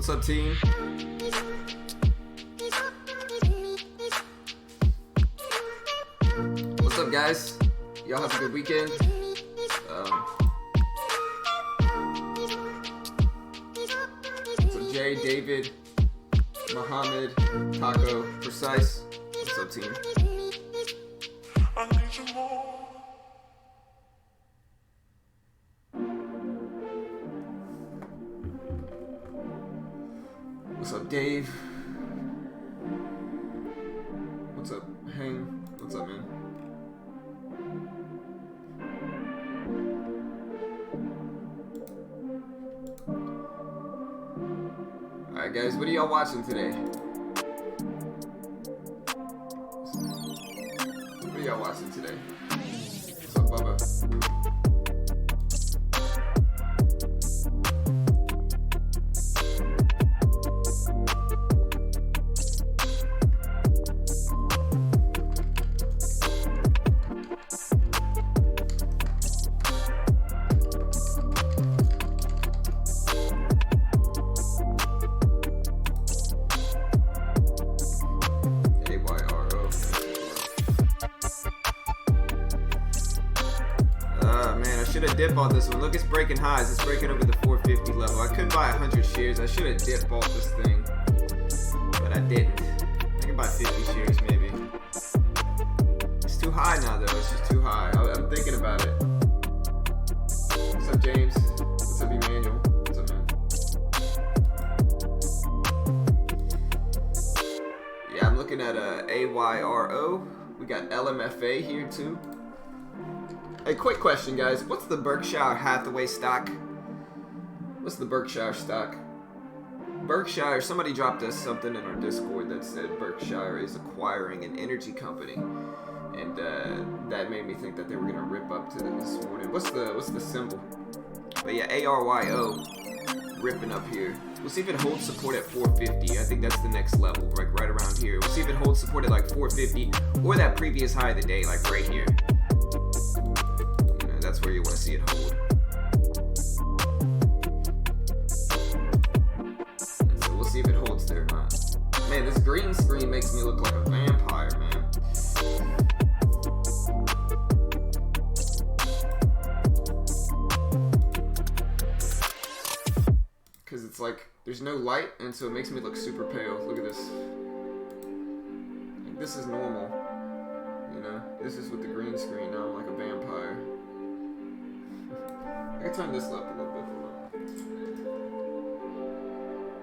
What's up, team? What's up, guys? Y'all have a good weekend. So Jay, David, Muhammad, Taco, Precise. What's up, team? What's up, Dave? What's up, Hang? What's up, man? Alright, guys, what are y'all watching today? What are y'all watching today? What's up, Bubba? Should have dip bought this one. Look, it's breaking highs. It's breaking over the 450 level. I could buy 100 shares. I should have dip bought this thing, but I didn't. I can buy 50 shares maybe. It's too high now though. It's just too high. I'm thinking about it. What's up, James? What's up, Emmanuel? What's up, man? Yeah, I'm looking at AYRO. We got LMFA here too. Hey, quick question, guys. What's the Berkshire Hathaway stock? What's the Berkshire stock? Berkshire, somebody dropped us something in our Discord that said Berkshire is acquiring an energy company. And that made me think that they were gonna rip up to this morning. What's the symbol? But yeah, ARYO ripping up here. We'll see if it holds support at 450. I think that's the next level, like right around here. We'll see if it holds support at like 450 or that previous high of the day, like right here. That's where you want to see it hold. And so we'll see if it holds there or not. Man, this green screen makes me look like a vampire, man. Because it's like, there's no light, and so it makes me look super pale. Look at this. Like, this is normal. You know, this is with the green screen. Now I'm like a vampire. I can turn this up a little bit.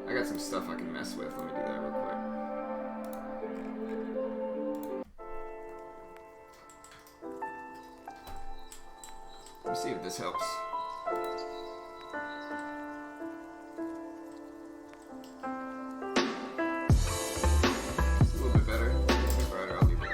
I got some stuff I can mess with. Let me do that real quick. Let me see if this helps. It's a little bit better. It's brighter. I'll leave it.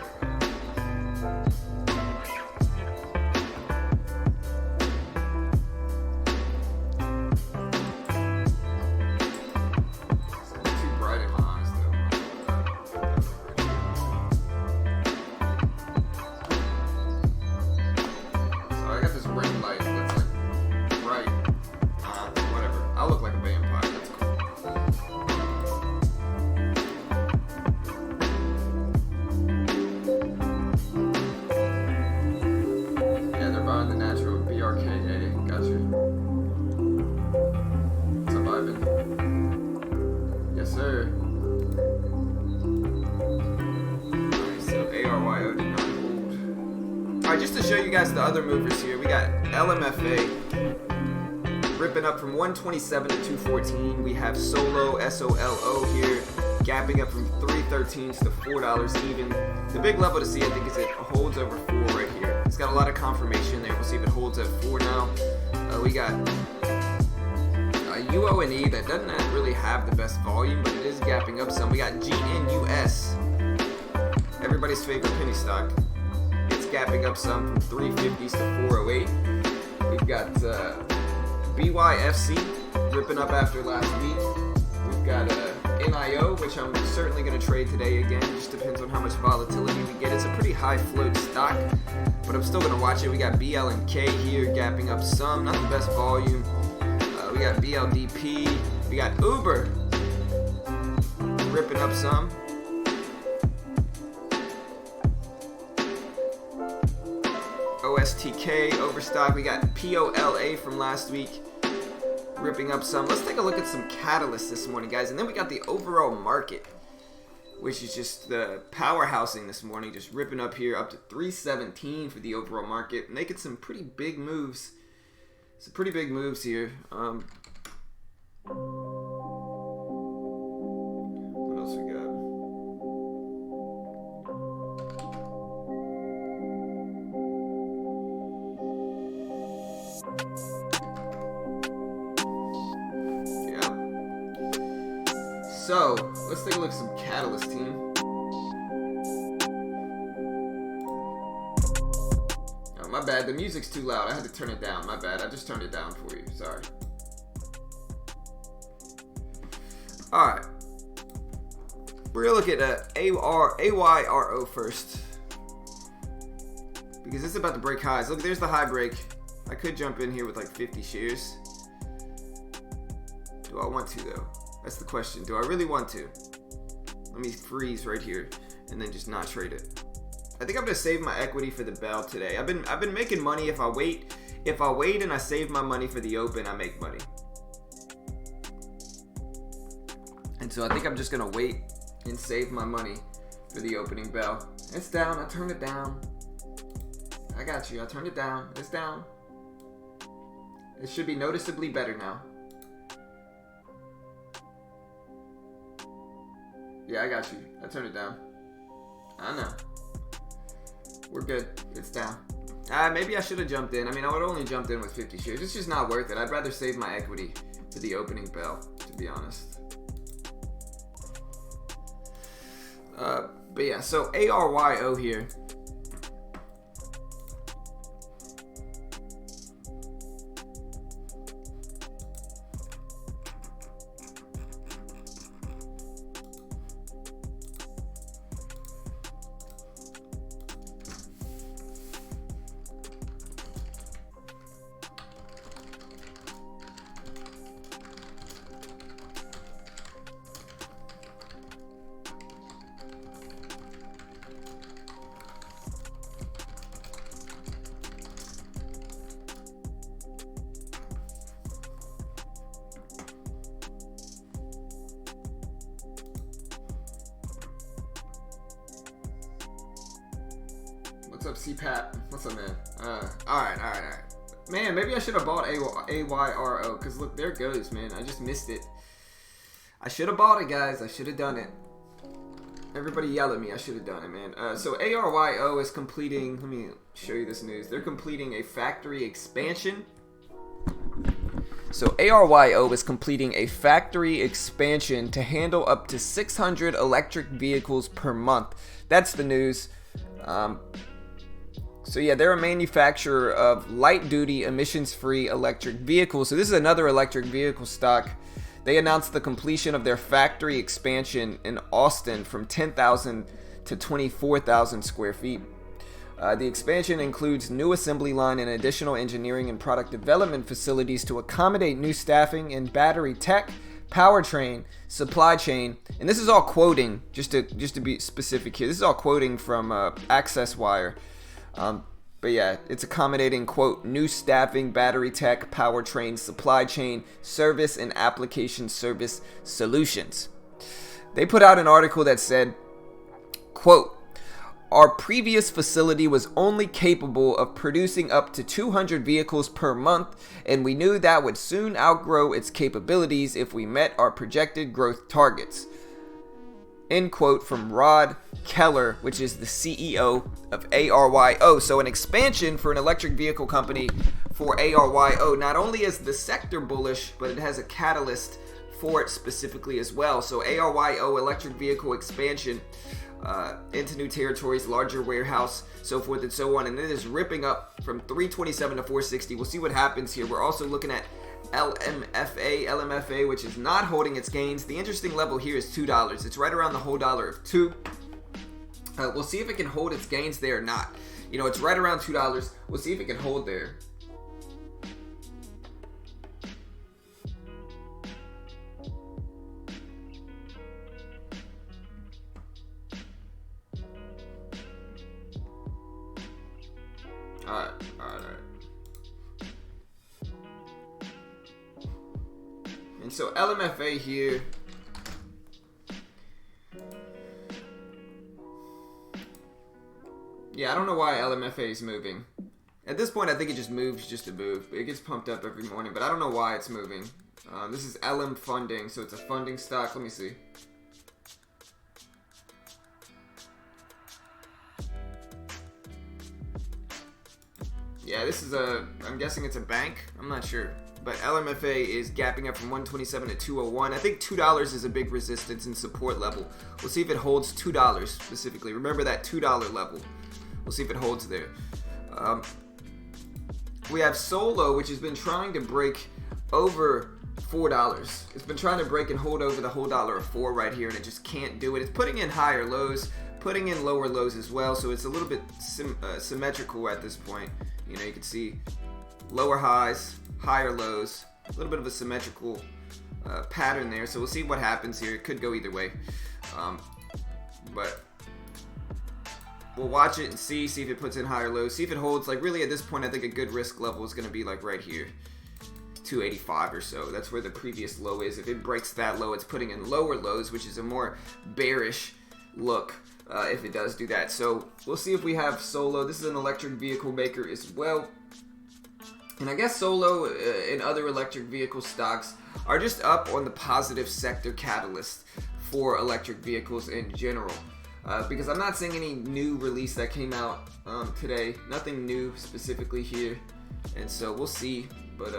Just to show you guys the other movers here, we got LMFA ripping up from 127 to 214. We have Solo, SOLO here, gapping up from 313s to $4 even. The big level to see, I think, is it holds over 4 right here. It's got a lot of confirmation there. We'll see if it holds at 4 now. We got UONE that doesn't really have the best volume, but it is gapping up some. We got GNUS, everybody's favorite penny stock. Gapping up some from 350s to 408. We've got BYFC ripping up after last week. We've got NIO, which I'm certainly going to trade today again. Just depends on how much volatility we get. It's a pretty high float stock, but I'm still going to watch it. We got BLNK here gapping up some, not the best volume. We got BLDP. We got Uber ripping up some. OSTK, overstock. We got POLA from last week, ripping up some. Let's take a look at some catalysts this morning, guys. And then we got the overall market, which is just the powerhousing this morning, just ripping up here up to 317 for the overall market, making some pretty big moves. Some pretty big moves here. What else we got? So, let's take a look at some catalyst, team. Oh, my bad. The music's too loud. I had to turn it down. My bad. I just turned it down for you. Sorry. Alright. We're going to look at AYRO first, because it's about to break highs. Look, there's the high break. I could jump in here with like 50 shares. Do I want to, though? That's the question. Do I really want to? Let me freeze right here and then just not trade it. I think I'm gonna save my equity for the bell today. I've been making money. If I wait and I save my money for the open, I make money. And so I think I'm just gonna wait and save my money for the opening bell. It's down. I turned it down. I got you. I turned it down. It's down. It should be noticeably better now. Yeah, I got you. I turned it down. I know. We're good. It's down. Maybe I should have jumped in. I mean, I would only jumped in with 50 shares. It's just not worth it. I'd rather save my equity for the opening bell, to be honest. But yeah, so ARYO here. What's up, CPAP? What's up, man? Alright. Man, maybe I should have bought AYRO, because look, there it goes, man. I just missed it. I should have bought it, guys. I should have done it. Everybody yell at me. I should have done it, man. So ARYO is completing, let me show you this news. They're completing a factory expansion. So ARYO is completing a factory expansion to handle up to 600 electric vehicles per month. That's the news. So yeah, they're a manufacturer of light-duty, emissions-free electric vehicles. So this is another electric vehicle stock. They announced the completion of their factory expansion in Austin from 10,000 to 24,000 square feet. The expansion includes new assembly line and additional engineering and product development facilities to accommodate new staffing in battery tech, powertrain, supply chain, and this is all quoting, just to be specific here. This is all quoting from Access Wire. But yeah, it's accommodating, quote, new staffing, battery tech, powertrain, supply chain, service, and application service solutions. They put out an article that said, quote, our previous facility was only capable of producing up to 200 vehicles per month, and we knew that would soon outgrow its capabilities if we met our projected growth targets. End quote from Rod Keller, which is the CEO of ARYO. So an expansion for an electric vehicle company for ARYO. Not only is the sector bullish, but it has a catalyst for it specifically as well. So ARYO, electric vehicle expansion into new territories, larger warehouse, so forth and so on. And it is ripping up from 327 to 460. We'll see what happens here. We're also looking at LMFA, which is not holding its gains. The interesting level here is $2. It's right around the whole dollar of 2. We'll see if it can hold its gains there or not. You know, it's right around $2. We'll see if it can hold there. Alright. And so LMFA here. Yeah, I don't know why LMFA is moving. At this point, I think it just moves just to move. It gets pumped up every morning, but I don't know why it's moving. This is LM funding, so it's a funding stock. Let me see. Yeah, this is I'm guessing it's a bank. I'm not sure. But LMFA is gapping up from 127 to 201. I think $2 is a big resistance and support level. We'll see if it holds $2 specifically. Remember that $2 level. We'll see if it holds there. We have Solo, which has been trying to break over $4. It's been trying to break and hold over the whole dollar of $4 right here, and it just can't do it. It's putting in higher lows, putting in lower lows as well, so it's a little bit symmetrical at this point. You know, you can see lower highs, higher lows, a little bit of a symmetrical pattern there. So we'll see what happens here. It could go either way, but we'll watch it and see if it puts in higher lows, see if it holds. Like really at this point, I think a good risk level is going to be like right here, 285 or so. That's where the previous low is. If it breaks that low, it's putting in lower lows, which is a more bearish look if it does do that. So we'll see if we have Solo. This is an electric vehicle maker as well. And I guess Solo and other electric vehicle stocks are just up on the positive sector catalyst for electric vehicles in general. Because I'm not seeing any new release that came out today. Nothing new specifically here. And so we'll see. But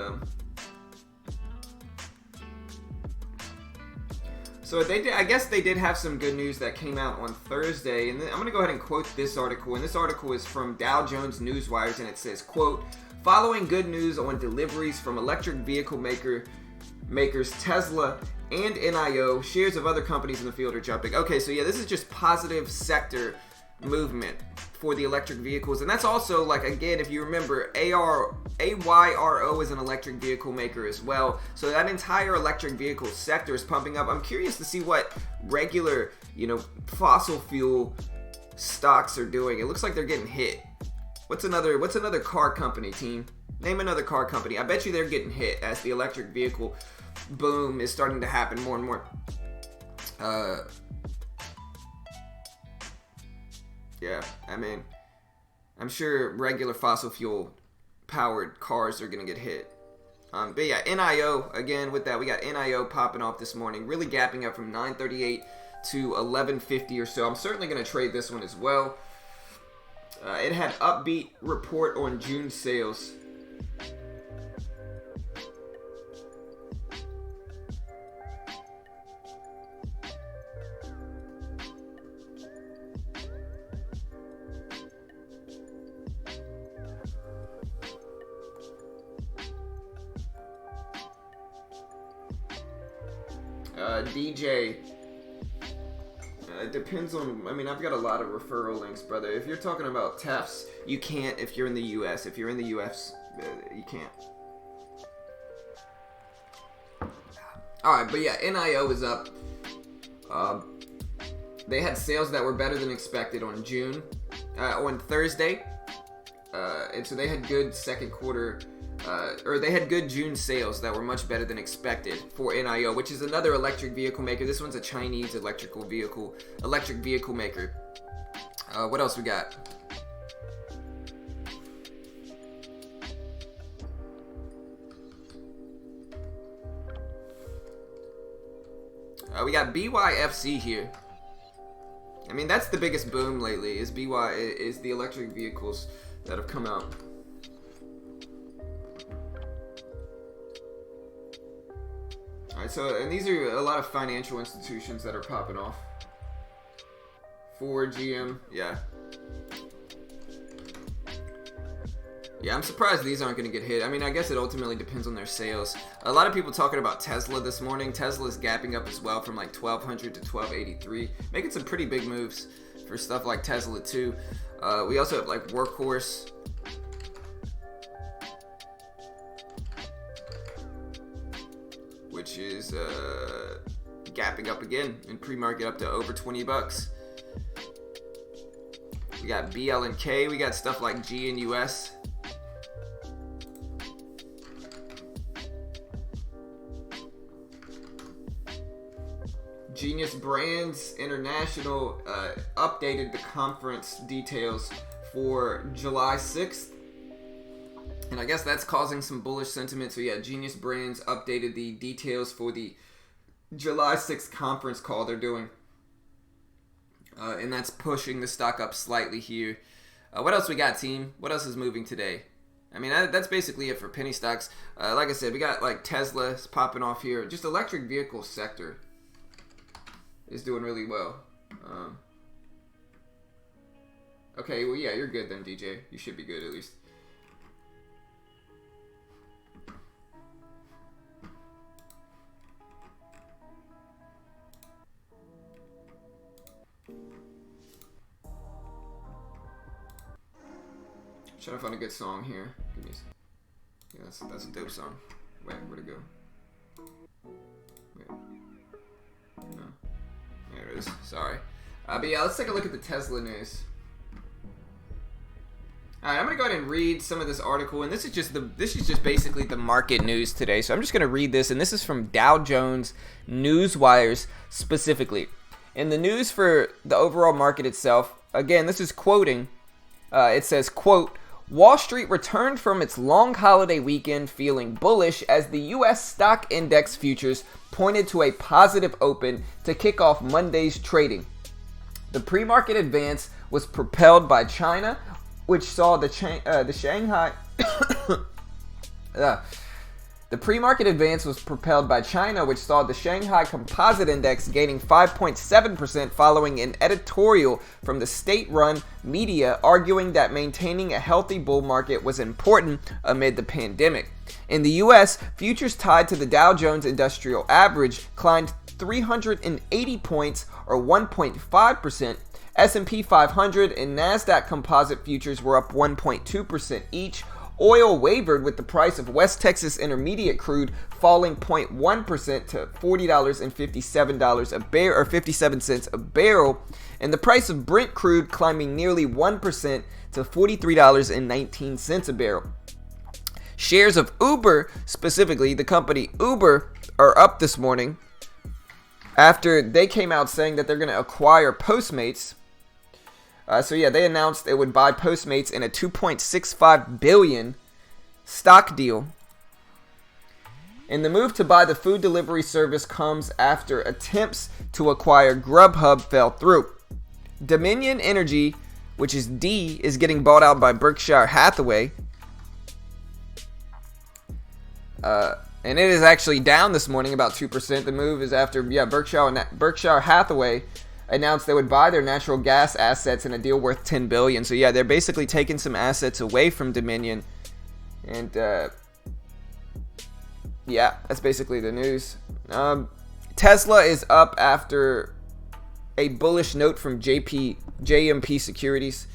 so I guess they did have some good news that came out on Thursday. And then I'm going to go ahead and quote this article. And this article is from Dow Jones Newswires. And it says, quote, "Following good news on deliveries from electric vehicle makers Tesla and NIO, shares of other companies in the field are jumping." Okay, so yeah, this is just positive sector movement for the electric vehicles. And that's also, like, again, if you remember, AYRO is an electric vehicle maker as well. So that entire electric vehicle sector is pumping up. I'm curious to see what regular, fossil fuel stocks are doing. It looks like they're getting hit. What's another car company, team? Name another car company. I bet you they're getting hit as the electric vehicle boom is starting to happen more and more. Yeah, I mean, I'm sure regular fossil fuel powered cars are going to get hit. But yeah, NIO, again, with that, we got NIO popping off this morning, really gapping up from 938 to 1150 or so. I'm certainly going to trade this one as well. It had upbeat report on June sales. DJ. It depends on, I've got a lot of referral links, brother. If you're talking about TEFs, you can't if you're in the US. If you're in the US, you can't. Alright, but yeah, NIO is up. They had sales that were better than expected on on Thursday. And so they had good second quarter, they had good June sales that were much better than expected for NIO, which is another electric vehicle maker. This one's a Chinese electric vehicle maker. What else we got? We got BYFC here. That's the biggest boom lately. Is the electric vehicles that have come out. Alright, so, and these are a lot of financial institutions that are popping off. Ford, GM, yeah. Yeah, I'm surprised these aren't going to get hit. I guess it ultimately depends on their sales. A lot of people talking about Tesla this morning. Tesla's gapping up as well from like 1,200 to 1,283. Making some pretty big moves for stuff like Tesla too. We also have like Workhorse. Which is gapping up again in pre-market up to over $20. We got BL&K. We got stuff like GNUS. Genius Brands International updated the conference details for July 6th. And I guess that's causing some bullish sentiment. So yeah, Genius Brands updated the details for the July 6th conference call they're doing. And that's pushing the stock up slightly here. What else we got, team? What else is moving today? I mean, that's basically it for penny stocks. Like I said, we got like Tesla popping off here. Just electric vehicle sector is doing really well. Okay, well, yeah, you're good then, DJ. You should be good at least. Trying to find a good song here. Give me a, yeah, that's a dope song. Wait, where'd it go? Wait. No. There it is. Sorry. But yeah, let's take a look at the Tesla news. Alright, I'm gonna go ahead and read some of this article, and this is just basically the market news today. So I'm just gonna read this, and this is from Dow Jones Newswires specifically. In the news for the overall market itself, again, this is quoting. It says, quote, Wall Street returned from its long holiday weekend feeling bullish as the U.S. stock index futures pointed to a positive open to kick off Monday's trading. The pre-market advance was propelled by China, which saw the Shanghai The pre-market advance was propelled by China, which saw the Shanghai Composite Index gaining 5.7% following an editorial from the state-run media arguing that maintaining a healthy bull market was important amid the pandemic. In the U.S., futures tied to the Dow Jones Industrial Average climbed 380 points or 1.5%. S&P 500 and NASDAQ Composite futures were up 1.2% each. Oil wavered with the price of West Texas Intermediate crude falling 0.1% to $40.57 a barrel, or 57 cents a barrel, and the price of Brent crude climbing nearly 1% to $43.19 a barrel. Shares of Uber, specifically the company Uber, are up this morning after they came out saying that they're going to acquire Postmates. So yeah, they announced it would buy Postmates in a $2.65 billion stock deal. And the move to buy the food delivery service comes after attempts to acquire Grubhub fell through. Dominion Energy, which is D, is getting bought out by Berkshire Hathaway. And it is actually down this morning about 2%. The move is after Berkshire Hathaway announced they would buy their natural gas assets in a deal worth $10 billion. So yeah, they're basically taking some assets away from Dominion. And yeah, that's basically the news. Tesla is up after a bullish note from JMP Securities.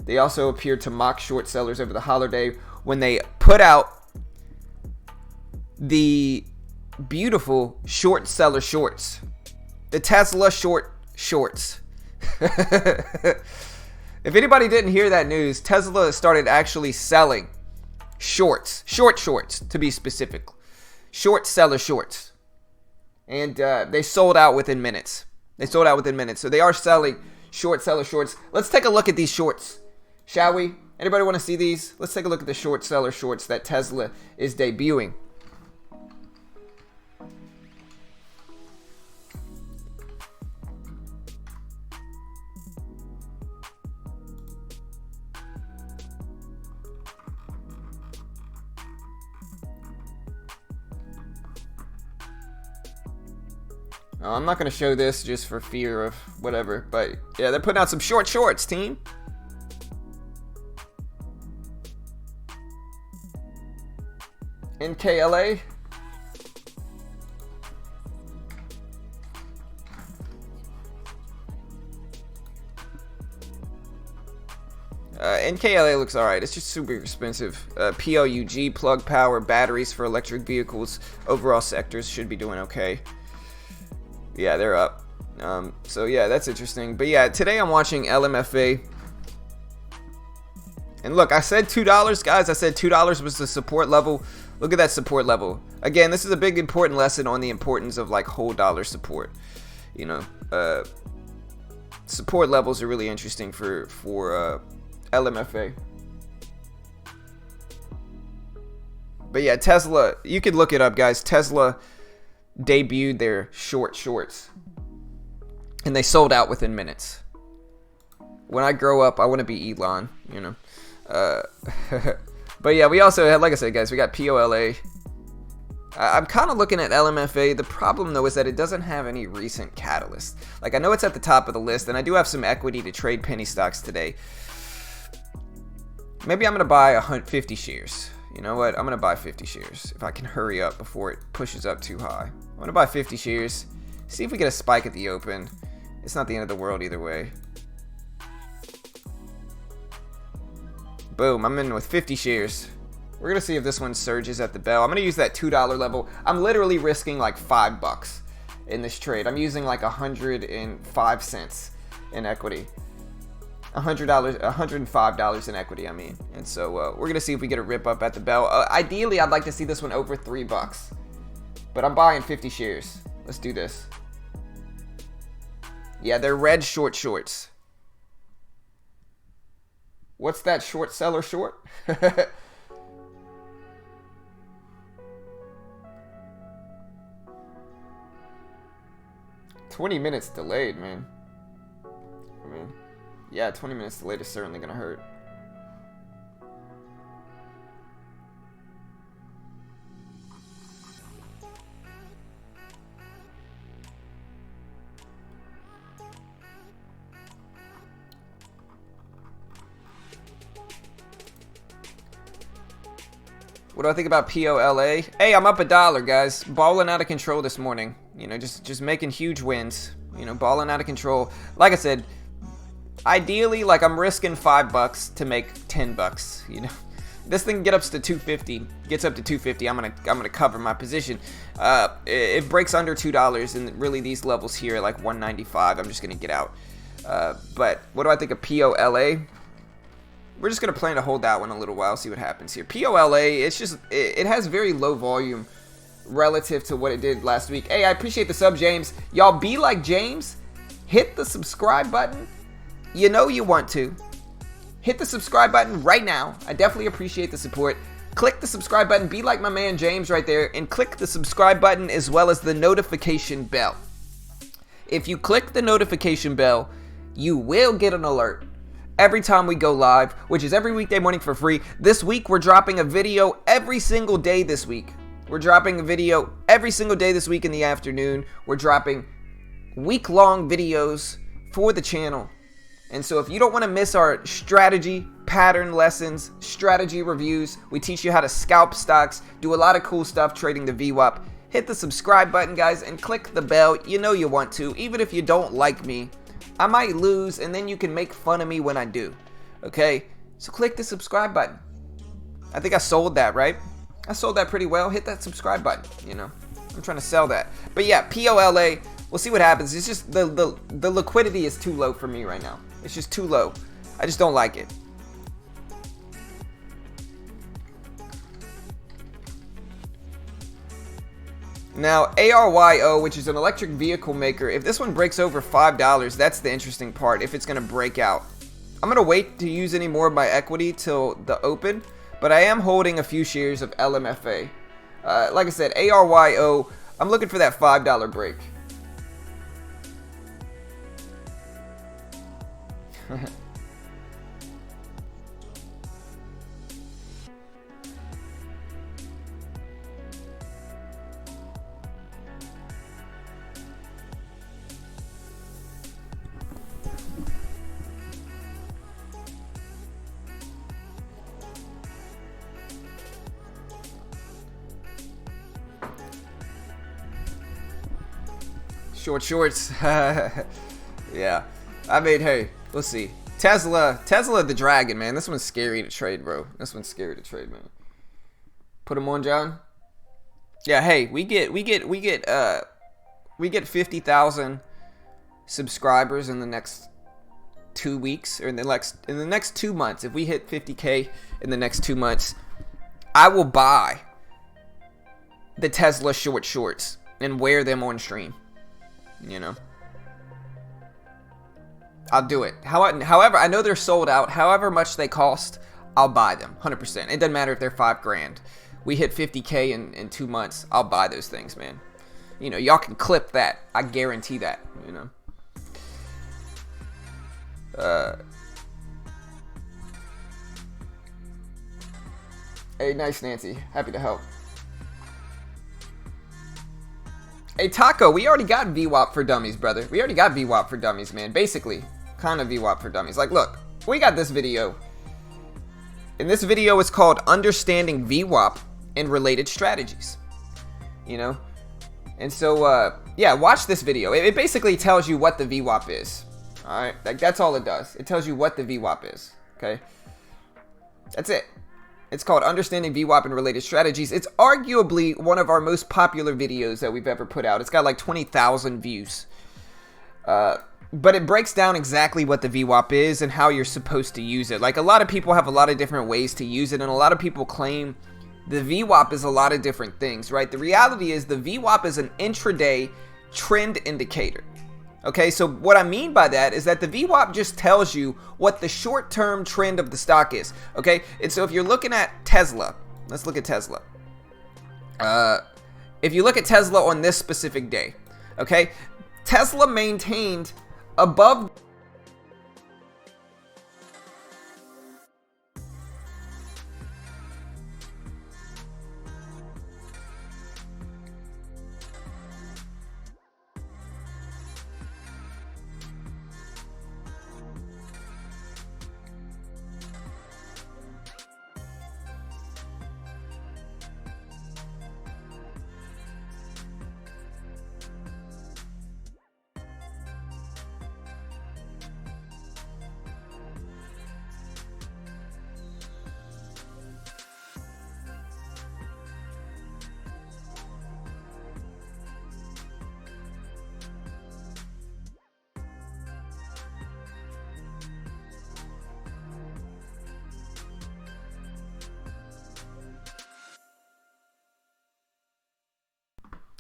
They also appeared to mock short sellers over the holiday when they put out the beautiful short seller shorts. The Tesla shorts. If anybody didn't hear that news, Tesla started actually selling shorts to be specific. Short seller shorts. And they sold out within minutes. So they are selling short seller shorts. Let's take a look at these shorts, shall we? Anybody want to see these? Let's take a look at the short seller shorts that Tesla is debuting. I'm not going to show this just for fear of whatever, but yeah, they're putting out some short shorts, team. NKLA. NKLA looks alright. It's just super expensive. PLUG, plug power, batteries for electric vehicles. Overall sectors should be doing okay. Yeah, they're up. So yeah, that's interesting. But yeah, today I'm watching LMFA. And look, I said $2, guys. I said $2 was the support level. Look at that support level. Again, this is a big important lesson on the importance of like whole dollar support. you know, support levels are really interesting for LMFA. But yeah, Tesla, you could look it up, guys. Tesla debuted their shorts, and they sold out within minutes. When I grow up, I want to be Elon, you know. But yeah, we also had, like I said, guys, we got POLA. I'm kind of looking at LMFA. The problem, though, is that it doesn't have any recent catalyst. Like, I know it's at the top of the list, and I do have some equity to trade penny stocks today. Maybe I'm going to buy 50 shares. You know what? I'm going to buy 50 shares if I can hurry up before it pushes up too high. I'm going to buy 50 shares. See if we get a spike at the open. It's not the end of the world either way. Boom. I'm in with 50 shares. We're going to see if this one surges at the bell. I'm going to use that $2 level. I'm literally risking like $5 in this trade. I'm using like 105 cents in equity. $105 in equity, I mean. And so we're gonna see if we get a rip up at the bell. Ideally, I'd like to see this one over $3, but I'm buying 50 shares. Let's do this. Yeah, they're red shorts. What's that short seller short? 20 minutes delayed, man. I mean, yeah, 20 minutes delayed is certainly gonna hurt. What do I think about POLA? Hey, I'm up $1, guys. Balling out of control this morning. You know, just making huge wins. You know, balling out of control. Like I said, ideally, like I'm risking $5 to make $10. You know, this thing gets up to 250. Gets up to 250. I'm gonna cover my position. It breaks under $2, and really these levels here are like 195. I'm just gonna get out. But what do I think of POLA? We're just going to plan to hold that one a little while, see what happens here. POLA, it's just, it has very low volume relative to what it did last week. Hey, I appreciate the sub, James. Y'all be like James. Hit the subscribe button. You know you want to. Hit the subscribe button right now. I definitely appreciate the support. Click the subscribe button. Be like my man James right there. And click the subscribe button as well as the notification bell. If you click the notification bell, you will get an alert every time we go live, which is every weekday morning for free. This week, we're dropping a video every single day this week. We're dropping a video every single day this week in the afternoon. We're dropping week-long videos for the channel. And so if you don't want to miss our strategy, pattern lessons, strategy reviews, we teach you how to scalp stocks, do a lot of cool stuff trading the VWAP. Hit the subscribe button, guys, and click the bell. You know you want to, even if you don't like me. I might lose, and then you can make fun of me when I do. Okay? So click the subscribe button. I think I sold that, right? I sold that pretty well. Hit that subscribe button, you know. I'm trying to sell that. But yeah, POLA, we'll see what happens. It's just the liquidity is too low for me right now. It's just too low. I just don't like it. Now, ARYO, which is an electric vehicle maker, if this one breaks over $5, that's the interesting part, if it's going to break out. I'm going to wait to use any more of my equity till the open, but I am holding a few shares of LMFA. Like I said, ARYO, I'm looking for that $5 break. Shorts. Yeah. I mean, hey, let's see. Tesla the dragon, man. This one's scary to trade, bro. This one's scary to trade, man. Put them on, John. Yeah, hey, we get 50,000 subscribers in the next 2 weeks, or in the next 2 months. If we hit 50K in the next 2 months, I will buy the Tesla shorts and wear them on stream. You know, I'll do it. However, I know they're sold out. However much they cost, I'll buy them. 100%. It doesn't matter if they're $5 grand. We hit 50K in 2 months. I'll buy those things, man. You know, y'all can clip that. I guarantee that, you know. Hey, nice, Nancy. Happy to help. Hey, Taco, we already got VWAP for dummies, brother. We already got VWAP for dummies, man. Basically, kind of VWAP for dummies. Like, look, we got this video. And this video is called Understanding VWAP and Related Strategies. You know? And so, yeah, watch this video. It basically tells you what the VWAP is. Alright? Like, that's all it does. It tells you what the VWAP is. Okay? That's it. It's called Understanding VWAP and Related Strategies. It's arguably one of our most popular videos that we've ever put out. It's got like 20,000 views. But it breaks down exactly what the VWAP is and how you're supposed to use it. Like, a lot of people have a lot of different ways to use it, and a lot of people claim the VWAP is a lot of different things, right? The reality is the VWAP is an intraday trend indicator. Okay, so what I mean by that is that the VWAP just tells you what the short-term trend of the stock is. Okay, and so if you're looking at Tesla, let's look at Tesla. If you look at Tesla on this specific day, okay, Tesla maintained above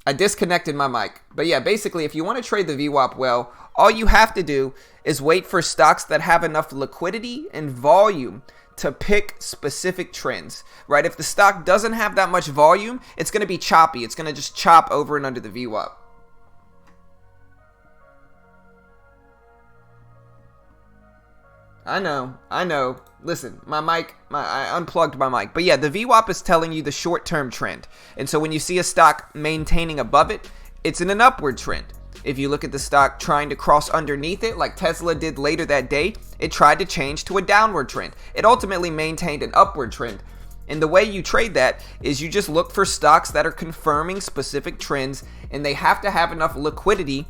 I disconnected my mic. But yeah, basically, if you want to trade the VWAP well, all you have to do is wait for stocks that have enough liquidity and volume to pick specific trends, right? If the stock doesn't have that much volume, it's going to be choppy. It's going to just chop over and under the VWAP. I know. Listen, my mic, I unplugged my mic. But yeah, the VWAP is telling you the short-term trend. And so when you see a stock maintaining above it, it's in an upward trend. If you look at the stock trying to cross underneath it, like Tesla did later that day, it tried to change to a downward trend. It ultimately maintained an upward trend. And the way you trade that is you just look for stocks that are confirming specific trends, and they have to have enough liquidity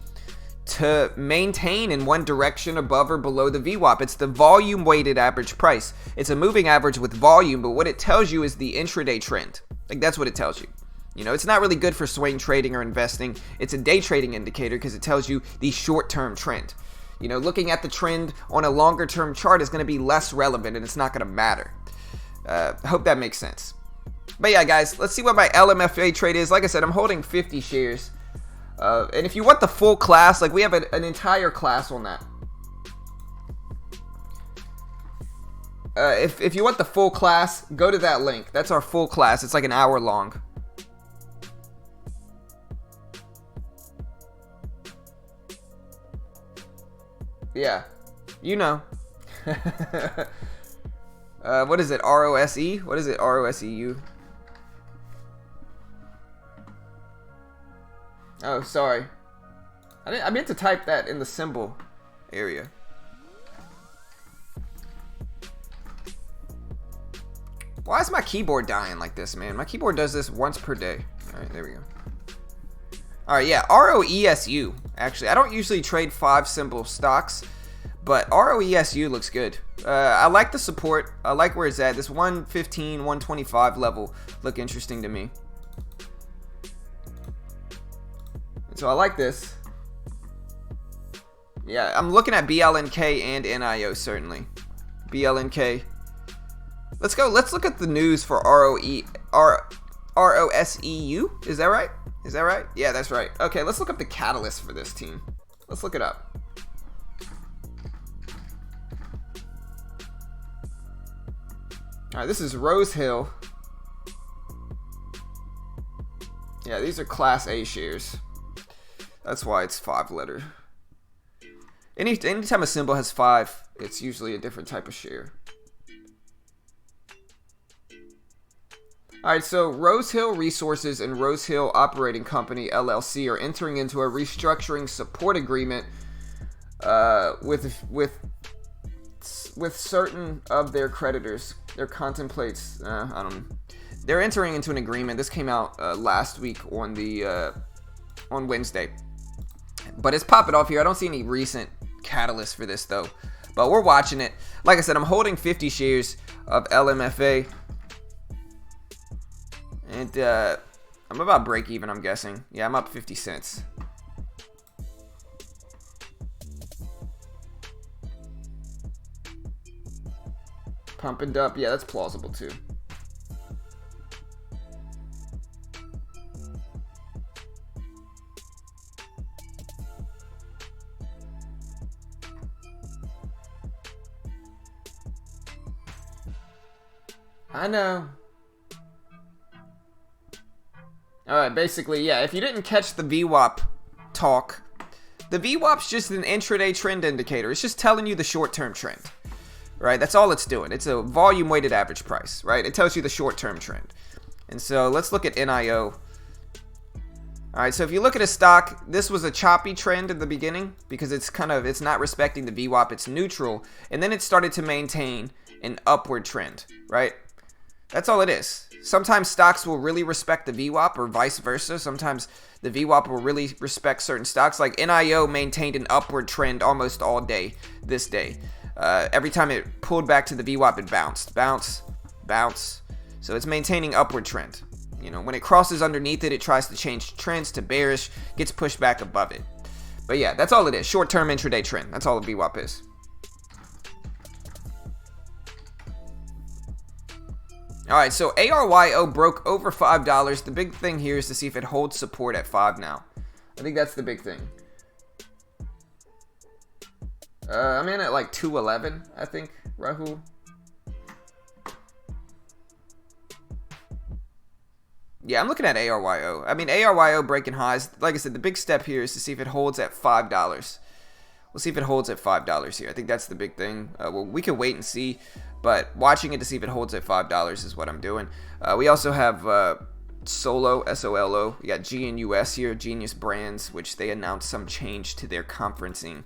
to maintain in one direction above or below the VWAP. It's the volume weighted average price. It's a moving average with volume, but what it tells you is the intraday trend. Like, that's what it tells you. You know, it's not really good for swing trading or investing. It's a day trading indicator because it tells you the short-term trend. You know, looking at the trend on a longer-term chart is going to be less relevant, and it's not going to matter. I hope that makes sense. But yeah, guys, let's see what my LMFA trade is. Like I said, I'm holding 50 shares. And if you want the full class, like, we have an entire class on that. If you want the full class, go to that link. That's our full class. It's like an hour long. Yeah, you know. What is it? ROSE? What is it? ROSEU? Oh, sorry. I meant to type that in the symbol area. Why is my keyboard dying like this, man? My keyboard does this once per day. Alright, there we go. Alright, yeah, ROESU. Actually, I don't usually trade 5 symbol stocks, but ROESU looks good. I like the support. I like where it's at. This 115, 125 level look interesting to me. So I like this. Yeah, I'm looking at BLNK and NIO, certainly. BLNK. Let's go. Let's look at the news for ROSEU. Is that right? Is that right? Yeah, that's right. Okay, let's look up the catalyst for this team. Let's look it up. All right, this is Rose Hill. Yeah, these are Class A shares. That's why it's 5-letter. Anytime a symbol has 5, it's usually a different type of share. All right, so Rose Hill Resources and Rose Hill Operating Company, LLC, are entering into a restructuring support agreement with certain of their creditors. They're contemplates, I don't know. They're entering into an agreement. This came out last week on Wednesday. But it's popping off here. I don't see any recent catalyst for this, though. But we're watching it. Like I said, I'm holding 50 shares of LMFA. And I'm about break even, I'm guessing. Yeah, I'm up 50 cents. Pump and dump. Yeah, that's plausible, too. I know. Alright, basically, yeah, if you didn't catch the VWAP talk, the VWAP's just an intraday trend indicator. It's just telling you the short-term trend, right? That's all it's doing. It's a volume-weighted average price, right? It tells you the short-term trend. And so let's look at NIO. Alright, so if you look at a stock, this was a choppy trend in the beginning because it's not respecting the VWAP. It's neutral. And then it started to maintain an upward trend, right? That's all it is. Sometimes stocks will really respect the VWAP or vice versa. Sometimes the VWAP will really respect certain stocks. Like NIO maintained an upward trend almost all day this day. Every time it pulled back to the VWAP, it bounced. Bounce. So it's maintaining upward trend. You know, when it crosses underneath it, it tries to change trends to bearish, gets pushed back above it. But yeah, that's all it is. Short-term intraday trend. That's all the VWAP is. Alright, so ARYO broke over $5. The big thing here is to see if it holds support at 5 now. I think that's the big thing. I'm in at like 211, I think, Rahul. Yeah, I'm looking at ARYO. I mean, ARYO breaking highs. Like I said, the big step here is to see if it holds at $5. We'll see if it holds at $5 here. I think that's the big thing. Well, we can wait and see. But watching it to see if it holds at $5 is what I'm doing. We also have Solo, SOLO. We got GNUS here, Genius Brands, which they announced some change to their conferencing,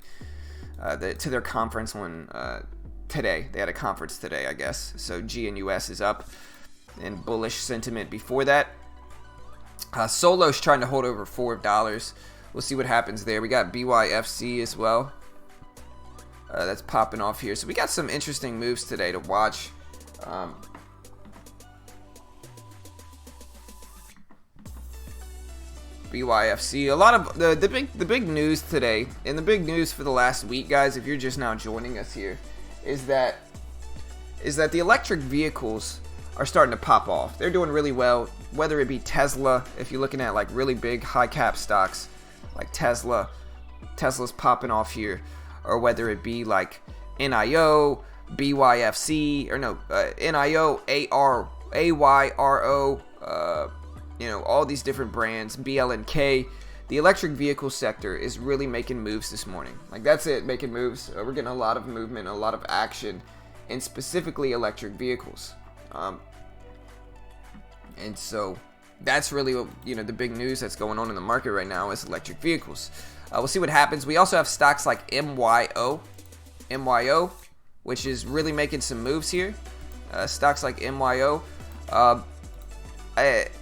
to their conference one today. They had a conference today, I guess. So GNUS is up and bullish sentiment before that. Solo's trying to hold over $4. We'll see what happens there. We got BYFC as well. That's popping off here. So we got some interesting moves today to watch. BYFC. A lot of the big news today, and the big news for the last week, guys, if you're just now joining us here, is that the electric vehicles are starting to pop off. They're doing really well, whether it be Tesla, if you're looking at like really big high cap stocks like Tesla's popping off here, or whether it be like NIO, BYFC, or no, NIO, AYRO, you know, all these different brands, BLNK. The electric vehicle sector is really making moves this morning. Like, that's it, making moves. We're getting a lot of movement, a lot of action, and specifically electric vehicles. And so that's really what, you know, the big news that's going on in the market right now is electric vehicles. We'll see what happens. We also have stocks like MYO, which is really making some moves here. Stocks like MYO.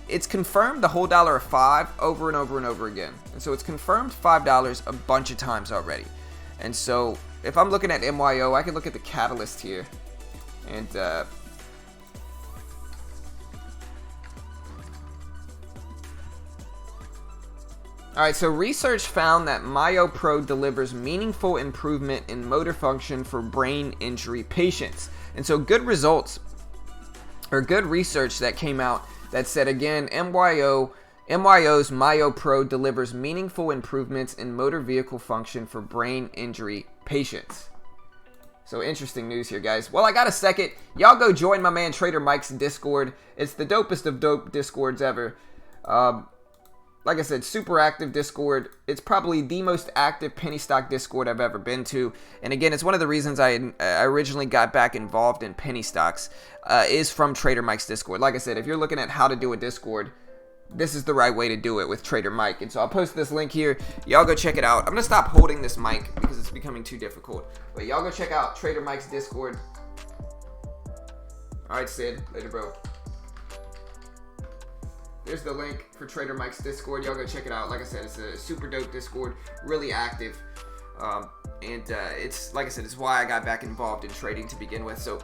It's confirmed the whole dollar of $5 over and over and over again. And so it's confirmed $5 a bunch of times already. And so if I'm looking at MYO, I can look at the catalyst here. And alright, so research found that MyoPro delivers meaningful improvement in motor function for brain injury patients. And so good results, or good research that came out that said, again, MYO's MyoPro delivers meaningful improvements in motor vehicle function for brain injury patients. So interesting news here, guys. Well, I got a second. Y'all go join my man Trader Mike's Discord. It's the dopest of dope Discords ever. Like I said, super active Discord. It's probably the most active penny stock Discord I've ever been to. And again, it's one of the reasons I originally got back involved in penny stocks is from Trader Mike's Discord. Like I said, if you're looking at how to do a Discord, this is the right way to do it with Trader Mike. And so I'll post this link here. Y'all go check it out. I'm going to stop holding this mic because it's becoming too difficult. But y'all go check out Trader Mike's Discord. Alright, Sid. Later, bro. There's the link for Trader Mike's Discord. Y'all go check it out. Like I said, it's a super dope Discord. Really active. It's, like I said, it's why I got back involved in trading to begin with. So,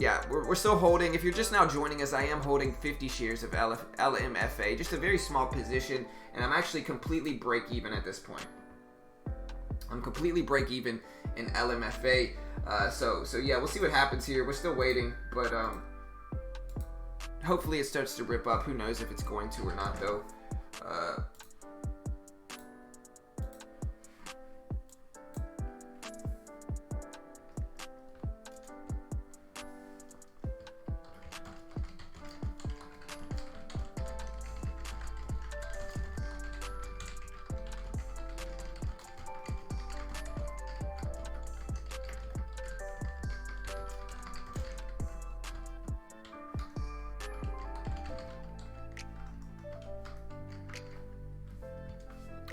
yeah, we're still holding. If you're just now joining us, I am holding 50 shares of LMFA, just a very small position, and I'm actually completely break even at this point. I'm completely break even in LMFA. So yeah, we'll see what happens here. We're still waiting, but hopefully it starts to rip up. Who knows if it's going to or not, though.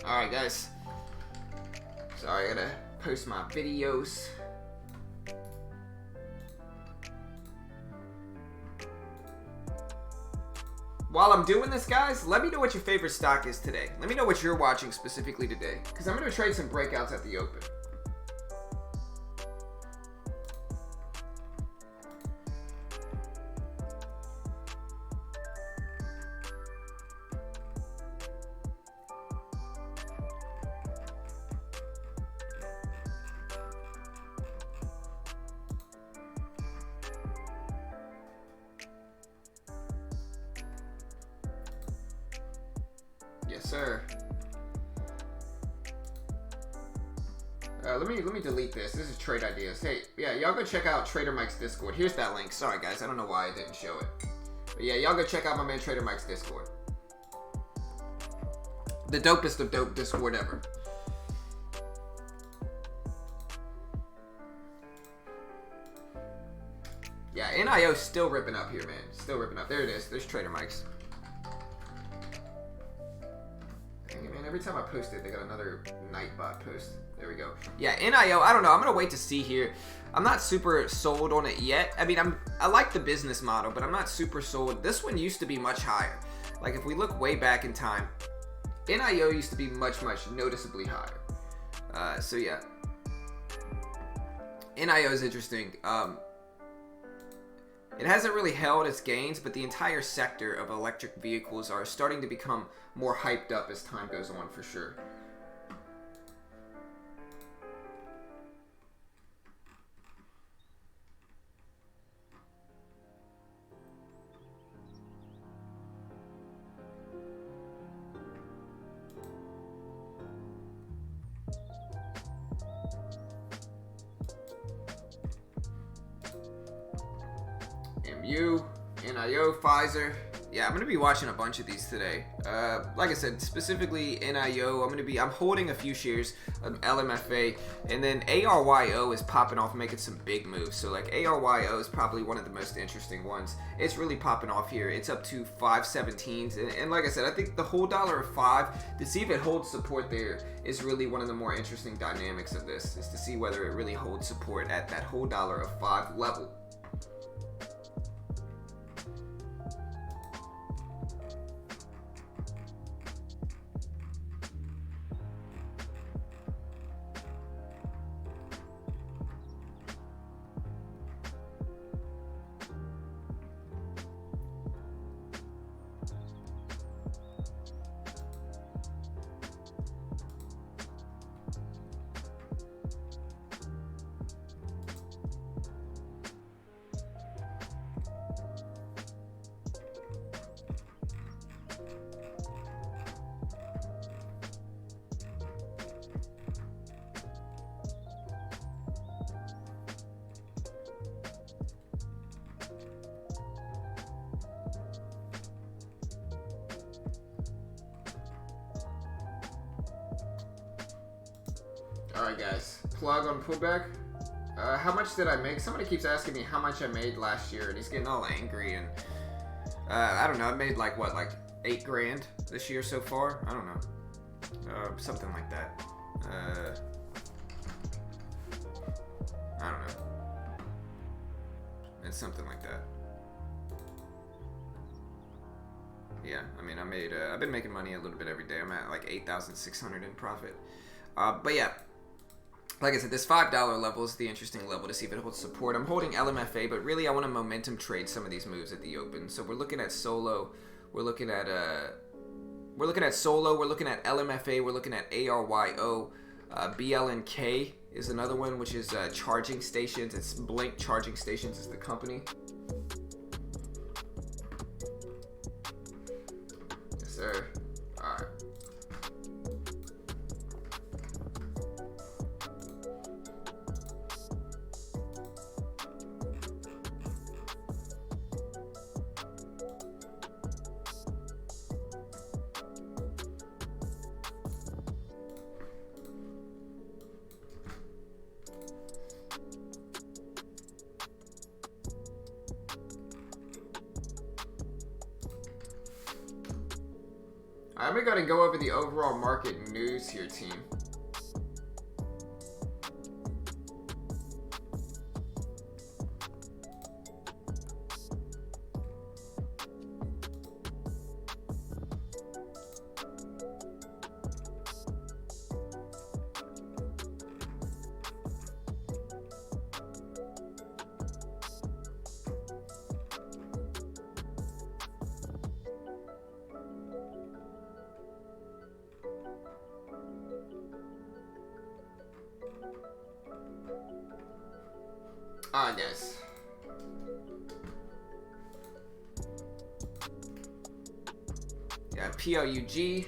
Alright, guys. Sorry, I gotta post my videos. While I'm doing this, guys, let me know what your favorite stock is today. Let me know what you're watching specifically today, because I'm gonna trade some breakouts at the open. Yes, sir. Let me delete this. This is trade ideas. Hey, yeah, y'all go check out Trader Mike's Discord. Here's that link. Sorry, guys. I don't know why I didn't show it. But yeah, y'all go check out my man Trader Mike's Discord. The dopest of dope Discord ever. Yeah, NIO's still ripping up here, man. Still ripping up. There it is. There's Trader Mike's. Dang it, man. Every time I post it, they got another Nightbot post. There we go. Yeah, NIO, I don't know. I'm going to wait to see here. I'm not super sold on it yet. I mean, I like the business model, but I'm not super sold. This one used to be much higher. Like, if we look way back in time, NIO used to be much, much noticeably higher. So, yeah. NIO is interesting. It hasn't really held its gains, but the entire sector of electric vehicles are starting to become more hyped up as time goes on, for sure. MU, NIO, Pfizer. Yeah, I'm going to be watching a bunch of these today. Like I said, specifically NIO, I'm holding a few shares of LMFA, and then ARYO is popping off, making some big moves. So like ARYO is probably one of the most interesting ones. It's really popping off here. It's up to 5.17s, and like I said, I think the whole $1.05, to see if it holds support there is really one of the more interesting dynamics of this, is to see whether it really holds support at that whole $1.05 level. plug on pullback. How much did I make? Somebody keeps asking me how much I made last year, and he's getting all angry. And I don't know. I made like what, like 8 grand this year so far. I don't know, something like that. I don't know. It's something like that. Yeah, I mean, I've been making money a little bit every day. I'm at like 8,600 in profit. But yeah, like I said, this $5 level is the interesting level to see if it holds support. I'm holding LMFA, but really I want to momentum trade some of these moves at the open. So we're looking at Solo, we're looking at Solo, we're looking at LMFA, we're looking at ARYO, BLNK is another one, which is charging stations. It's Blink Charging Stations is the company. Yes, sir. All right. I'm going to go over the overall market news here, team. Yes. Yeah, PLUG.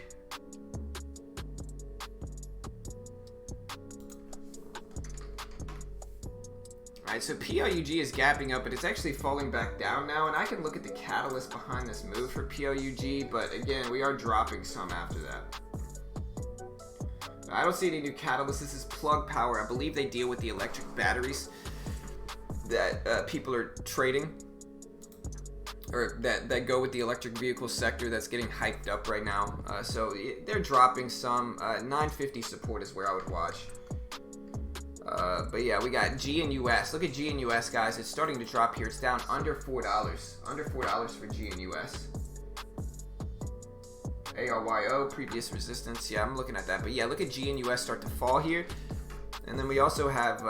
Alright, so PLUG is gapping up, but it's actually falling back down now, and I can look at the catalyst behind this move for PLUG, but again, we are dropping some after that. I don't see any new catalysts. This is Plug Power. I believe they deal with the electric batteries that people are trading, or that go with the electric vehicle sector that's getting hyped up right now. So they're dropping some. 950 support is where I would watch. But yeah, we got G and US. Look at G and US, guys. It's starting to drop here. It's down under $4. Under $4 for G and US. ARYO, previous resistance. Yeah, I'm looking at that. But yeah, look at G and US start to fall here. And then we also have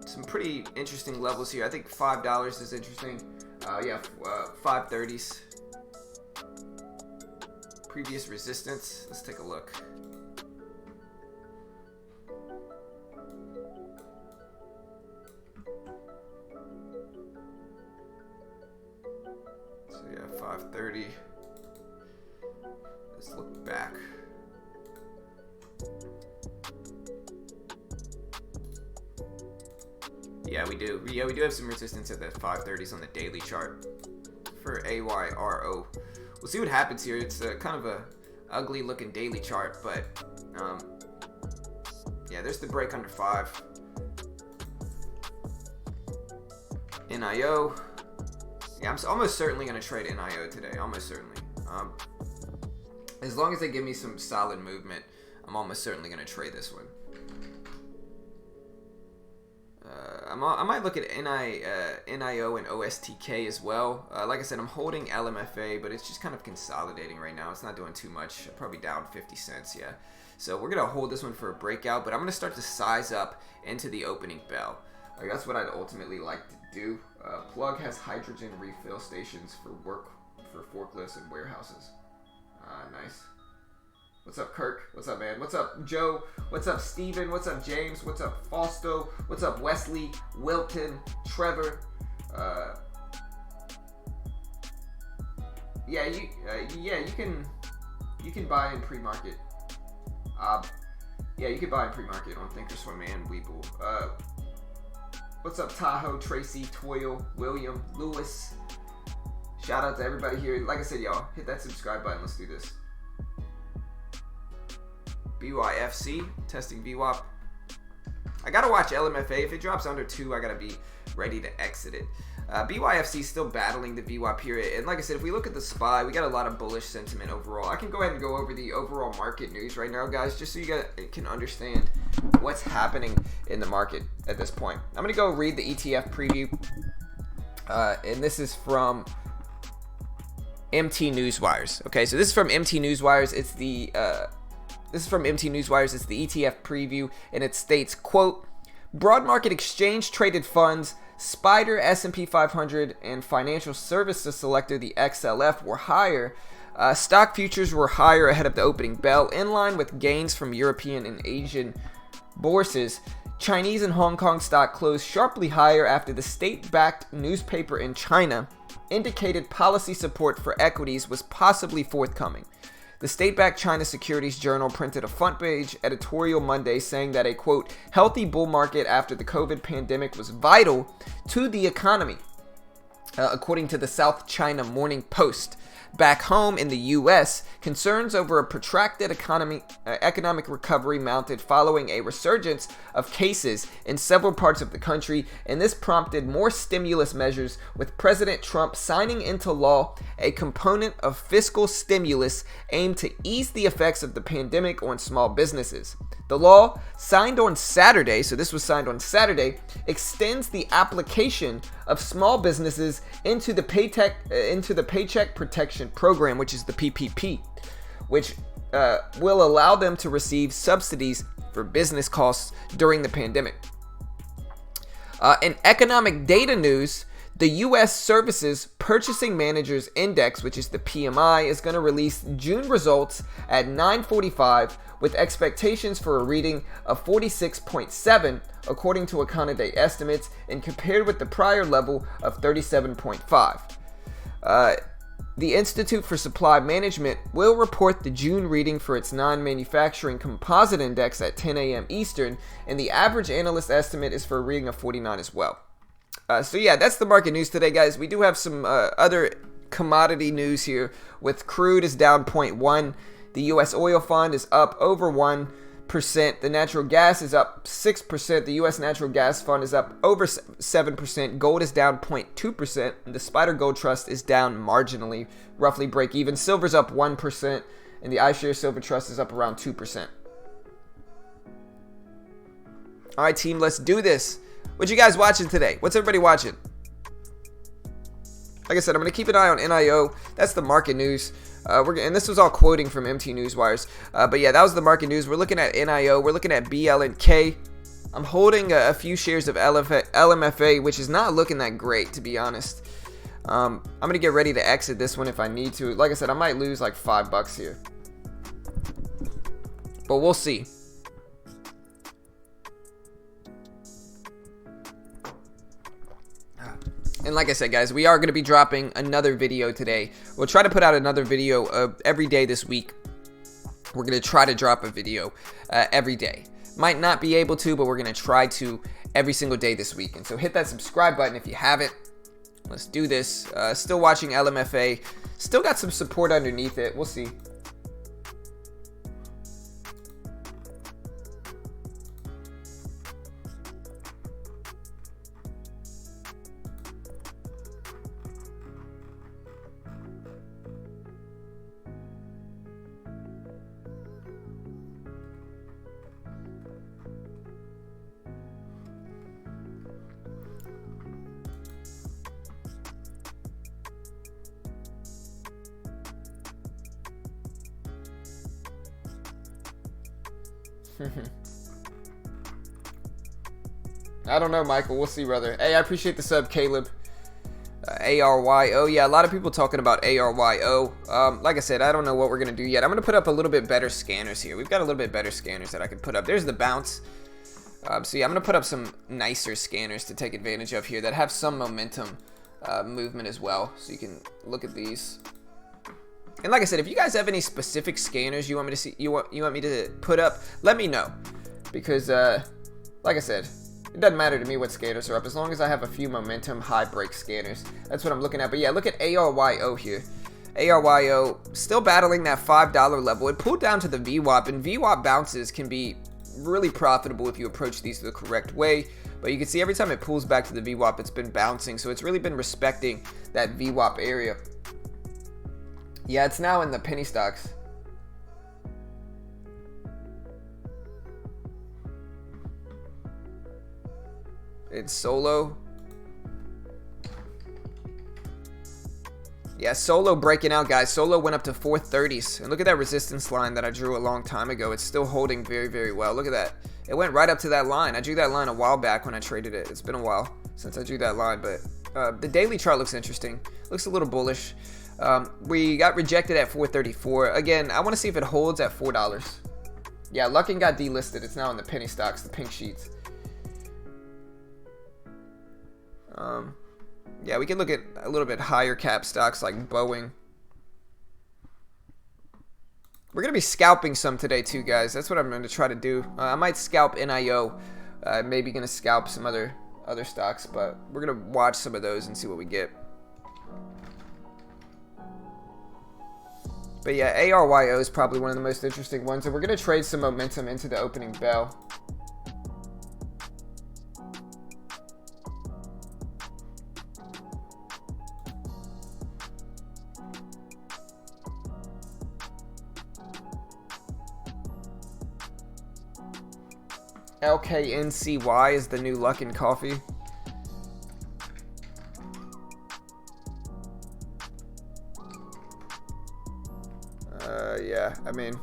some pretty interesting levels here. I think $5 is interesting. Yeah, 530s. Previous resistance. Let's take a look. So yeah, 530. Let's look back. Yeah, we do. Yeah, we do have some resistance at the 530s on the daily chart for AYRO. We'll see what happens here. It's kind of a ugly looking daily chart, but yeah, there's the break under 5. NIO. Yeah, I'm almost certainly going to trade NIO today. Almost certainly. As long as they give me some solid movement, I'm almost certainly going to trade this one. I might look at NIO and OSTK as well. Like I said, I'm holding LMFA, but it's just kind of consolidating right now. It's not doing too much. Probably down 50 cents, yeah. So we're going to hold this one for a breakout, but I'm going to start to size up into the opening bell. That's what I'd ultimately like to do. Plug has hydrogen refill stations for forklifts and warehouses. Nice. What's up, Kirk? What's up, man? What's up, Joe? What's up, Steven? What's up, James? What's up, Fausto? What's up, Wesley? Wilton? Trevor? Yeah, you can buy in pre-market. Yeah, you can buy in pre-market on Thinkorswim and Weeble. What's up, Tahoe, Tracy, Toyle, William, Lewis? Shout out to everybody here. Like I said, y'all, hit that subscribe button. Let's do this. BYFC, testing VWAP. I gotta watch LMFA. If it drops under 2, I gotta be ready to exit it. BYFC is still battling the VWAP period, and like I said, if we look at the SPY, we got a lot of bullish sentiment overall. I can go ahead and go over the overall market news right now, guys, just so you guys can understand what's happening in the market at this point. I'm gonna go read the ETF preview, and this is from MT Newswires. Okay, so this is from MT Newswires. It's the ETF preview, and it states, quote, broad market exchange traded funds, Spider, S&P 500, and financial services selector, the XLF, were higher. Stock futures were higher ahead of the opening bell, in line with gains from European and Asian bourses. Chinese and Hong Kong stock closed sharply higher after the state-backed newspaper in China indicated policy support for equities was possibly forthcoming. The state-backed China Securities Journal printed a front-page editorial Monday saying that a, quote, healthy bull market after the COVID pandemic was vital to the economy, according to the South China Morning Post. Back home in the U.S., concerns over a protracted economic recovery mounted following a resurgence of cases in several parts of the country, and this prompted more stimulus measures, with President Trump signing into law a component of fiscal stimulus aimed to ease the effects of the pandemic on small businesses. The law, signed on Saturday, so this was signed on Saturday, extends the application of small businesses into the Paycheck Protection Program, which is the PPP, which will allow them to receive subsidies for business costs during the pandemic. In economic data news, the U.S. Services Purchasing Managers Index, which is the PMI, is going to release June results at 9:45 with expectations for a reading of 46.7 according to Econoday estimates, and compared with the prior level of 37.5. The Institute for Supply Management will report the June reading for its non-manufacturing composite index at 10 a.m. Eastern, and the average analyst estimate is for a reading of 49 as well. So yeah, that's the market news today, guys. We do have some other commodity news here. With crude is down 0.1. The U.S. oil fund is up over 1%. The natural gas is up 6%. The U.S. natural gas fund is up over 7%. Gold is down 0.2%. And the Spider Gold Trust is down marginally, roughly break even. Silver's up 1%. And the iShares Silver Trust is up around 2%. All right, team, let's do this. What you guys watching today? What's everybody watching? Like I said, I'm going to keep an eye on NIO. That's the market news. And this was all quoting from MT Newswires. But yeah, that was the market news. We're looking at NIO. We're looking at BLNK. I'm holding a few shares of LMFA, which is not looking that great, to be honest. I'm going to get ready to exit this one if I need to. Like I said, I might lose like $5 here. But we'll see. And like I said, guys, we are going to be dropping another video today. We'll try to put out another video every day this week. We're going to try to drop a video every day. Might not be able to, but we're going to try to every single day this week. And so hit that subscribe button if you haven't. Let's do this. Still watching LMFA. Still got some support underneath it. We'll see. I don't know, Michael. We'll see, brother. Hey, I appreciate the sub, Caleb. ARYO. Yeah, a lot of people talking about ARYO. Like I said, I don't know what we're going to do yet. I'm going to put up a little bit better scanners here. We've got a little bit better scanners that I can put up. There's the bounce. So yeah, I'm going to put up some nicer scanners to take advantage of here that have some momentum movement as well. So you can look at these. And like I said, if you guys have any specific scanners you want me to see, you want me to put up, let me know. Because like I said, it doesn't matter to me what scanners are up as long as I have a few momentum high break scanners. That's what I'm looking at. But yeah, look at ARYO here. ARYO still battling that $5 level. It pulled down to the VWAP, and VWAP bounces can be really profitable if you approach these the correct way. But you can see every time it pulls back to the VWAP, it's been bouncing. So it's really been respecting that VWAP area. Yeah, it's now in the penny stocks. It's solo. Yeah, solo breaking out, guys. Solo went up to 430s. And look at that resistance line that I drew a long time ago. It's still holding very, very well. Look at that. It went right up to that line. I drew that line a while back when I traded it. It's been a while since I drew that line. But the daily chart looks interesting. Looks a little bullish. We got rejected at 434. Again, I want to see if it holds at $4. Yeah, Luckin got delisted. It's now in the penny stocks, the pink sheets. Yeah, we can look at a little bit higher cap stocks like Boeing. We're going to be scalping some today too, guys. That's what I'm going to try to do. I might scalp NIO. Maybe going to scalp some other stocks, but we're going to watch some of those and see what we get. But yeah, ARYO is probably one of the most interesting ones, and we're going to trade some momentum into the opening bell. LKNCY is the new Luckin coffee. Yeah, I mean,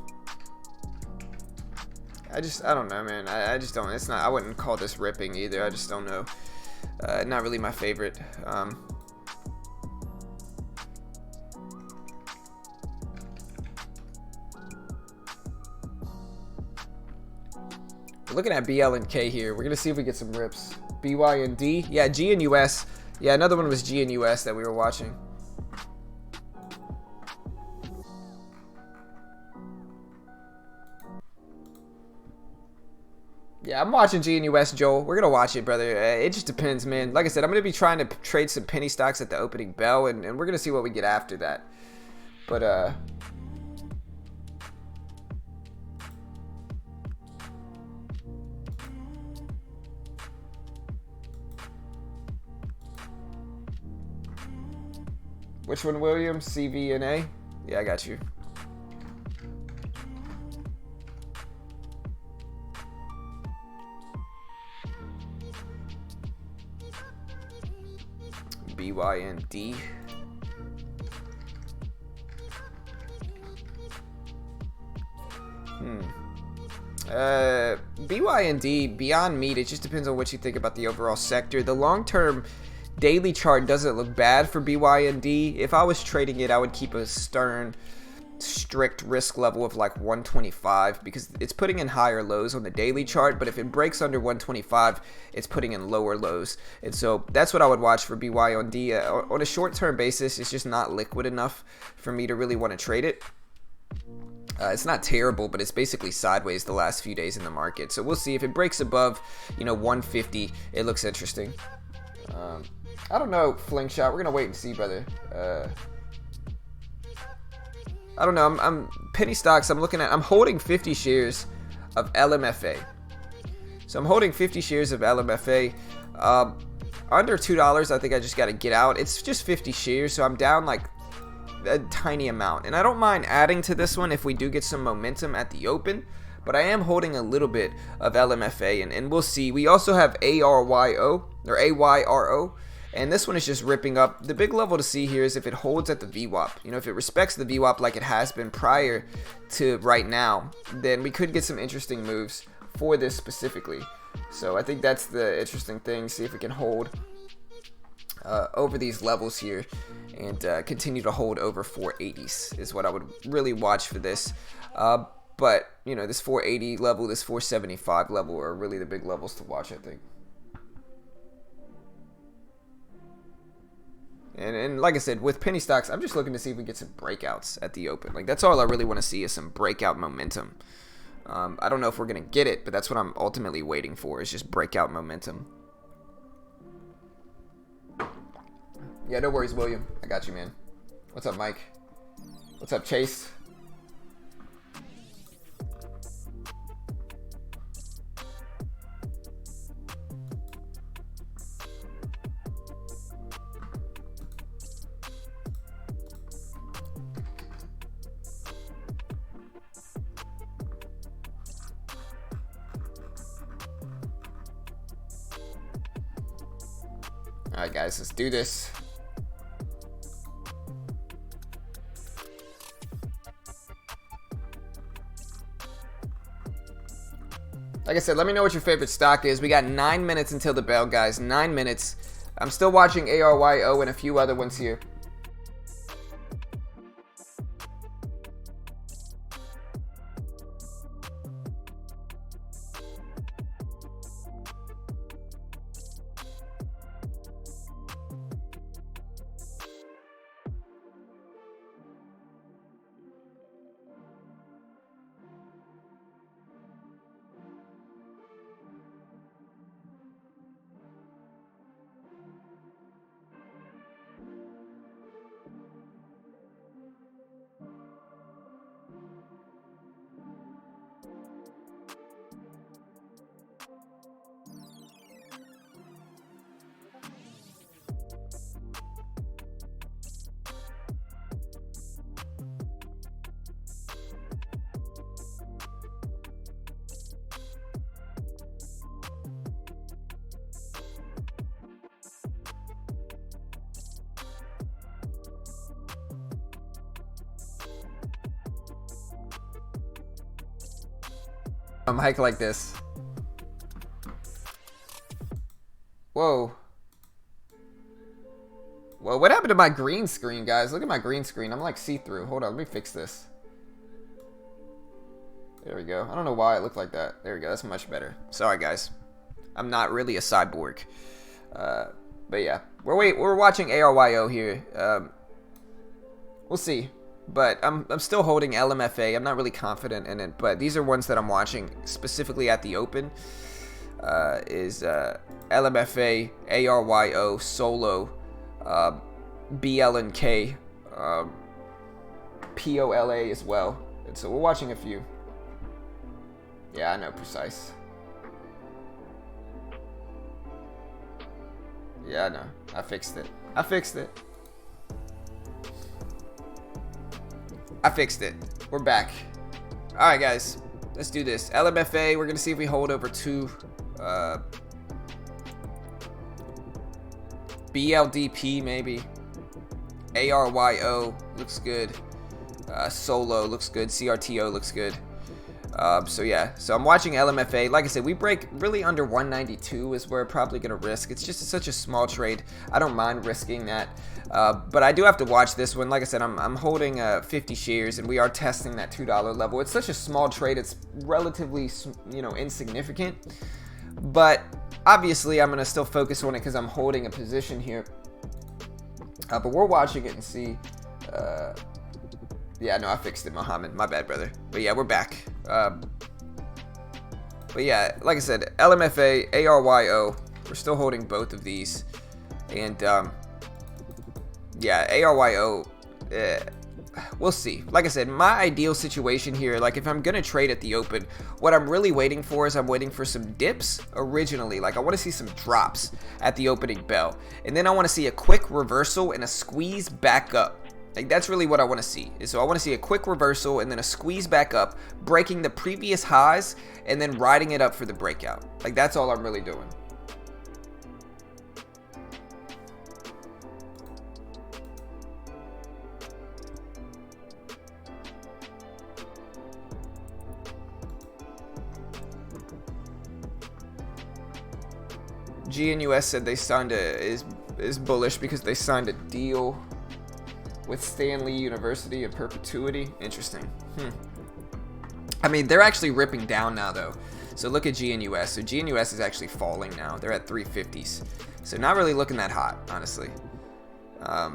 I don't know, man. I just don't. It's not. I wouldn't call this ripping either. I just don't know. Not really my favorite. Looking at BL and K here, we're gonna see if we get some rips. BYND, yeah, G and US, yeah, another one was G and US that we were watching. Yeah, I'm watching G and US, Joel. We're gonna watch it, brother. It just depends, man. Like I said, I'm gonna be trying to trade some penny stocks at the opening bell, and we're gonna see what we get after that. But which one, William? CVNA? Yeah, I got you. BYND. BYND, Beyond Meat, it just depends on what you think about the overall sector. The long-term daily chart doesn't look bad for BYND. If I was trading it, I would keep a stern, strict risk level of like 125 because it's putting in higher lows on the daily chart, but if it breaks under 125, it's putting in lower lows. And so that's what I would watch for BYND. On a short-term basis, it's just not liquid enough for me to really want to trade it. It's not terrible, but it's basically sideways the last few days in the market. So we'll see if it breaks above, 150. It looks interesting. I don't know, Flingshot. We're gonna wait and see, brother. I don't know. I'm penny stocks. I'm holding 50 shares of LMFA. So I'm holding 50 shares of LMFA. Under $2, I think I just got to get out. It's just 50 shares, so I'm down like a tiny amount. And I don't mind adding to this one if we do get some momentum at the open. But I am holding a little bit of LMFA, and we'll see. We also have ARYO, or AYRO. And this one is just ripping up. The big level to see here is if it holds at the VWAP. If it respects the VWAP like it has been prior to right now, then we could get some interesting moves for this specifically. So I think that's the interesting thing. See if we can hold over these levels here and continue to hold over 480s is what I would really watch for this. But, this 480 level, this 475 level are really the big levels to watch, I think. And like I said, with penny stocks, I'm just looking to see if we get some breakouts at the open. Like, that's all I really want to see is some breakout momentum. I don't know if we're going to get it, but that's what I'm ultimately waiting for is just breakout momentum. Yeah, no worries, William. I got you, man. What's up, Mike? What's up, Chase? Alright guys, let's do this. Like I said, let me know what your favorite stock is. We got 9 minutes until the bell, guys. 9 minutes. I'm still watching ARYO and a few other ones here. Hike like this. Whoa. Well, what happened to my green screen, guys? Look at my green screen. I'm like see-through. Hold on, let me fix this. There we go. I don't know why it looked like that. There we go. That's much better. Sorry, guys. I'm not really a cyborg. But yeah, we're watching ARYO here. We'll see. But I'm still holding LMFA. I'm not really confident in it, but these are ones that I'm watching specifically at the open. LMFA, ARYO, Solo, BLNK, POLA as well. And so we're watching a few. Yeah, I know, precise. Yeah, I know. I fixed it. I fixed it. I fixed it. We're back. Alright, guys. Let's do this. LMFA, we're going to see if we hold over 2. BLDP, maybe. ARYO looks good. Solo looks good. CRTO looks good. So yeah, so I'm watching LMFA. Like I said, we break really under 192 is where we're probably going to risk. It's just such a small trade. I don't mind risking that. But I do have to watch this one. Like I said, I'm holding 50 shares, and we are testing that $2 level. It's such a small trade. It's relatively, insignificant. But obviously, I'm going to still focus on it because I'm holding a position here. But we're watching it and see. Yeah, no, I fixed it, Mohammed. My bad, brother. But yeah, we're back. But yeah, like I said, LMFA, ARYO, we're still holding both of these. And yeah, ARYO, we'll see. Like I said, my ideal situation here, like if I'm going to trade at the open, what I'm really waiting for is I'm waiting for some dips originally. Like I want to see some drops at the opening bell. And then I want to see a quick reversal and a squeeze back up. Like that's really what I want to see. So I want to see a quick reversal and then a squeeze back up, breaking the previous highs and then riding it up for the breakout. Like that's all I'm really doing. GNUS said they signed is bullish because they signed a deal with Stanley University in perpetuity. Interesting. I mean, they're actually ripping down now, though. So look at GNUS. So GNUS is actually falling now. They're at 350s. So not really looking that hot, honestly. Let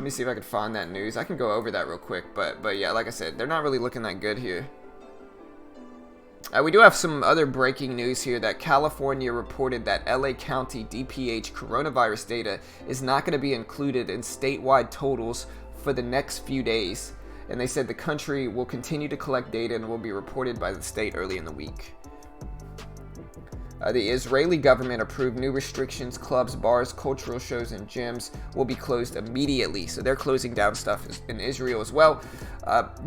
me see if I can find that news. I can go over that real quick. But yeah, like I said, they're not really looking that good here. We do have some other breaking news here that California reported that LA County DPH coronavirus data is not going to be included in statewide totals for the next few days. And they said the country will continue to collect data and will be reported by the state early in the week. The Israeli government approved new restrictions. Clubs, bars, cultural shows, and gyms will be closed immediately. So they're closing down stuff in Israel as well.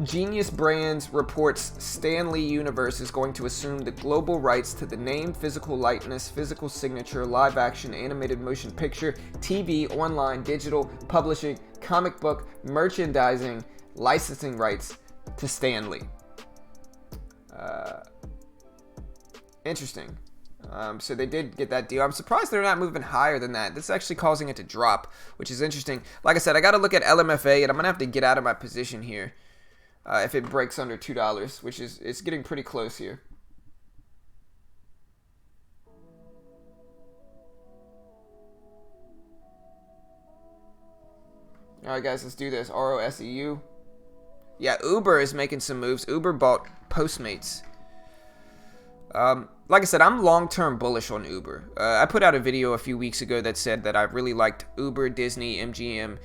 Genius Brands reports Stanley Universe is going to assume the global rights to the name, physical likeness, physical signature, live action, animated motion picture, TV, online, digital, publishing, comic book, merchandising, licensing rights to Stanley. Interesting. So they did get that deal. I'm surprised they're not moving higher than that. This is actually causing it to drop, which is interesting. Like I said, I got to look at LMFA, and I'm going to have to get out of my position here if it breaks under $2, which is it's getting pretty close here. All right, guys, let's do this. ROSEU. Yeah, Uber is making some moves. Uber bought Postmates. Like I said, I'm long-term bullish on Uber. I put out a video a few weeks ago that said that I really liked Uber, Disney, MGM,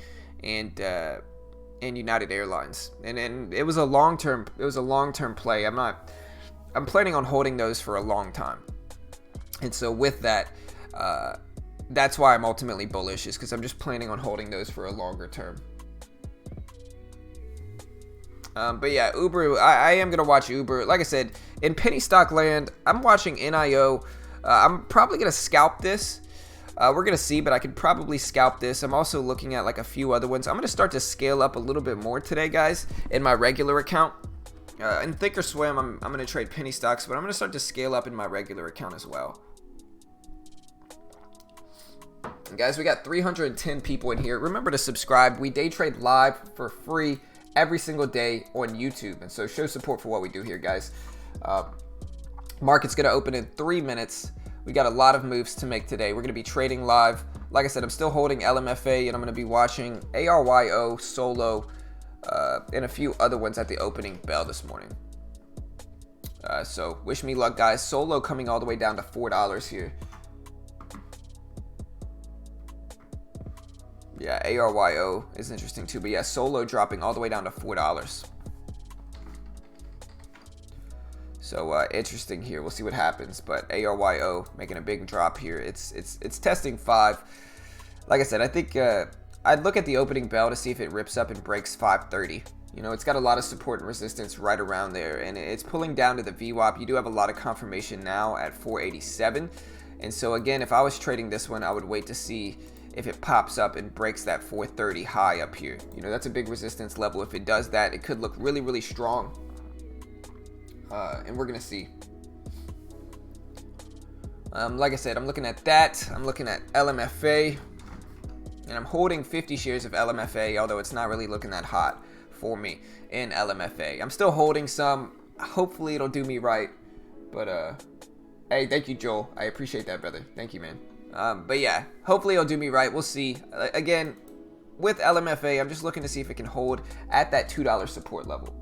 and United Airlines. And it was a long-term play. I'm planning on holding those for a long time. And so with that, that's why I'm ultimately bullish, is because I'm just planning on holding those for a longer term. But yeah, Uber, I am going to watch Uber. Like I said, in penny stock land, I'm watching NIO. I'm probably going to scalp this. We're going to see, but I could probably scalp this. I'm also looking at like a few other ones. I'm going to start to scale up a little bit more today, guys, in my regular account. In Thinkorswim, I'm going to trade penny stocks, but I'm going to start to scale up in my regular account as well. And guys, we got 310 people in here. Remember to subscribe. We day trade live for free every single day on YouTube, and so show support for what we do here, guys. Market's gonna open in 3 minutes. We got a lot of moves to make today. We're gonna be trading live. Like I said, I'm still holding LMFA, and I'm gonna be watching ARYO, Solo, and a few other ones at the opening bell this morning. So wish me luck, guys. Solo coming all the way down to $4 here. Yeah, ARYO is interesting too, but yeah, Solo dropping all the way down to $4. So interesting here. We'll see what happens, but ARYO making a big drop here. It's testing 5. Like I said, I think I'd look at the opening bell to see if it rips up and breaks 530. You know, it's got a lot of support and resistance right around there, and it's pulling down to the VWAP. You do have a lot of confirmation now at 487, and so again, if I was trading this one, I would wait to see if it pops up and breaks that 430 high up here. You know, that's a big resistance level. If it does that, it could look really, really strong. And we're going to see. Like I said, I'm looking at that. I'm looking at LMFA. And I'm holding 50 shares of LMFA, although it's not really looking that hot for me in LMFA. I'm still holding some. Hopefully it'll do me right. But, hey, thank you, Joel. I appreciate that, brother. Thank you, man. But yeah, hopefully it'll do me right. We'll see. Again, with LMFA, I'm just looking to see if it can hold at that $2 support level.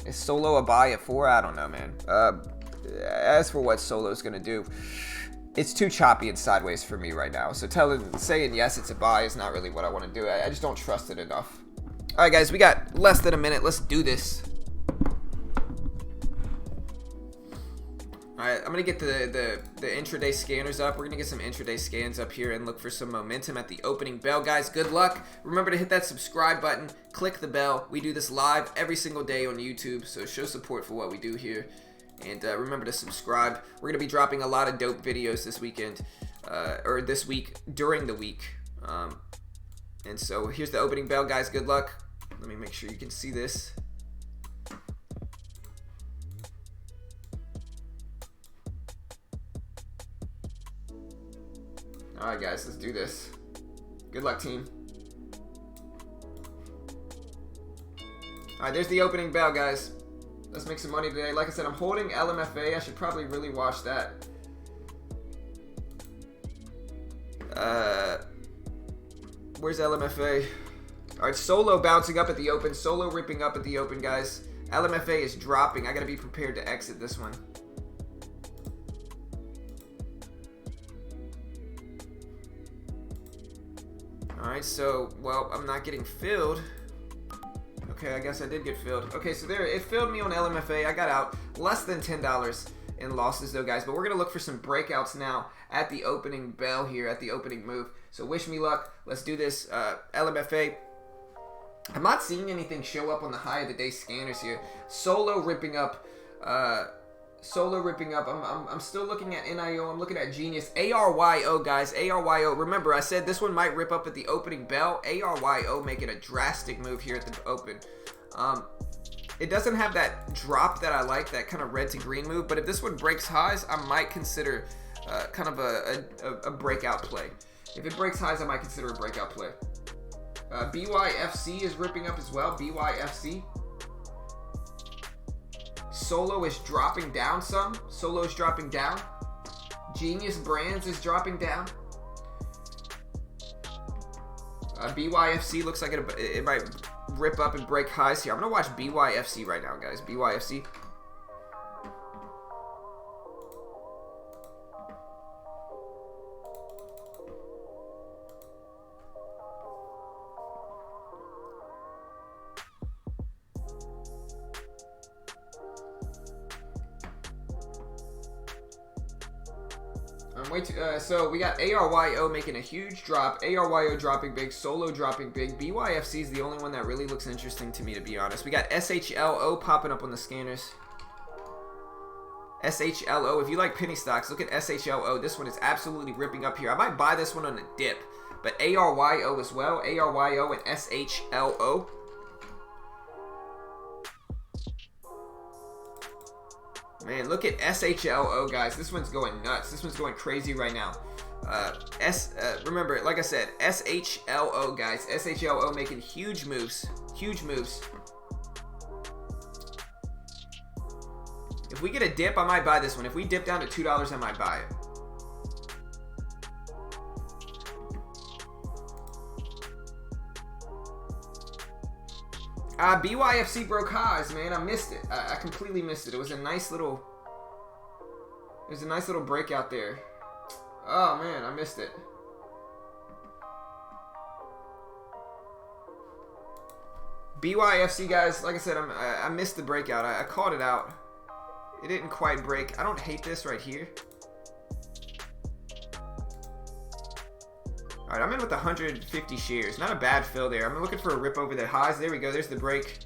Is Solo a buy at 4? I don't know, man. As for what Solo's going to do, it's too choppy and sideways for me right now. So saying yes, it's a buy is not really what I want to do. I just don't trust it enough. All right, guys, we got less than a minute. Let's do this. Alright, I'm going to get the intraday scanners up. We're going to get some intraday scans up here and look for some momentum at the opening bell. Guys, good luck. Remember to hit that subscribe button. Click the bell. We do this live every single day on YouTube, so show support for what we do here. And remember to subscribe. We're going to be dropping a lot of dope videos this weekend, or this week, during the week. And so here's the opening bell, guys. Good luck. Let me make sure you can see this. Alright, guys, let's do this. Good luck, team. Alright, there's the opening bell, guys. Let's make some money today. Like I said, I'm holding LMFA. I should probably really watch that. Where's LMFA? Alright, Solo bouncing up at the open. Solo ripping up at the open, guys. LMFA is dropping. I gotta be prepared to exit this one. Alright, so, well, I'm not getting filled. Okay, I guess I did get filled. Okay, so there, it filled me on LMFA. I got out. less than $10 in losses though, guys. But we're gonna look for some breakouts now at the opening bell here, at the opening move. So wish me luck. Let's do this. LMFA. I'm not seeing anything show up on the high of the day scanners here. Solo ripping up. Solo ripping up. I'm still looking at NIO. I'm looking at Genius. ARYO, guys. ARYO. Remember, I said this one might rip up at the opening bell. ARYO making a drastic move here at the open. It doesn't have that drop that I like, that kind of red to green move. But if this one breaks highs, I might consider kind of a breakout play. If it breaks highs, I might consider a breakout play. BYFC is ripping up as well. BYFC. Solo is dropping down some. Solo is dropping down. Genius Brands is dropping down. BYFC looks like it might rip up and break highs here. I'm going to watch BYFC right now, guys. BYFC. So we got ARYO making a huge drop, ARYO dropping big, Solo dropping big. BYFC is the only one that really looks interesting to me, to be honest. We got SHLO popping up on the scanners. SHLO, if you like penny stocks, look at SHLO. This one is absolutely ripping up here. I might buy this one on a dip, but ARYO as well. ARYO and SHLO. Man, look at SHLO, guys. This one's going nuts. This one's going crazy right now. Remember, like I said, SHLO, guys. SHLO making huge moves. Huge moves. If we get a dip, I might buy this one. If we dip down to $2, I might buy it. BYFC broke highs, man. I missed it. I completely missed it. It was a nice little breakout there. Oh man, I missed it. BYFC, guys, like I said, I missed the breakout. I called it out. It didn't quite break. I don't hate this right here. All right, I'm in with 150 shares. Not a bad fill there. I'm looking for a rip over the highs. There we go. There's the break.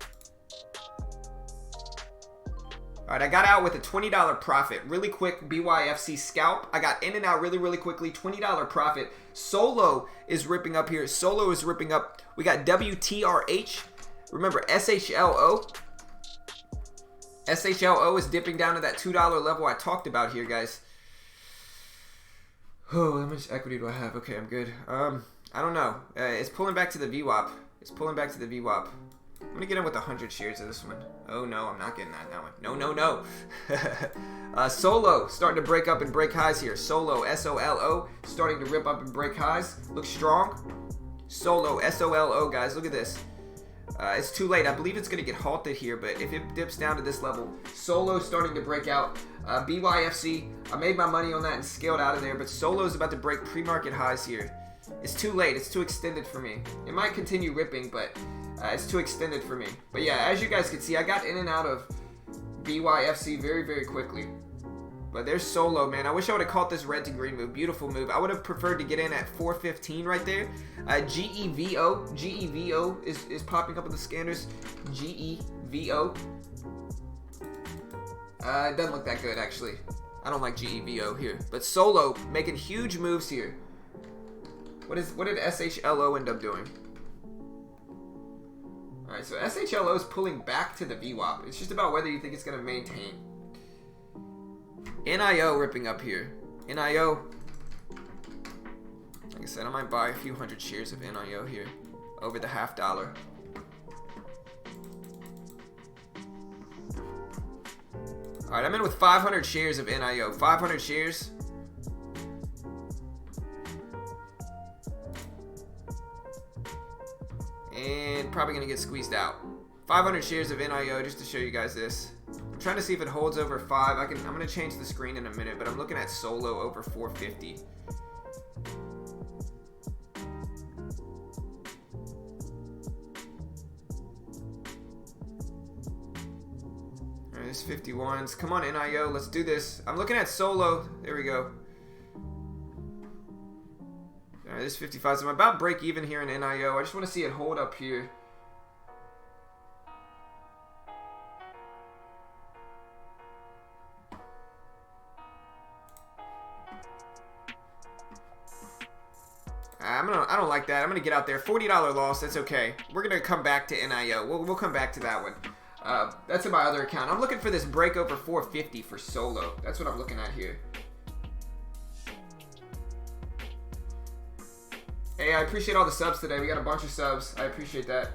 All right, I got out with a $20 profit. Really quick, BYFC scalp. I got in and out really, really quickly. $20 profit. Solo is ripping up here. Solo is ripping up. We got WTRH. Remember, SHLO. SHLO is dipping down to that $2 level I talked about here, guys. Oh, how much equity do I have? Okay, I'm good. I don't know. It's pulling back to the VWAP. It's pulling back to the VWAP. I'm going to get in with 100 shares of this one. Oh, no, I'm not getting that one. No, no, no. Solo starting to break up and break highs here. Solo, S-O-L-O, starting to rip up and break highs. Looks strong. Solo, S-O-L-O, guys. Look at this. It's too late. I believe it's going to get halted here, but if it dips down to this level, Solo starting to break out. BYFC, I made my money on that and scaled out of there, but Solo is about to break pre-market highs here. It's too late. It's too extended for me. It might continue ripping, but it's too extended for me. But yeah, as you guys can see, I got in and out of BYFC very, very quickly. But there's Solo, man. I wish I would have caught this red to green move. Beautiful move. I would have preferred to get in at 415 right there. GEVO. GEVO is popping up in the scanners. GEVO. It doesn't look that good, actually. I don't like GEVO here. But Solo making huge moves here. What did SHLO end up doing? Alright, so SHLO is pulling back to the VWAP. It's just about whether you think it's going to maintain. NIO ripping up here. NIO. Like I said, I might buy a few hundred shares of NIO here. Over the $50. Alright, I'm in with 500 shares of NIO. 500 shares. And probably going to get squeezed out. 500 shares of NIO just to show you guys this. I'm trying to see if it holds over 5. I'm going to change the screen in a minute, but I'm looking at Solo over 450. There's 51s. Come on, NIO. Let's do this. I'm looking at solo. There we go. All right, this 55s. I'm about break even here in NIO. I just want to see it hold up here. I don't like that. I'm gonna get out there. $40 loss. That's okay. We're gonna come back to NIO. We'll come back to that one. That's in my other account. I'm looking for this break over 450 for solo. That's what I'm looking at here. Hey, I appreciate all the subs today. We got a bunch of subs. I appreciate that.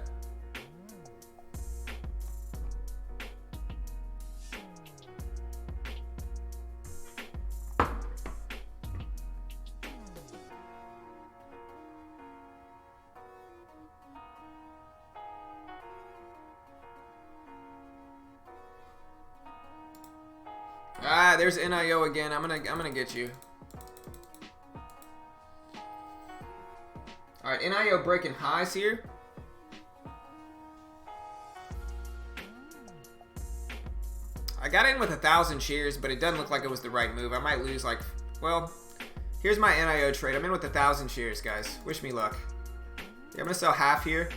Ah, there's NIO again. I'm gonna get you. All right, NIO breaking highs here. I got in with 1,000 shares, but it doesn't look like it was the right move. I might lose like, well, here's my NIO trade. I'm in with 1,000 shares, guys. Wish me luck. Yeah, I'm gonna sell half here.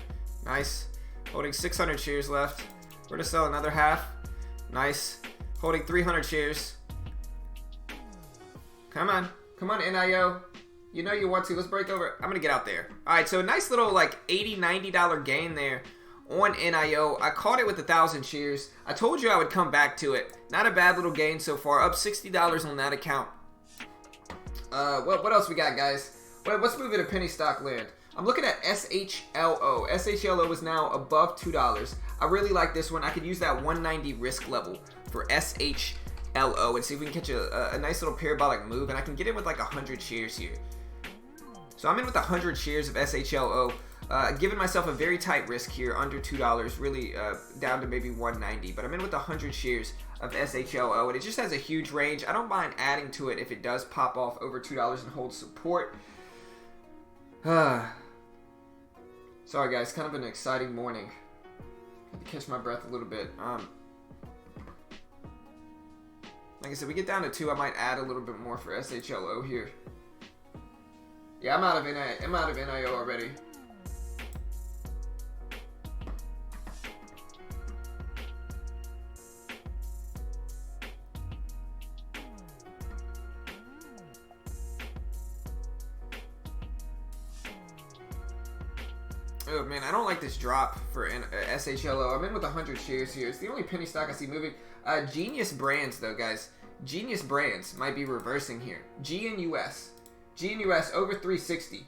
Nice. Holding 600 shares left. We're gonna sell another half. Nice. Holding 300 shares. Come on. Come on, NIO. You know you want to. Let's break over. I'm going to get out there. All right, so a nice little like $80, $90 gain there on NIO. I caught it with 1,000 shares. I told you I would come back to it. Not a bad little gain so far. Up $60 on that account. What else we got, guys? Let's move into penny stock land. I'm looking at SHLO. SHLO is now above $2. I really like this one. I could use that 190 risk level for SHLO and see if we can catch a nice little parabolic move, and I can get in with like 100 shares here. So I'm in with 100 shares of SHLO, giving myself a very tight risk here, under $2, really down to maybe 190, but I'm in with 100 shares of SHLO, and it just has a huge range. I don't mind adding to it if it does pop off over $2 and hold support. Sorry guys, kind of an exciting morning. Had to catch my breath a little bit. Like I said, we get down to 2. I might add a little bit more for SHLO here. Yeah, I'm out of NIO already. Oh man, I don't like this drop for SHLO. I'm in with 100 shares here. It's the only penny stock I see moving. Genius Brands though, guys. Genius Brands might be reversing here. GNUS. GNUS over 360.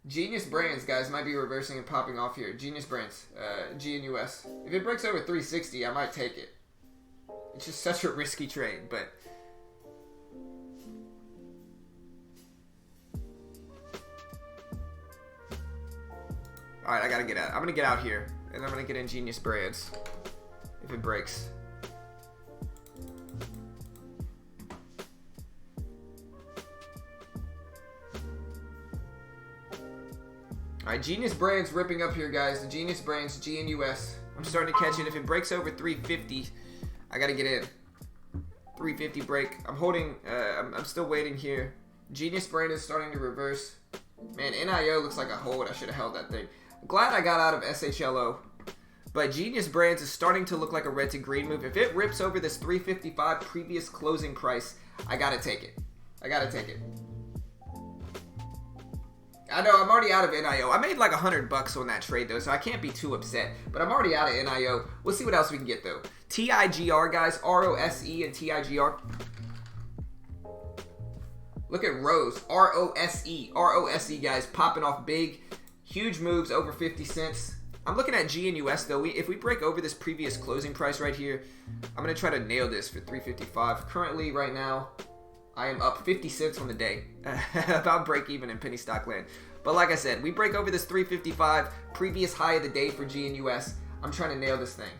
Genius Brands, guys, might be reversing and popping off here. Genius Brands. GNUS. If it breaks over 360, I might take it. It's just such a risky trade, but... Alright, I gotta get out. I'm gonna get out here, and I'm gonna get in Genius Brands if it breaks. Alright, Genius Brands ripping up here, guys. The Genius Brands, GNUS. I'm starting to catch it. If it breaks over 350, I gotta get in. 350 break. I'm holding, I'm still waiting here. Genius Brand is starting to reverse. Man, NIO looks like a hold. I should have held that thing. I'm glad I got out of SHLO. But Genius Brands is starting to look like a red to green move. If it rips over this 355 previous closing price, I gotta take it. I gotta take it. I know, I'm already out of NIO. I made like $100 on that trade though, so I can't be too upset. But I'm already out of NIO. We'll see what else we can get though. TIGR, guys. ROSE and TIGR. Look at Rose. ROSE. ROSE, guys. Popping off big. Huge moves over 50 cents. I'm looking at GNUS though. If we break over this previous closing price right here, I'm going to try to nail this for 355. Currently, right now, I am up 50 cents on the day. About break even in penny stock land. But like I said, we break over this 355, previous high of the day for GNUS. I'm trying to nail this thing.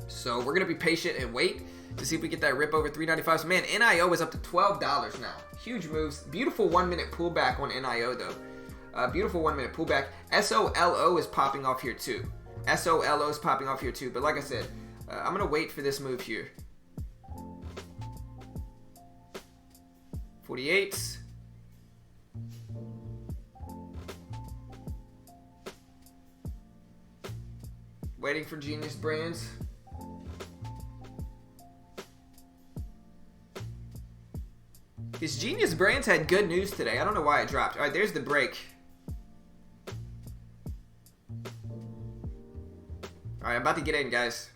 So we're going to be patient and wait to see if we get that rip over 395. So man, NIO is up to $12 now. Huge moves. Beautiful 1 minute pullback on NIO though. Beautiful 1 minute pullback. SOLO is popping off here too. SOLO is popping off here too. But like I said, I'm going to wait for this move here. 48. Waiting for Genius Brands. This Genius Brands had good news today. I don't know why it dropped. All right, there's the break. All right, I'm about to get in, guys.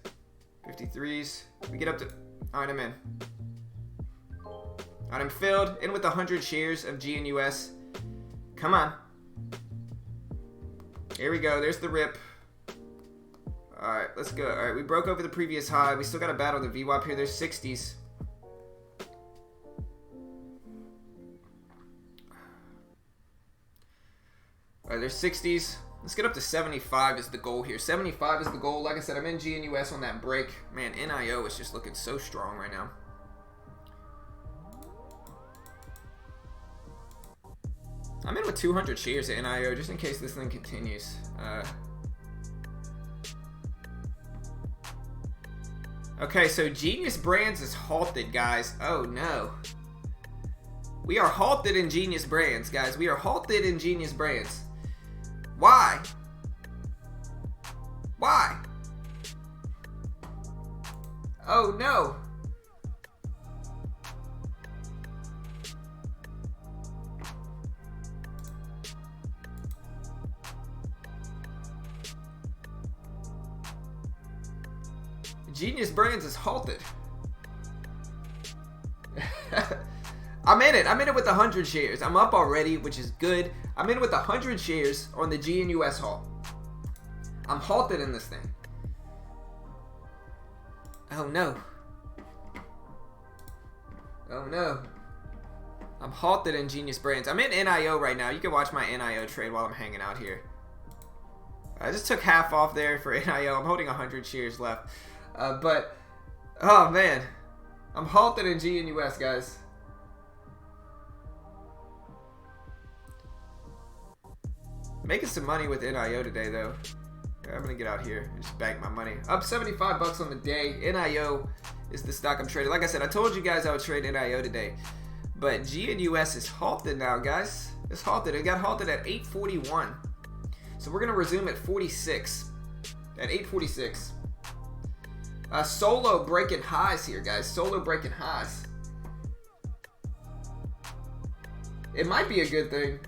53s. We get up to... All right, I'm in. All right, I'm filled. In with 100 shares of GNUS. Come on. Here we go. There's the rip. All right, let's go. All right, we broke over the previous high. We still got to battle the VWAP here. There's 60s. All right, there's 60s. Let's get up to 75 is the goal here. 75 is the goal. Like I said, I'm in GNUS on that break. Man, NIO is just looking so strong right now. I'm in with 200 shares at NIO just in case this thing continues. Okay, so Genius Brands is halted, guys. Oh, no. We are halted in Genius Brands, guys. We are halted in Genius Brands. Why? Why? Oh, no. Genius Brands is halted. I'm in it. I'm in it with 100 shares. I'm up already, which is good. I'm in with 100 shares on the GNUS haul. I'm halted in this thing. Oh no. Oh no. I'm halted in Genius Brands. I'm in NIO right now. You can watch my NIO trade while I'm hanging out here. I just took half off there for NIO. I'm holding 100 shares left. But, oh man. I'm halted in GNUS, guys. Making some money with NIO today, though. I'm gonna get out here and just bank my money. Up 75 bucks on the day. NIO is the stock I'm trading. Like I said, I told you guys I would trade NIO today. But GNUS is halted now, guys. It's halted. It got halted at 841. So we're gonna resume at 46. At 846. Solo breaking highs here, guys. Solo breaking highs. It might be a good thing.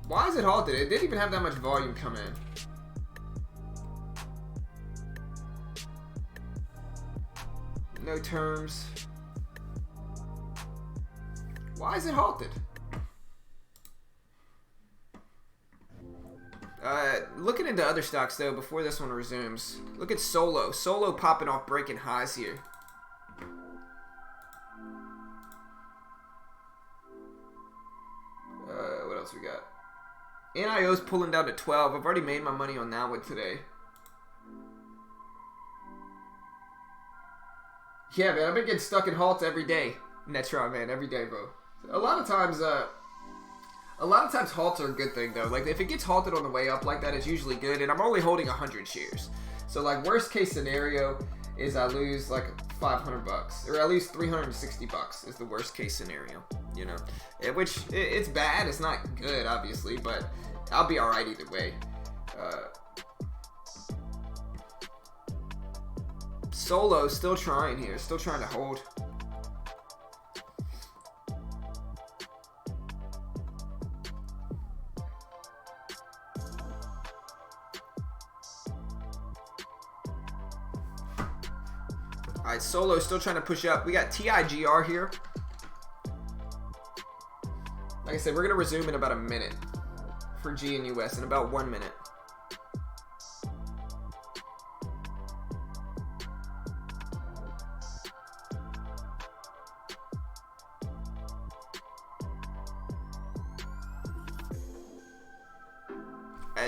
Why is it halted? It didn't even have that much volume come in. No terms. Why is it halted? Looking into other stocks though before this one resumes. Look at Solo. Solo popping off breaking highs here. What else we got? NIO's pulling down to 12. I've already made my money on that one today. Yeah, man, I've been getting stuck in halts every day. Netron, man, every day, bro. A lot of times halts are a good thing though. Like if it gets halted on the way up like that, it's usually good. And I'm only holding 100 shares. So like worst case scenario is I lose like 500 bucks, or at least 360 bucks is the worst case scenario. You know, which it's bad. It's not good, obviously, but I'll be all right either way. Solo still trying here, still trying to hold. All right, Solo still trying to push up. We got TIGR here. Like I said, we're gonna resume in about a minute for GNUS in about 1 minute.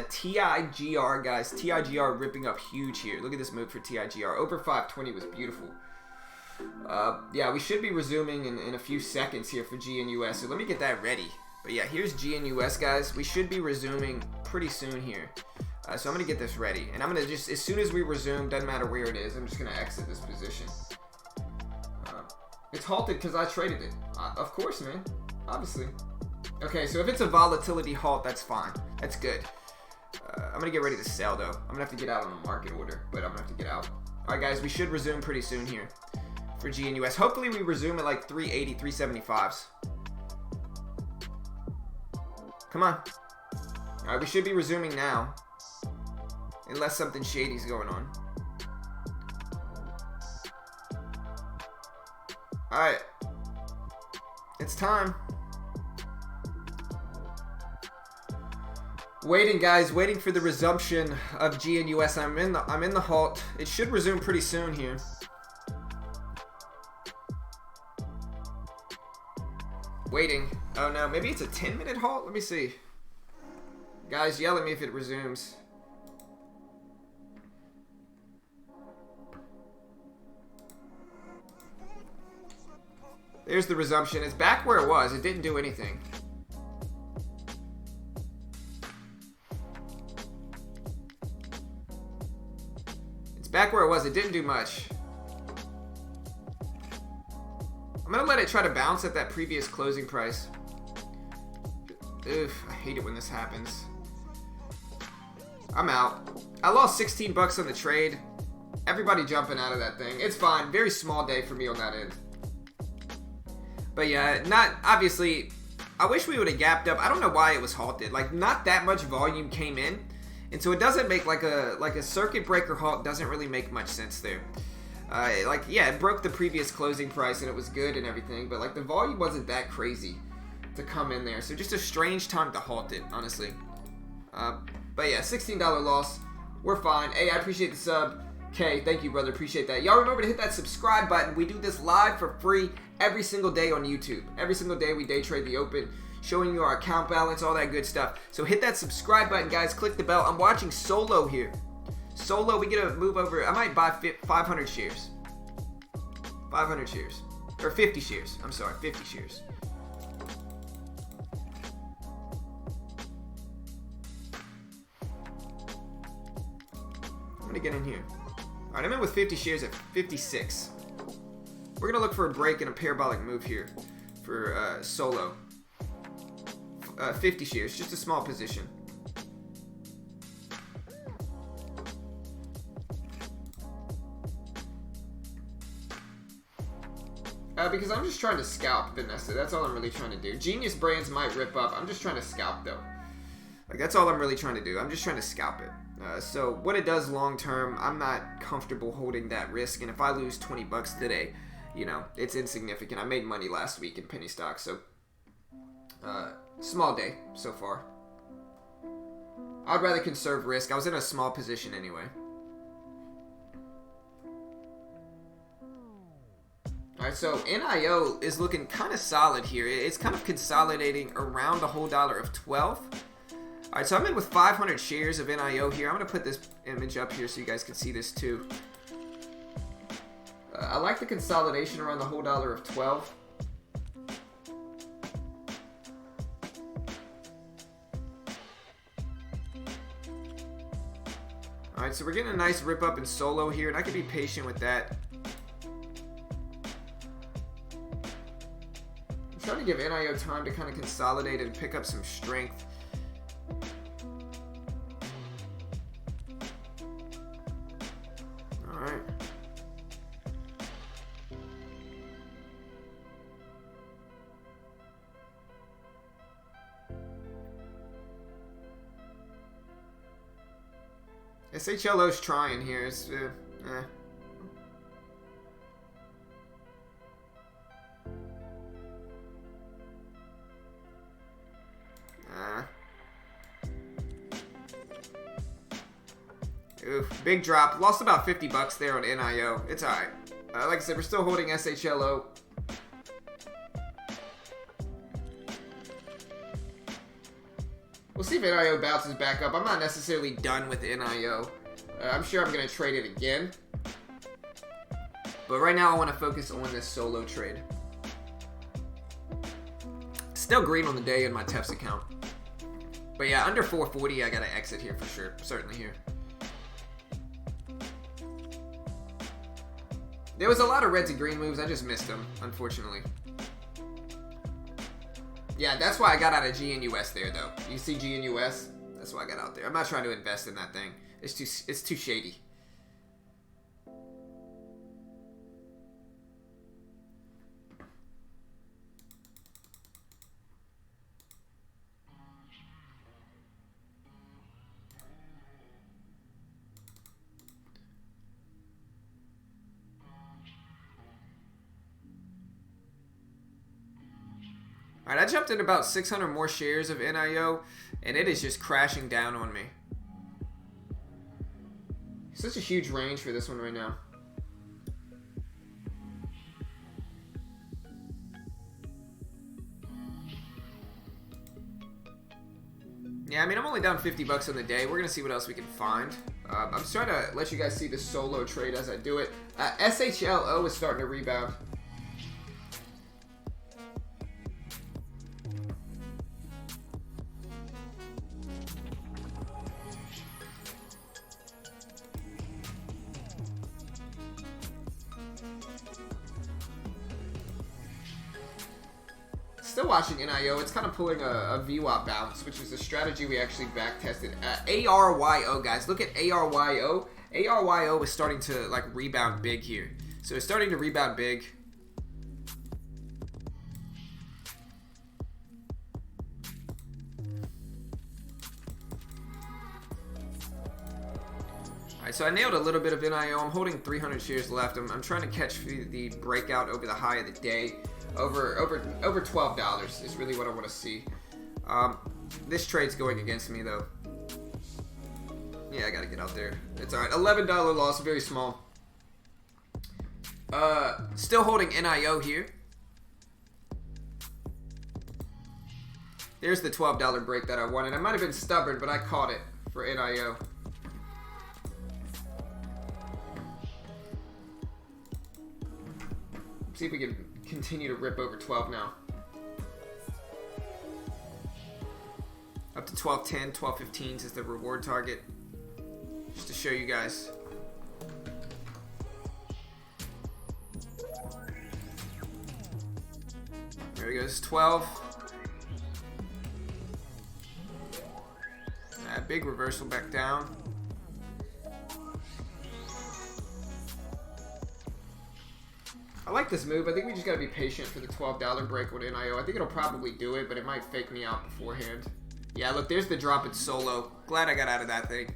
TIGR, guys. TIGR ripping up huge here. Look at this move for TIGR. Over 520 was beautiful. Yeah, we should be resuming in a few seconds here for GNUS. So let me get that ready. But yeah, here's GNUS, guys. We should be resuming pretty soon here. So I'm going to get this ready. And I'm going to just, as soon as we resume, doesn't matter where it is, I'm just going to exit this position. It's halted because I traded it. Of course, man. Obviously. Okay, so if it's a volatility halt, that's fine. That's good. I'm going to get ready to sell, though. I'm going to have to get out on a market order, but I'm going to have to get out. All right, guys, we should resume pretty soon here for GNUS. Hopefully, we resume at like 380, 375s. Come on. All right, we should be resuming now. Unless something shady's going on. All right. It's time. Waiting, guys. Waiting for the resumption of GNUS. I'm in the halt. It should resume pretty soon here. Waiting. Oh no, maybe it's a 10-minute halt? Let me see. Guys, yell at me if it resumes. There's the resumption. It's back where it was. It didn't do anything. It's back where it was. It didn't do much. I'm going to let it try to bounce at that previous closing price. Oof, I hate it when this happens. I'm out. I lost 16 bucks on the trade. Everybody jumping out of that thing. It's fine. Very small day for me on that end. But yeah, not obviously. I wish we would have gapped up. I don't know why it was halted. Like, not that much volume came in, and so it doesn't make like a circuit breaker halt. Doesn't really make much sense there. Like, yeah, it broke the previous closing price and it was good and everything, but like the volume wasn't that crazy to come in there. So just a strange time to halt it, honestly. But yeah, $16 loss. We're fine. Hey, I appreciate the sub. Okay, thank you, brother. Appreciate that. Y'all remember to hit that subscribe button. We do this live for free every single day on YouTube. Every single day we day trade the open, showing you our account balance, all that good stuff. So hit that subscribe button, guys. Click the bell. I'm watching Solo here. Solo, we get to move over. I might buy 500 shares. 500 shares. Or 50 shares. I'm sorry, 50 shares. I'm going to get in here. All right, I'm in with 50 shares at 56. We're going to look for a break and a parabolic move here for Solo. 50 shares, just a small position. Because I'm just trying to scalp Vanessa. That's all I'm really trying to do. Genius Brands might rip up. I'm just trying to scalp, though. Like, that's all I'm really trying to do. I'm just trying to scalp it. So what it does long term, I'm not comfortable holding that risk. And if I lose 20 bucks today, you know, it's insignificant. I made money last week in penny stocks. So small day so far. I'd rather conserve risk. I was in a small position anyway. Alright, so NIO is looking kind of solid here. It's kind of consolidating around the whole dollar of 12. Alright, so I'm in with 500 shares of NIO here. I'm going to put this image up here so you guys can see this too. I like the consolidation around the whole dollar of 12. Alright, so we're getting a nice rip up in Solo here, and I can be patient with that. I'm trying to give NIO time to kind of consolidate and pick up some strength. Alright. SHLO's trying here. It's, Oof, big drop. Lost about 50 bucks there on NIO. It's alright. Like I said, we're still holding SHLO. We'll see if NIO bounces back up. I'm not necessarily done with NIO. I'm sure I'm going to trade it again. But right now I want to focus on this solo trade. Still green on the day in my TEFs account. But yeah, under 440, I got to exit here for sure. Certainly here. There was a lot of red to green moves. I just missed them, unfortunately. Yeah, that's why I got out of GNUS there, though. You see GNUS? That's why I got out there. I'm not trying to invest in that thing. It's too shady. Alright, I jumped in about 600 more shares of NIO, and it is just crashing down on me. Such a huge range for this one right now. Yeah, I mean, I'm only down 50 bucks on the day. We're going to see what else we can find. I'm just trying to let you guys see the solo trade as I do it. SHLO is starting to rebound. Still watching NIO. It's kind of pulling a VWAP bounce, which is a strategy we actually back tested. ARYO, guys, look at ARYO. ARYO is starting to like rebound big here, so it's starting to rebound big. Alright, so I nailed a little bit of NIO. I'm holding 300 shares left. I'm trying to catch the breakout over the high of the day. Over $12 is really what I want to see. This trade's going against me though. Yeah, I gotta get out there. It's alright. $11 loss, very small. Still holding NIO here. There's the $12 break that I wanted. I might have been stubborn, but I caught it for NIO. See if we can continue to rip over 12 now. Up to 12.10, 12.15 is the reward target. Just to show you guys. There he goes, 12. Big reversal back down. I like this move. I think we just gotta be patient for the $12 break with NIO. I think it'll probably do it, but it might fake me out beforehand. Yeah, look, there's the drop in solo. Glad I got out of that thing.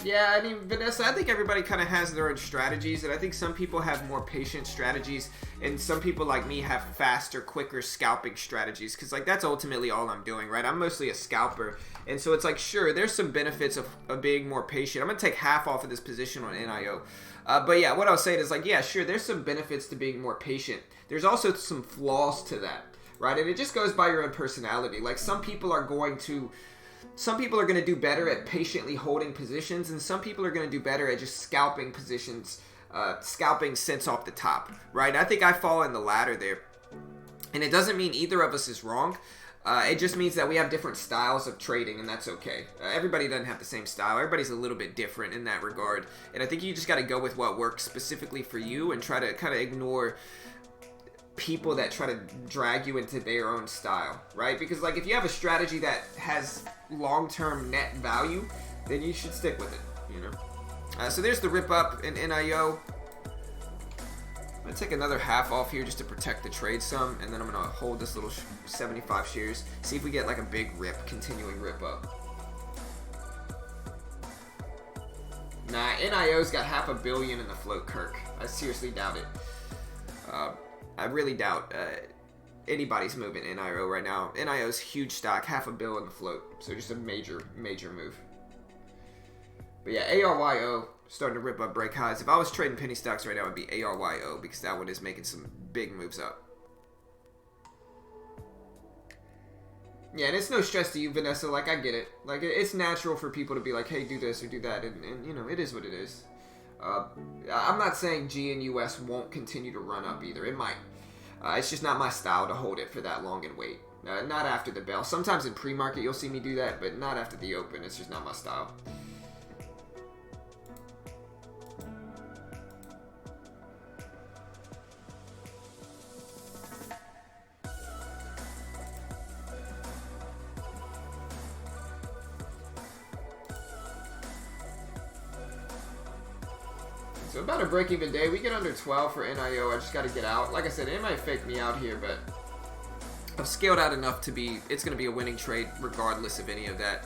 Yeah, I mean, Vanessa, I think everybody kind of has their own strategies, and I think some people have more patient strategies, and some people like me have faster, quicker scalping strategies, because like that's ultimately all I'm doing, right? I'm mostly a scalper, and so it's like, sure, there's some benefits of being more patient. I'm going to take half off of this position on NIO. But yeah, what I was saying is like, yeah, sure, there's some benefits to being more patient. There's also some flaws to that, right? And it just goes by your own personality. Like some people are going to do better at patiently holding positions, and some people are going to do better at just scalping positions, scalping cents off the top, right? I think I fall in the latter there. And it doesn't mean either of us is wrong. It just means that we have different styles of trading, and that's okay. Everybody doesn't have the same style. Everybody's a little bit different in that regard. And I think you just got to go with what works specifically for you and try to kind of ignore people that try to drag you into their own style, right? Because like if you have a strategy that has long-term net value, then you should stick with it, you know? So there's the rip up in NIO. I'm gonna take another half off here just to protect the trade some, and then I'm gonna hold this little 75 shares, see if we get like a big rip, continuing rip up. Nah, NIO's got $500 million in the float, Kirk. I seriously doubt it. I really doubt anybody's moving NIO right now. NIO's huge stock, $500 million in the float. So just a major, major move. But yeah, ARYO starting to rip up break highs. If I was trading penny stocks right now, it would be ARYO because that one is making some big moves up. Yeah, and it's no stress to you, Vanessa. Like, I get it. Like, it's natural for people to be like, hey, do this or do that. And you know, it is what it is. I'm not saying G and US won't continue to run up either. It might. It's just not my style to hold it for that long and wait. Not after the bell. Sometimes in pre-market you'll see me do that, but not after the open. It's just not my style. So about a break-even day. We get under 12 for NIO. I just got to get out. Like I said, it might fake me out here, but I've scaled out enough to be, it's going to be a winning trade regardless of any of that.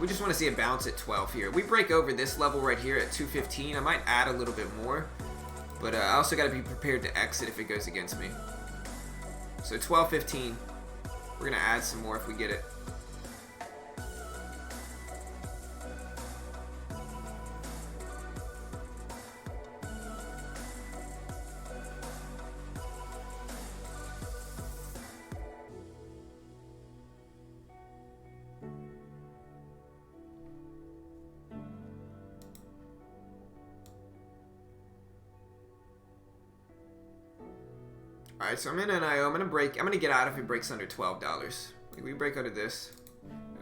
We just want to see it bounce at 12 here. We break over this level right here at 215. I might add a little bit more, but I also got to be prepared to exit if it goes against me. So 12.15. We're going to add some more if we get it. Alright, so I'm in NIO. I'm gonna get out if it breaks under $12. Like, we break under this.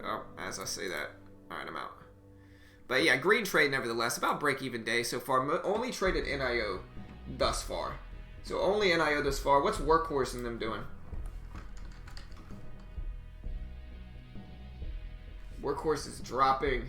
Oh, as I say that. Alright, I'm out. But yeah, green trade nevertheless. About break-even day so far. Only traded NIO thus far. So only NIO thus far. What's Workhorse and them doing? Workhorse is dropping.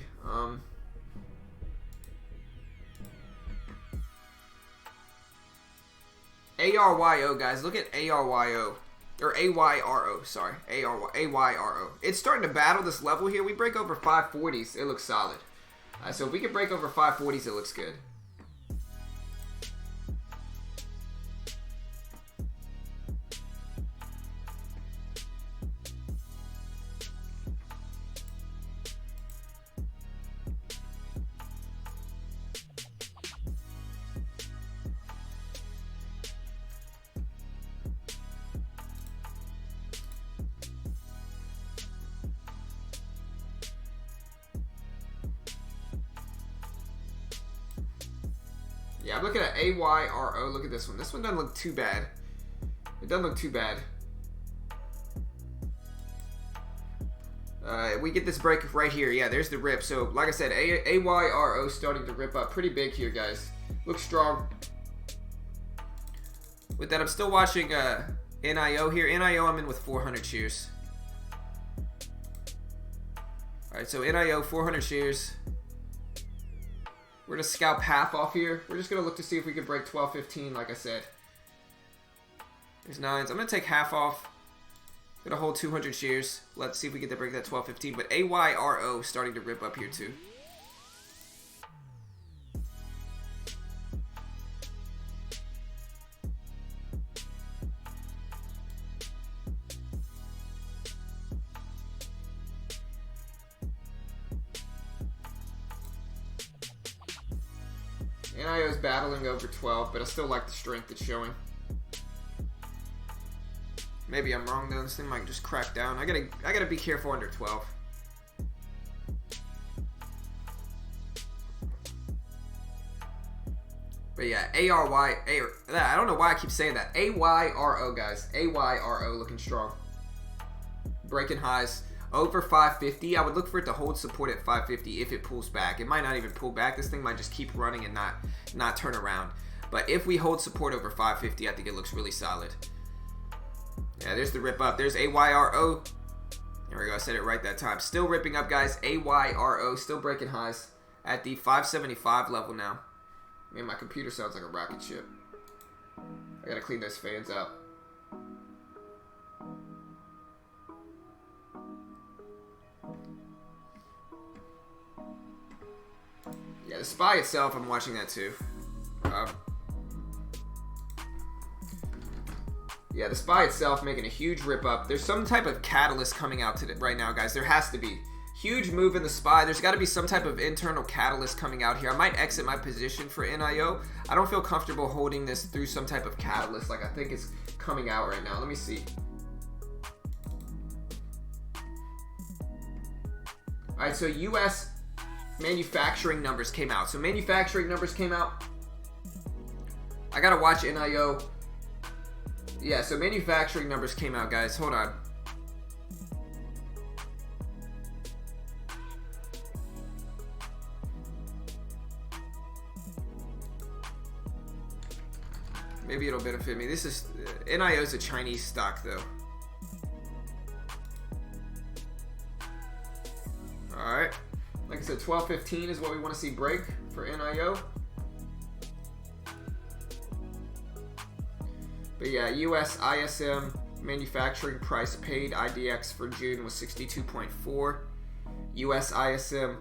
ARYO, guys. Look at ARYO. Or AYRO, sorry. AYRO. It's starting to battle this level here. We break over 540s. It looks solid. So if we can break over 540s, it looks good. Yeah, I'm looking at AYRO. Look at this one. This one doesn't look too bad. It doesn't look too bad. We get this break right here. Yeah, there's the rip. So, like I said, AYRO starting to rip up pretty big here, guys. Looks strong. With that, I'm still watching NIO here. NIO, I'm in with 400 shares. Alright, so NIO, 400 shares. We're going to scalp half off here. We're just going to look to see if we can break 12.15, like I said. There's 9s. I'm going to take half off. Going to hold 200 shares. Let's see if we get to break that 12.15. But AYRO starting to rip up here too. NIO is battling over 12, but I still like the strength it's showing. Maybe I'm wrong though. This thing might just crack down. I gotta be careful under 12. But yeah, I don't know why I keep saying that. AYRO, guys. AYRO looking strong. Breaking highs. Over 550. I would look for it to hold support at 550 if it pulls back. It might not even pull back. This thing might just keep running and not turn around. But if we hold support over 550, I think it looks really solid. Yeah, there's the rip up. There's AYRO. There we go. I said it right that time. Still ripping up, guys. AYRO. Still breaking highs at the 575 level now. Man, my computer sounds like a rocket ship. I gotta clean those fans out. the SPY itself, I'm watching that too. Yeah, the SPY itself making a huge rip up. There's some type of catalyst coming out today, right now, guys. There has to be. Huge move in the SPY. There's got to be some type of internal catalyst coming out here. I might exit my position for NIO. I don't feel comfortable holding this through some type of catalyst like I think it's coming out right now. Let me see. All right, so U.S. manufacturing numbers came out. So manufacturing numbers came out. I got to watch NIO. Yeah, so manufacturing numbers came out, guys. Hold on. Maybe it'll benefit me. This is NIO is a Chinese stock, though. All right. Like I said, 12.15 is what we want to see break for NIO. But yeah, US ISM manufacturing price paid IDX for June was 62.4. US ISM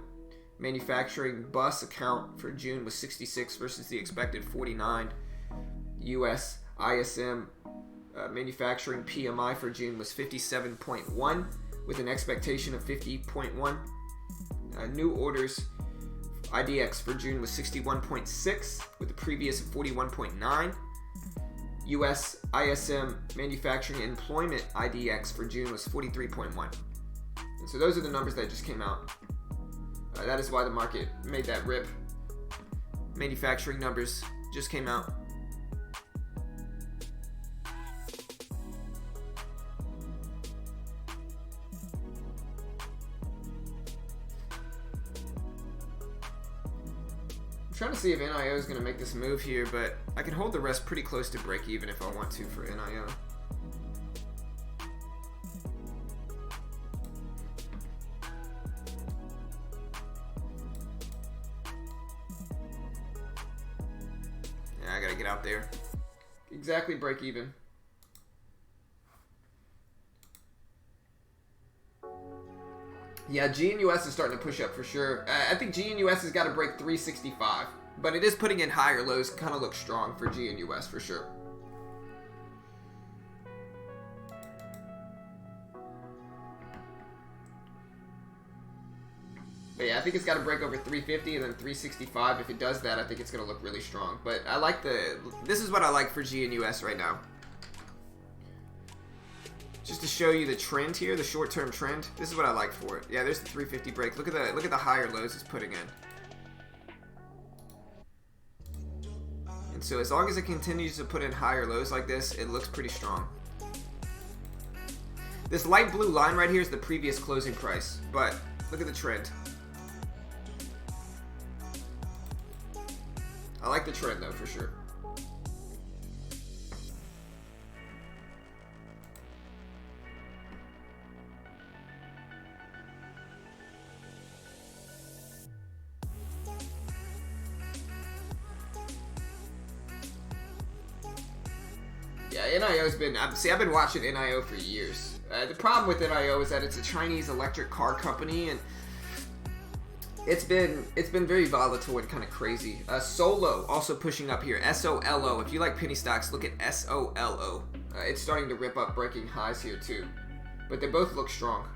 manufacturing bus account for June was 66 versus the expected 49. US ISM manufacturing PMI for June was 57.1 with an expectation of 50.1. New orders IDX for June was 61.6 with the previous 41.9. US ISM manufacturing employment IDX for June was 43.1. And so those are the numbers that just came out. That is why the market made that rip. Manufacturing numbers just came out. Trying to see if NIO is going to make this move here, but I can hold the rest pretty close to break even if I want to for NIO. Yeah, I got to get out there. Exactly break even. Yeah, GNUS is starting to push up for sure. I think GNUS has got to break 365, but it is putting in higher lows. Kind of looks strong for GNUS for sure. But yeah, I think it's got to break over 350 and then 365. If it does that, I think it's going to look really strong. But I like this is what I like for GNUS right now. Just to show you the trend here, the short-term trend. This is what I like for it. Yeah, there's the 350 break. Look at the higher lows it's putting in. And so as long as it continues to put in higher lows like this, it looks pretty strong. This light blue line right here is the previous closing price, but look at the trend. I like the trend though, for sure. Yeah, NIO's been, I've been watching NIO for years. The problem with NIO is that it's a Chinese electric car company, and it's been very volatile and kind of crazy. Solo also pushing up here, SOLO. If you like penny stocks, look at SOLO. It's starting to rip up, breaking highs here too. But they both look strong.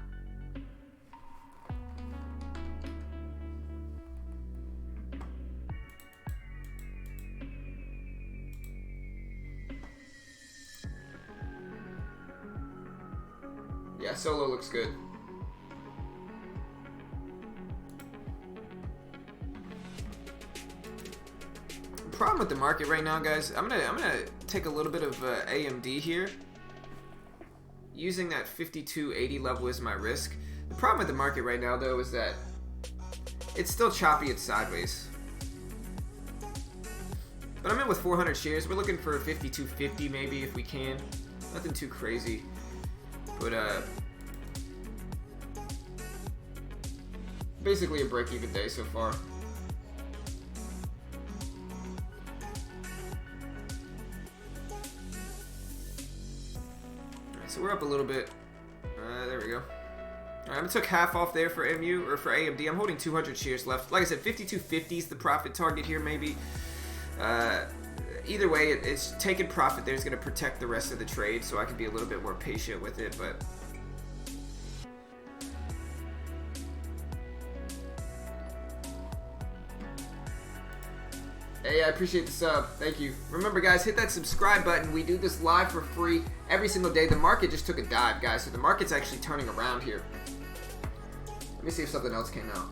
Yeah, Solo looks good. The problem with the market right now, guys, I'm gonna take a little bit of AMD here. Using that 5280 level as my risk. The problem with the market right now, though, is that it's still choppy. It's sideways. But I'm in with 400 shares. We're looking for 5250 maybe if we can. Nothing too crazy. But basically a break-even day so far. Alright, so we're up a little bit. There we go. I took half off there for MU, or for AMD. I'm holding 200 shares left. Like I said, 52.50 is the profit target here, maybe. Either way, it's taking profit there is going to protect the rest of the trade, so I can be a little bit more patient with it, but... Hey, I appreciate the sub. Thank you. Remember, guys, hit that subscribe button. We do this live for free every single day. The market just took a dive, guys, so the market's actually turning around here. Let me see if something else came out.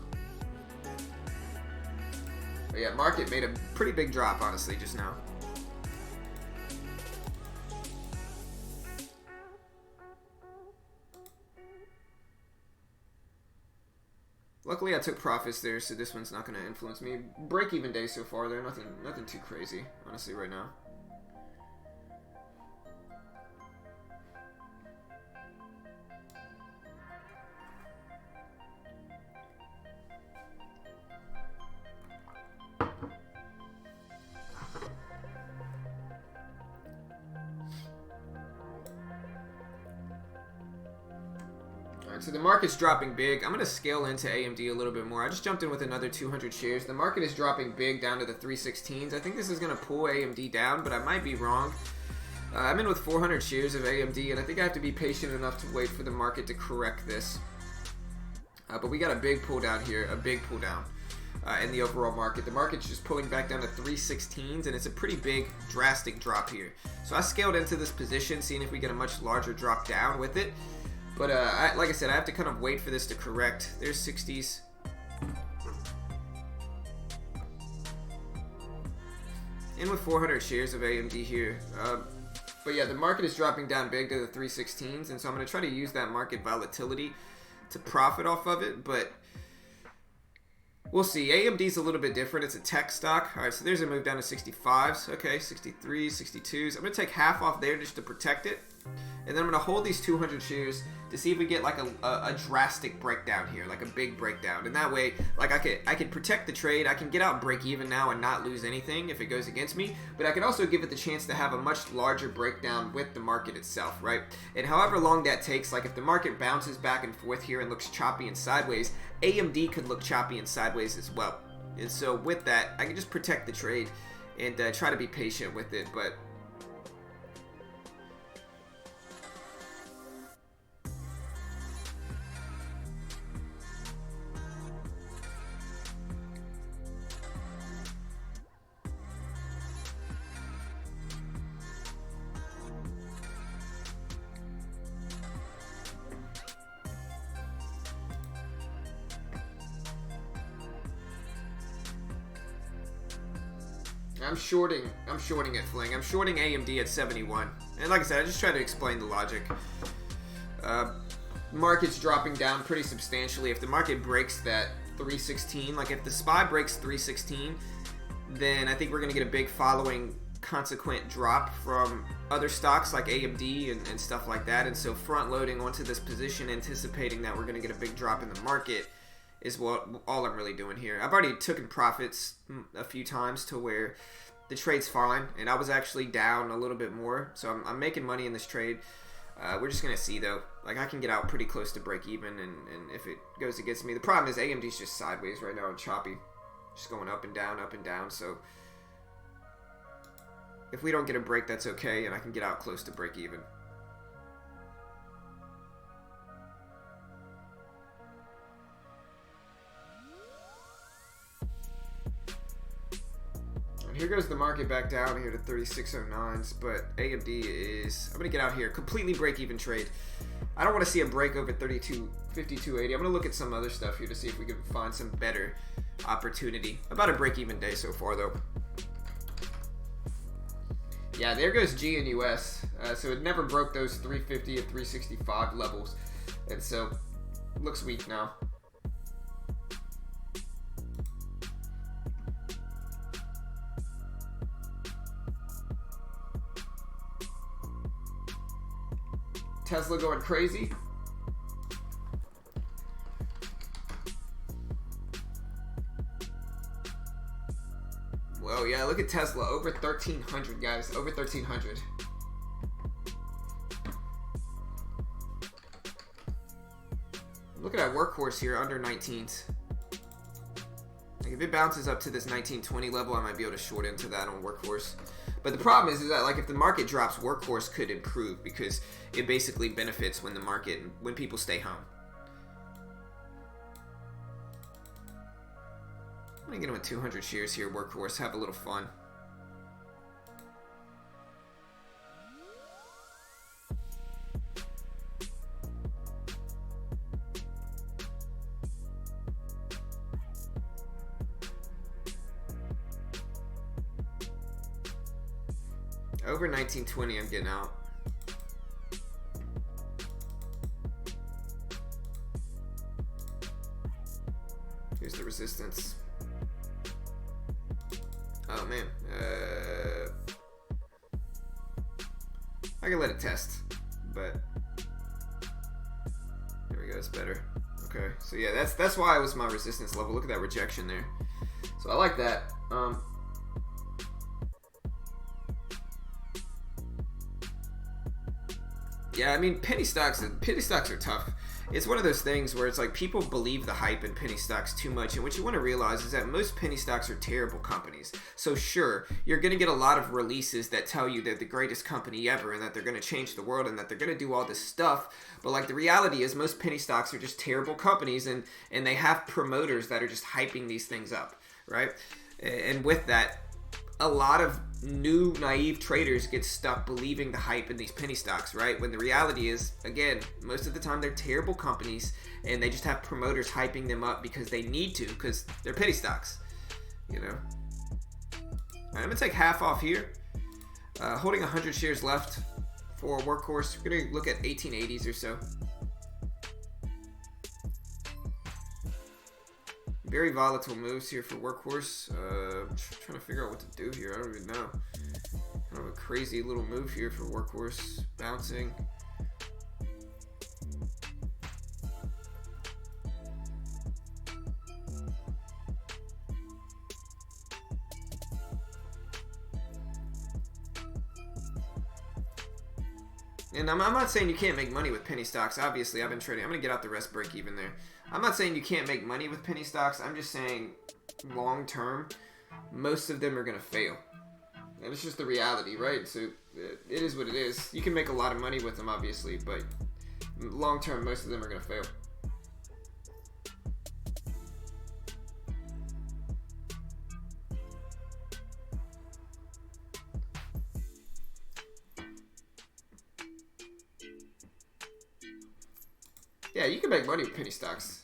But yeah, market made a pretty big drop, honestly, just now. Luckily, I took profits there, so this one's not going to influence me. Break-even day so far, though. Nothing too crazy, honestly, right now. So the market's dropping big. I'm going to scale into AMD a little bit more. I just jumped in with another 200 shares. The market is dropping big down to the 316s. I think this is going to pull AMD down, but I might be wrong. I'm in with 400 shares of AMD, and I think I have to be patient enough to wait for the market to correct this. But we got a big pull down here, a big pull down in the overall market. The market's just pulling back down to 316s, and it's a pretty big, drastic drop here. So I scaled into this position, seeing if we get a much larger drop down with it. But like I said, I have to kind of wait for this to correct. There's 60s. In with 400 shares of AMD here. But yeah, the market is dropping down big to the 316s, and so I'm going to try to use that market volatility to profit off of it, but we'll see. AMD's a little bit different. It's a tech stock. All right, so there's a move down to 65s. Okay, 63s, 62s. I'm going to take half off there just to protect it. And then I'm going to hold these 200 shares to see if we get like a drastic breakdown here, like a big breakdown. And that way, like I could protect the trade. I can get out break even now and not lose anything if it goes against me. But I can also give it the chance to have a much larger breakdown with the market itself, right? And however long that takes, like if the market bounces back and forth here and looks choppy and sideways, AMD could look choppy and sideways as well. And so with that, I can just protect the trade and try to be patient with it. But I'm shorting it, Fling. I'm shorting AMD at 71. And like I said, I just try to explain the logic. Market's dropping down pretty substantially. If the market breaks that 316, like if the SPY breaks 316, then I think we're going to get a big following consequent drop from other stocks like AMD and stuff like that. And so front loading onto this position, anticipating that we're going to get a big drop in the market, is what all I'm really doing here. I've already taken profits a few times to where the trade's fine, and I was actually down a little bit more, so I'm making money in this trade. We're just gonna see though. Like I can get out pretty close to break even, and if it goes against me, the problem is AMD's just sideways right now and choppy, just going up and down. So if we don't get a break, that's okay, and I can get out close to break even. Here goes the market back down here to 3609s, but AMD is, I'm going to get out here, completely break-even trade. I don't want to see a break over 52.80. I'm going to look at some other stuff here to see if we can find some better opportunity. About a break-even day so far, though. Yeah, there goes G and US. So it never broke those 350 and 365 levels, and so it looks weak now. Tesla going crazy. Whoa, yeah, look at Tesla. Over 1,300, guys. Over 1,300. Look at that workhorse here, under 19s. Like if it bounces up to this 1920 level, I might be able to short into that on workhorse. But the problem is that like if the market drops, workhorse could improve because it basically benefits when when people stay home. I'm gonna get him with 200 shares here, workhorse, have a little fun. Over 1920, I'm getting out. Here's the resistance. Oh man, I can let it test, but there we go. It's better. Okay, so yeah, that's why it was my resistance level. Look at that rejection there. So I like that. Yeah, I mean, penny stocks are tough. It's one of those things where it's like people believe the hype in penny stocks too much, and what you want to realize is that most penny stocks are terrible companies. So sure, you're going to get a lot of releases that tell you they're the greatest company ever and that they're going to change the world and that they're going to do all this stuff, but like the reality is most penny stocks are just terrible companies, and they have promoters that are just hyping these things up, right? And with that, a lot of new naive traders get stuck believing the hype in these penny stocks, right? When the reality is, again, most of the time they're terrible companies and they just have promoters hyping them up because they need to, because they're penny stocks, you know? All right, I'm gonna take half off here. Holding 100 shares left for a workhorse. We're gonna look at 1880s or so. Very volatile moves here for workhorse. I'm trying to figure out what to do here. I don't even know. Kind of a crazy little move here for workhorse. Bouncing. And I'm not saying you can't make money with penny stocks. Obviously, I've been trading. I'm going to get out the rest break even there. I'm not saying you can't make money with penny stocks. I'm just saying long term, most of them are going to fail. And it's just the reality, right? So it is what it is. You can make a lot of money with them, obviously, but long term, most of them are going to fail. Yeah, you can make money with penny stocks,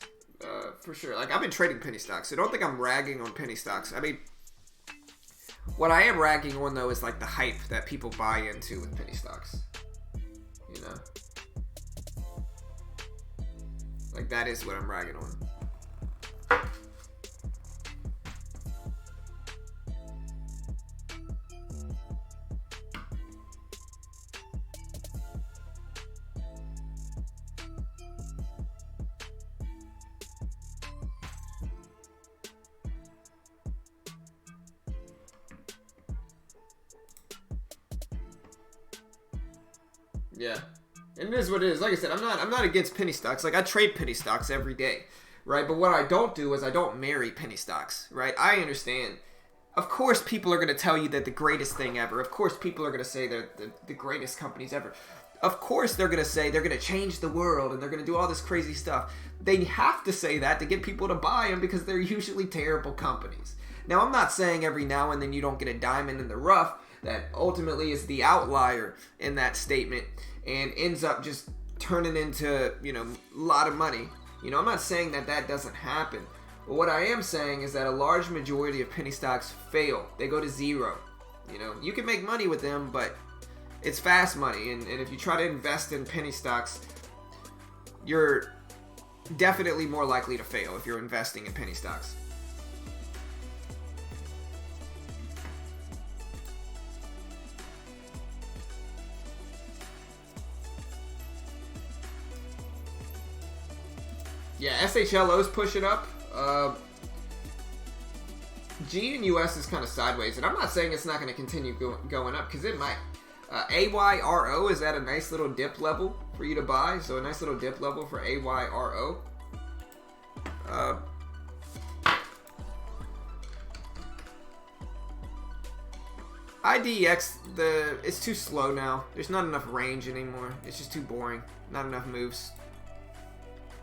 for sure. Like, I've been trading penny stocks, so don't think I'm ragging on penny stocks. I mean, what I am ragging on, though, is, like, the hype that people buy into with penny stocks. You know? Like, that is what I'm ragging on. Yeah, and it is what it is. Like I said, I'm not against penny stocks. Like, I trade penny stocks every day, right? But what I don't do is I don't marry penny stocks, right? I understand. Of course, people are going to tell you that the greatest thing ever. Of course, people are going to say they're the greatest companies ever. Of course, they're going to say they're going to change the world and they're going to do all this crazy stuff. They have to say that to get people to buy them because they're usually terrible companies. Now, I'm not saying every now and then you don't get a diamond in the rough that ultimately is the outlier in that statement and ends up just turning into, you know, a lot of money. You know, I'm not saying that that doesn't happen. But what I am saying is that a large majority of penny stocks fail. They go to zero. You know, you can make money with them, but it's fast money. And if you try to invest in penny stocks, you're definitely more likely to fail if you're investing in penny stocks. Yeah, SHLO's pushing up. G and US is kind of sideways, and I'm not saying it's not going to continue going up, because it might. AYRO is at a nice little dip level for you to buy, so a nice little dip level for AYRO. IDX, it's too slow now. There's not enough range anymore. It's just too boring. Not enough moves.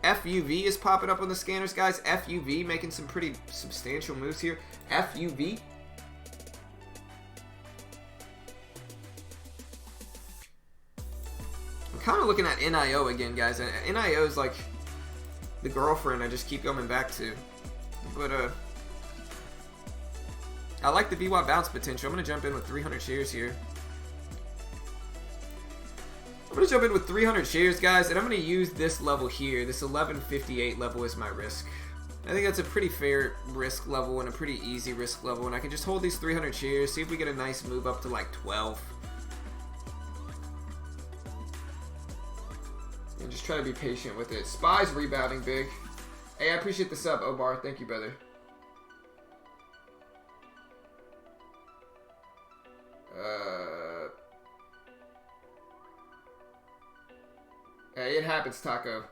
FUV is popping up on the scanners, guys. FUV making some pretty substantial moves here. FUV. I'm kind of looking at NIO again, guys. And NIO is like the girlfriend I just keep going back to. But, I like the VWAP bounce potential. I'm going to jump in with 300 shares here. I'm going to jump in with 300 shares, guys, and I'm going to use this level here. This 1158 level is my risk. I think that's a pretty fair risk level and a pretty easy risk level, and I can just hold these 300 shares, see if we get a nice move up to like 12. And just try to be patient with it. Spy's rebounding big. Hey, I appreciate the sub, Obar. Thank you, brother. Hey, it happens, Taco.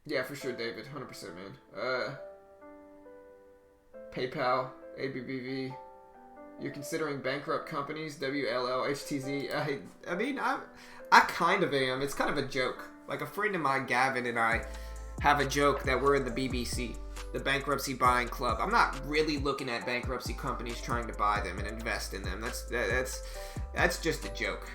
Yeah, for sure, David. 100%, man. PayPal, ABBV. You're considering bankrupt companies, WLL, HTZ. I mean, I kind of am. It's kind of a joke. Like, a friend of mine, Gavin, and I have a joke that we're in the BBC, the bankruptcy buying club. I'm not really looking at bankruptcy companies trying to buy them and invest in them. That's just a joke.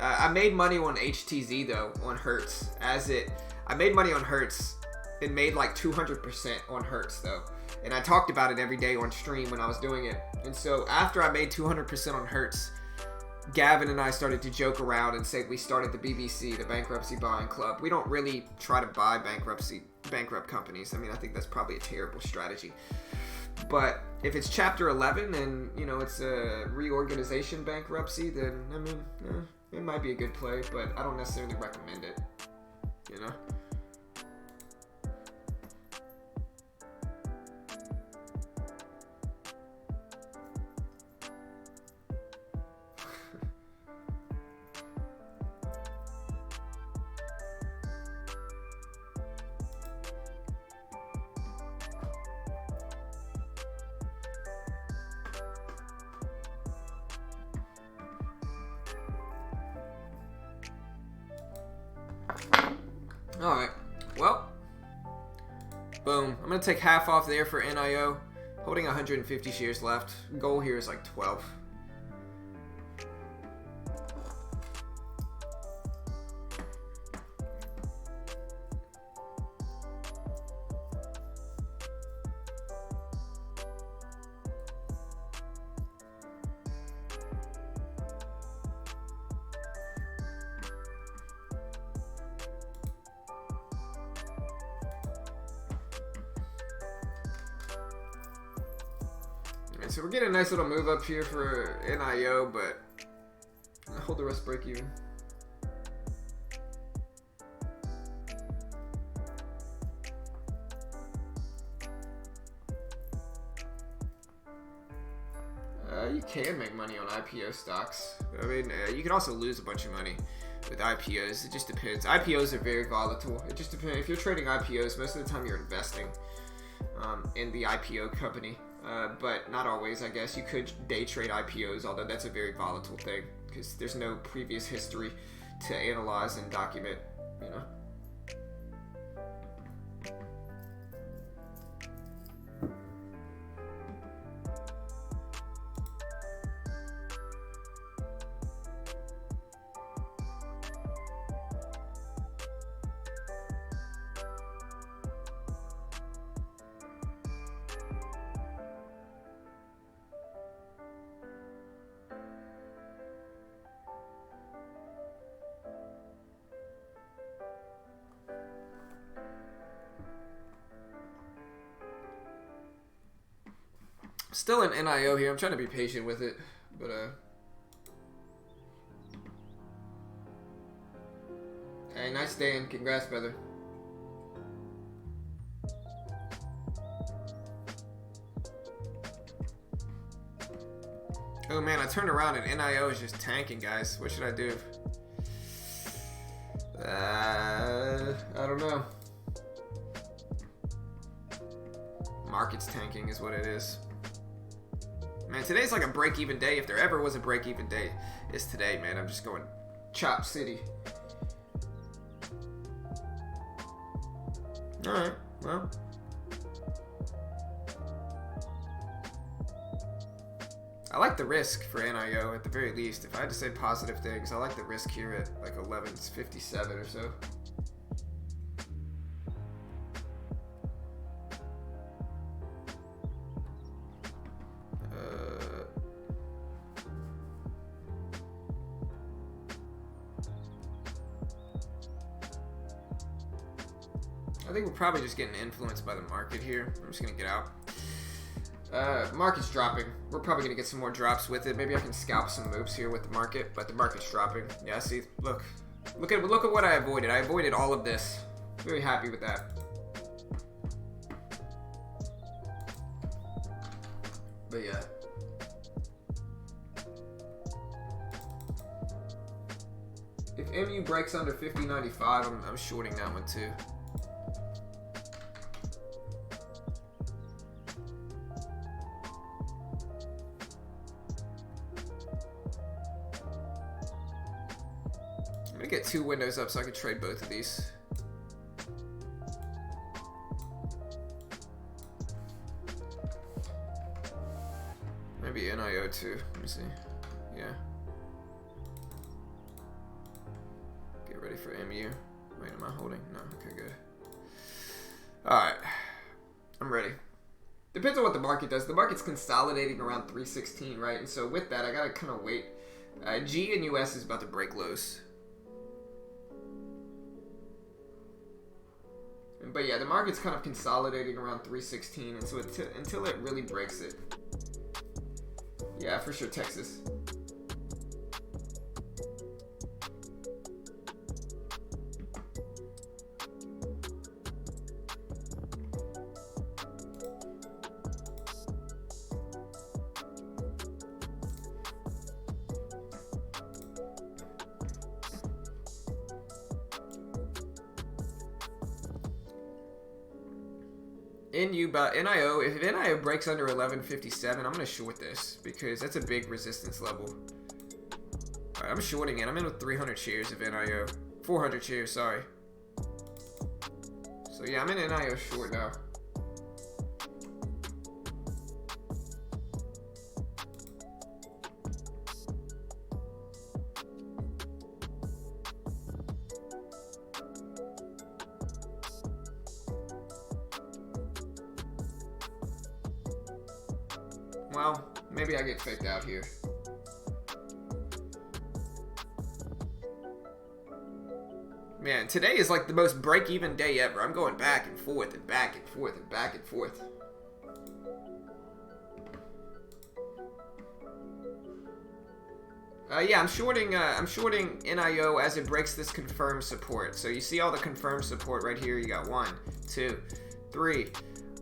I made money on HTZ though, on Hertz. I made money on Hertz and made like 200% on Hertz though. And I talked about it every day on stream when I was doing it. And so after I made 200% on Hertz, Gavin and I started to joke around and say we started the BBC, the Bankruptcy Buying Club. We don't really try to buy bankrupt companies. I mean, I think that's probably a terrible strategy. But if it's Chapter 11 and, you know, it's a reorganization bankruptcy, then, I mean, it might be a good play, but I don't necessarily recommend it, you know? Alright, well, boom. I'm going to take half off there for NIO. Holding 150 shares left. Goal here is like 12. So we're getting a nice little move up here for NIO, but I'll hold the rest break even. You can make money on IPO stocks. I mean, you can also lose a bunch of money with IPOs. It just depends. IPOs are very volatile. It just depends. If you're trading IPOs, most of the time you're investing in the IPO company. But not always, I guess. You could day trade IPOs, although that's a very volatile thing because there's no previous history to analyze and document, you know. Still in NIO here. I'm trying to be patient with it, but hey, nice day and congrats, brother. Oh man, I turned around and NIO is just tanking, guys. What should I do? I don't know. Market's tanking is what it is. Man, today's like a break-even day. If there ever was a break-even day, it's today, man. I'm just going chop city. Alright, well. I like the risk for NIO at the very least. If I had to say positive things, I like the risk here at like 11.57 or so. I think we're probably just getting influenced by the market here. I'm just gonna get out. Market's dropping. We're probably gonna get some more drops with it. Maybe I can scalp some moves here with the market, but the market's dropping. Yeah, see, look at what I avoided. I avoided all of this. Very happy with that. But yeah. If MU breaks under 50.95, I'm shorting that one too. I'm gonna get 2 windows up so I can trade both of these. Maybe NIO too. Let me see. Yeah. Get ready for MU. Wait, am I holding? No. Okay, good. Alright. I'm ready. Depends on what the market does. The market's consolidating around 316, right? And so with that, I gotta kind of wait. G and US is about to break lows. But yeah, the market's kind of consolidating around 316, and so until it really breaks it. Yeah, for sure, Texas. NIO, if NIO breaks under 11.57, I'm gonna short this because that's a big resistance level. Alright, I'm shorting it. I'm in with 300 shares of NIO. 400 shares, sorry. So yeah, I'm in NIO short now. Well, maybe I get faked out here. Man, today is like the most break-even day ever. I'm going back and forth and back and forth and back and forth. Yeah, I'm shorting NIO as it breaks this confirmed support. So you see all the confirmed support right here. You got 1, 2, 3.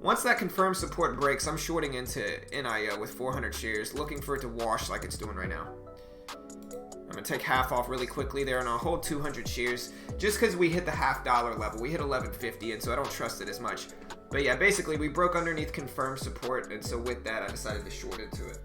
Once that confirmed support breaks, I'm shorting into NIO with 400 shares, looking for it to wash like it's doing right now. I'm going to take half off really quickly there, and I'll hold 200 shares just because we hit the $half level. We hit 11.50, and so I don't trust it as much. But yeah, basically, we broke underneath confirmed support, and so with that, I decided to short into it.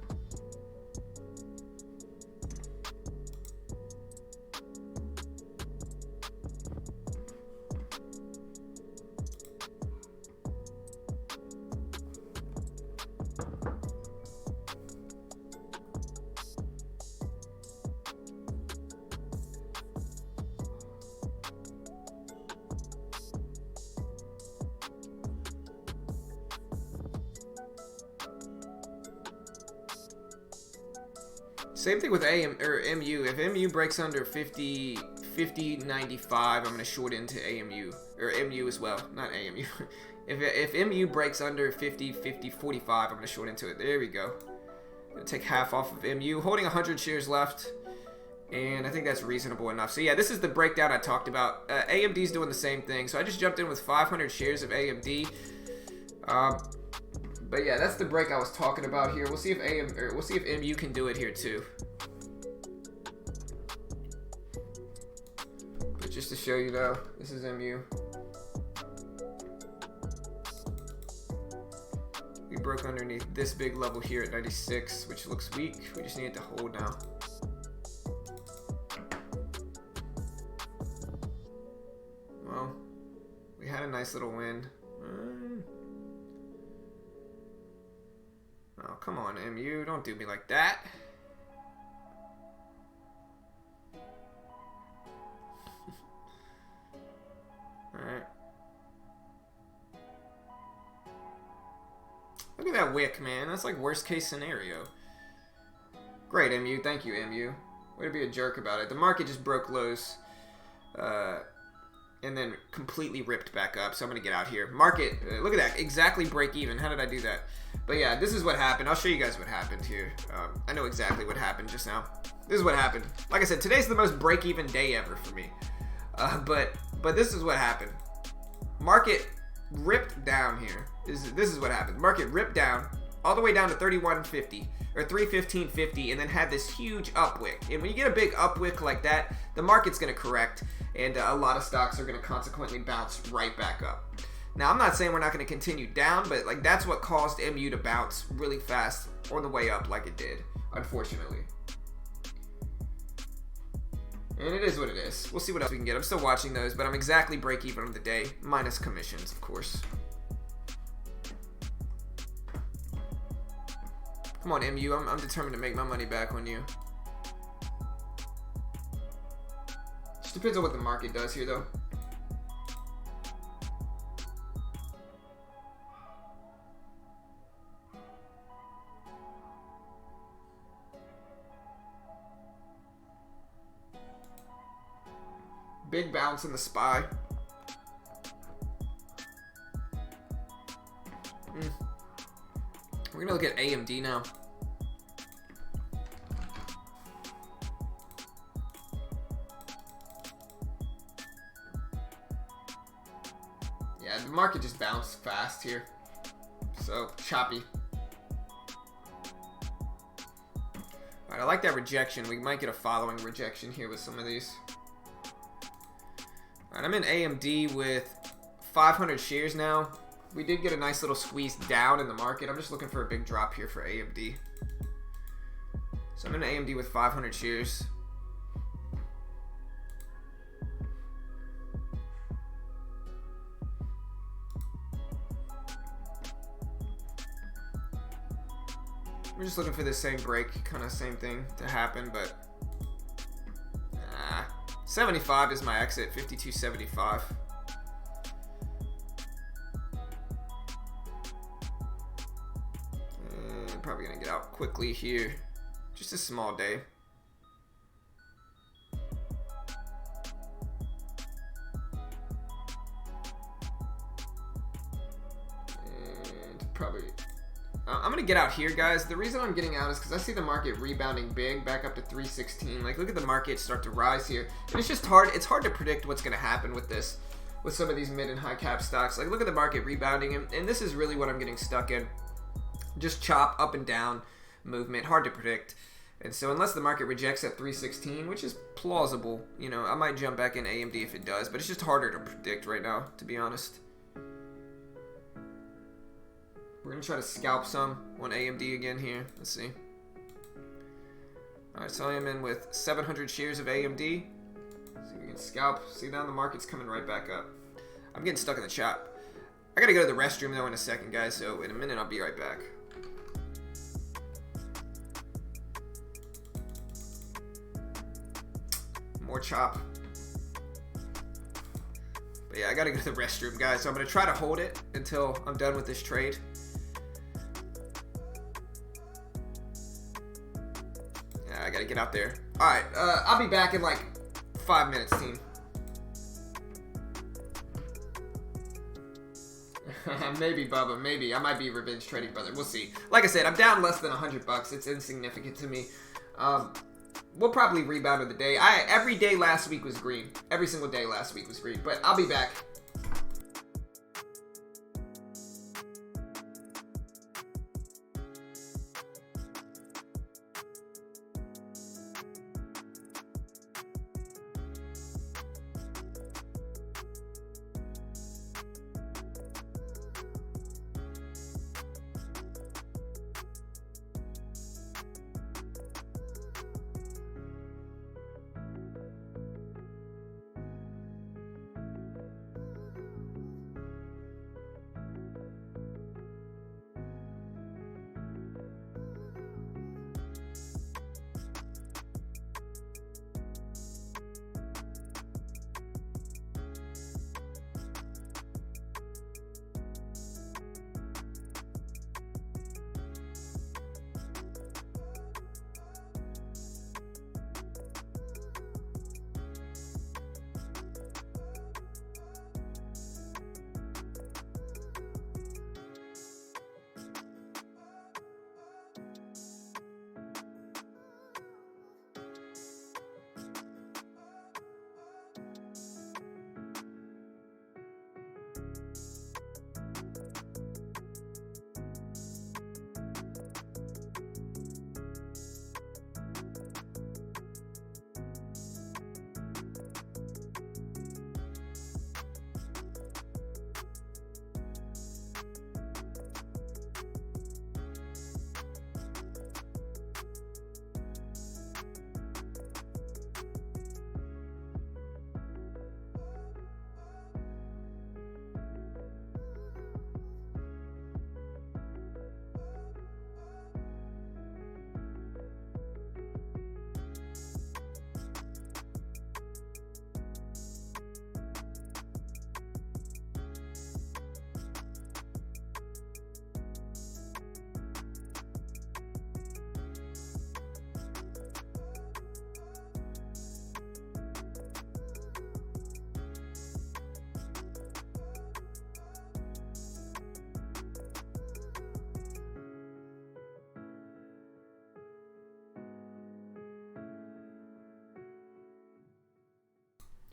Same thing with MU. If MU breaks under 50.95, I'm going to short into AMU. Or MU as well, not AMU. if MU breaks under 50.45, I'm going to short into it. There we go. Going to take half off of MU. Holding 100 shares left. And I think that's reasonable enough. So yeah, this is the breakdown I talked about. AMD's doing the same thing. So I just jumped in with 500 shares of AMD. But yeah, that's the break I was talking about here. We'll see if MU can do it here too. But just to show you though, this is MU. We broke underneath this big level here at 96, which looks weak. We just need it to hold now. Well, we had a nice little win. Oh, come on, MU. Don't do me like that. Alright. Look at that wick, man. That's like worst case scenario. Great, MU. Thank you, MU. Way to be a jerk about it. The market just broke lows. And then completely ripped back up. So I'm going to get out here. Market, look at that. Exactly break even. How did I do that? But yeah, this is what happened. I'll show you guys what happened here. I know exactly what happened just now. This is what happened. Like I said, today's the most break even day ever for me. But this is what happened. Market ripped down here. This is what happened. Market ripped down all the way down to 31.50 or 315.50 and then had this huge upwick. And when you get a big upwick like that, the market's going to correct and a lot of stocks are going to consequently bounce right back up. Now, I'm not saying we're not going to continue down, but like that's what caused MU to bounce really fast on the way up like it did, unfortunately. And it is what it is. We'll see what else we can get. I'm still watching those, but I'm exactly break even on the day, minus commissions, of course. Come on, MU. I'm determined to make my money back on you. Just depends on what the market does here, though. Big bounce in the SPY. We're gonna look at AMD now. Yeah, the market just bounced fast here. So, choppy. Alright, I like that rejection. We might get a following rejection here with some of these. Alright, I'm in AMD with 500 shares now. We did get a nice little squeeze down in the market. I'm just looking for a big drop here for AMD. So I'm in AMD with 500 shares. We're just looking for the same break, kind of same thing to happen, but 75 is my exit, 52.75. Probably gonna get out quickly here. Just a small day. And probably I'm gonna get out here, guys. The reason I'm getting out is because I see the market rebounding big back up to 316. Like, look at the market start to rise here. And it's just hard. It's hard to predict what's gonna happen with this, with some of these mid and high cap stocks. Like, look at the market rebounding, and this is really what I'm getting stuck in. Just chop up and down movement, hard to predict. And so unless the market rejects at 316, which is plausible, you know, I might jump back in AMD if it does, but it's just harder to predict right now, to be honest. We're gonna try to scalp some on AMD again here. Let's see. Alright, so I am in with 700 shares of AMD. See if we can scalp. See, now the market's coming right back up. I'm getting stuck in the chop. I gotta go to the restroom though in a second, guys, so in a minute I'll be right back. More chop. But yeah, I gotta go to the restroom, guys, so I'm gonna try to hold it until I'm done with this trade. Yeah, I gotta get out there. Alright, I'll be back in like 5 minutes, team. Maybe, Bubba, maybe. I might be revenge trading, brother. We'll see. Like I said, I'm down less than $100. It's insignificant to me. We'll probably rebound of the day. Every day last week was green. Every single day last week was green. But I'll be back.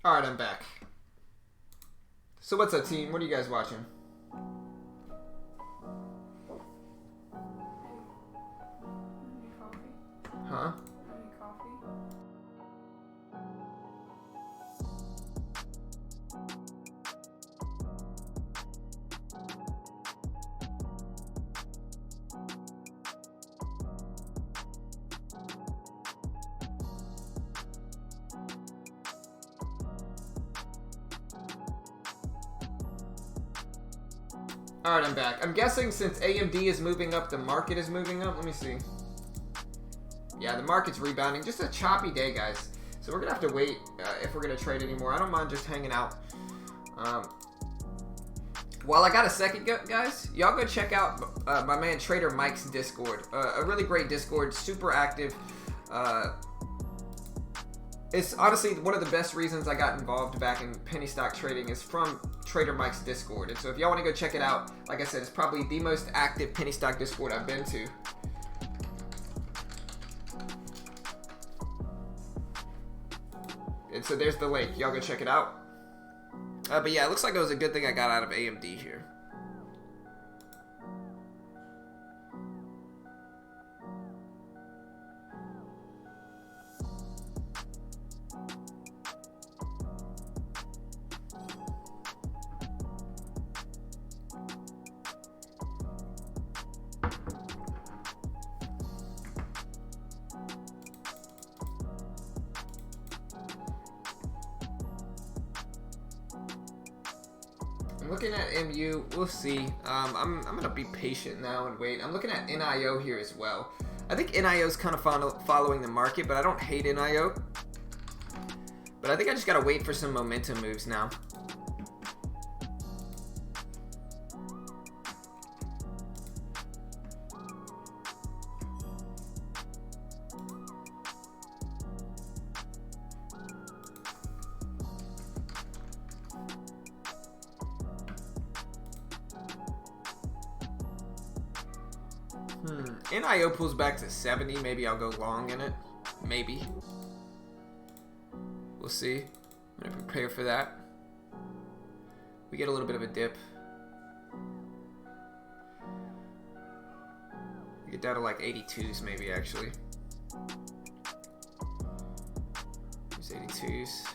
All right, I'm back. So what's up, team? What are you guys watching? Huh? All right, I'm back. I'm guessing since AMD is moving up, the market is moving up. Let me see. Yeah, the market's rebounding. Just a choppy day, guys. So we're going to have to wait if we're going to trade anymore. I don't mind just hanging out. While I got a second, guys, y'all go check out my man Trader Mike's Discord. A really great Discord, super active. It's honestly one of the best reasons I got involved back in penny stock trading is from Trader Mike's Discord. And so if y'all want to go check it out, like I said, it's probably the most active penny stock Discord I've been to. And so there's the link. Y'all go check it out. But yeah, it looks like it was a good thing I got out of AMD here. I'm looking at MU, we'll see. I'm gonna be patient now and wait. I'm looking at NIO here as well. I think NIO is kind of following the market, but I don't hate NIO. But I think I just gotta wait for some momentum moves now. NIO pulls back to 70. Maybe I'll go long in it. Maybe. We'll see. I'm going to prepare for that. We get a little bit of a dip. We get down to like 82s maybe, actually. There's 82s.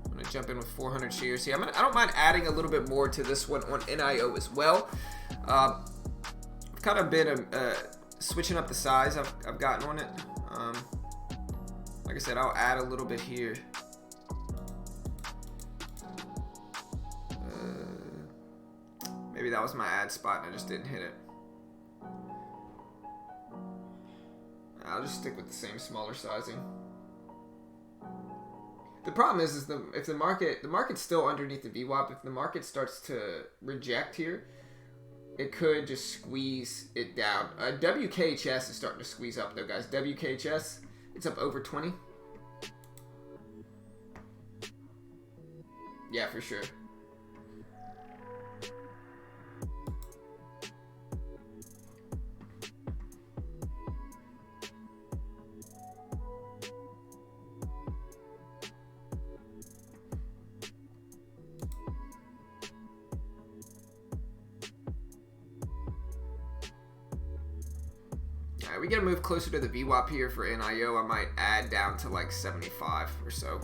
I'm going to jump in with 400 shares here. I don't mind adding a little bit more to this one on NIO as well. Kind of been switching up the size I've gotten on it. Like I said, I'll add a little bit here. Maybe that was my ad spot and I just didn't hit it. I'll just stick with the same smaller sizing. The problem is if the market's still underneath the VWAP. If the market starts to reject here, it could just squeeze it down. WKHS is starting to squeeze up though, guys. WKHS, it's up over 20. Yeah, for sure. We gotta move closer to the VWAP here for NIO. I might add down to like 75 or so.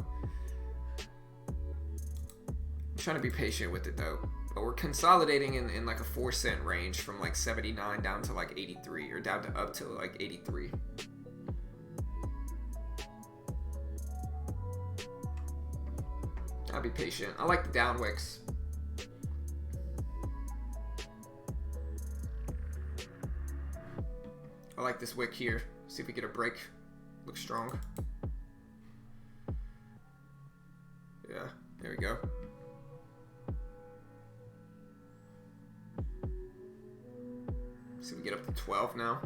I'm trying to be patient with it though. But we're consolidating in like a 4-cent range from like 79 down to like 83 or down to up to like 83. I'll be patient. I like the down wicks. I like this wick here. See if we get a break. Looks strong. Yeah, there we go. See if we get up to 12 now.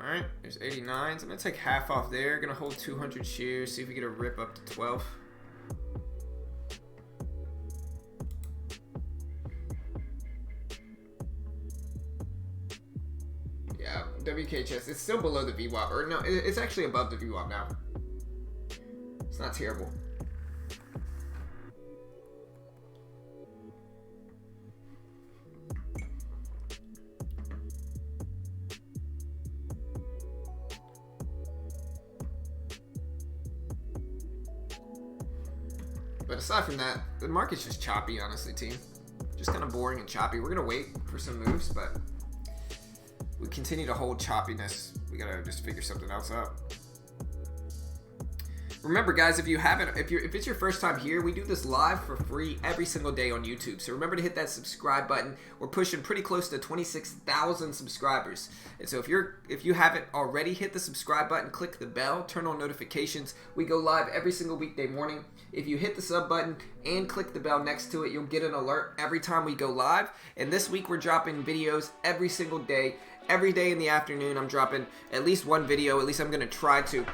Alright, there's 89s. I'm going to take half off there. Going to hold 200 shares. See if we get a rip up to 12. WKHS. It's still below the VWAP. Or no, it's actually above the VWAP now. It's not terrible. But aside from that, the market's just choppy, honestly, team. Just kind of boring and choppy. We're going to wait for some moves, but we continue to hold choppiness. We got to just figure something else out. Remember, guys, if it's your first time here, we do this live for free every single day on YouTube. So remember to hit that subscribe button. We're pushing pretty close to 26,000 subscribers. And so if you haven't already, hit the subscribe button, click the bell, turn on notifications. We go live every single weekday morning. If you hit the sub button and click the bell next to it, you'll get an alert every time we go live. And this week we're dropping videos every single day. Every day in the afternoon, I'm dropping at least one video. At least I'm going to try to.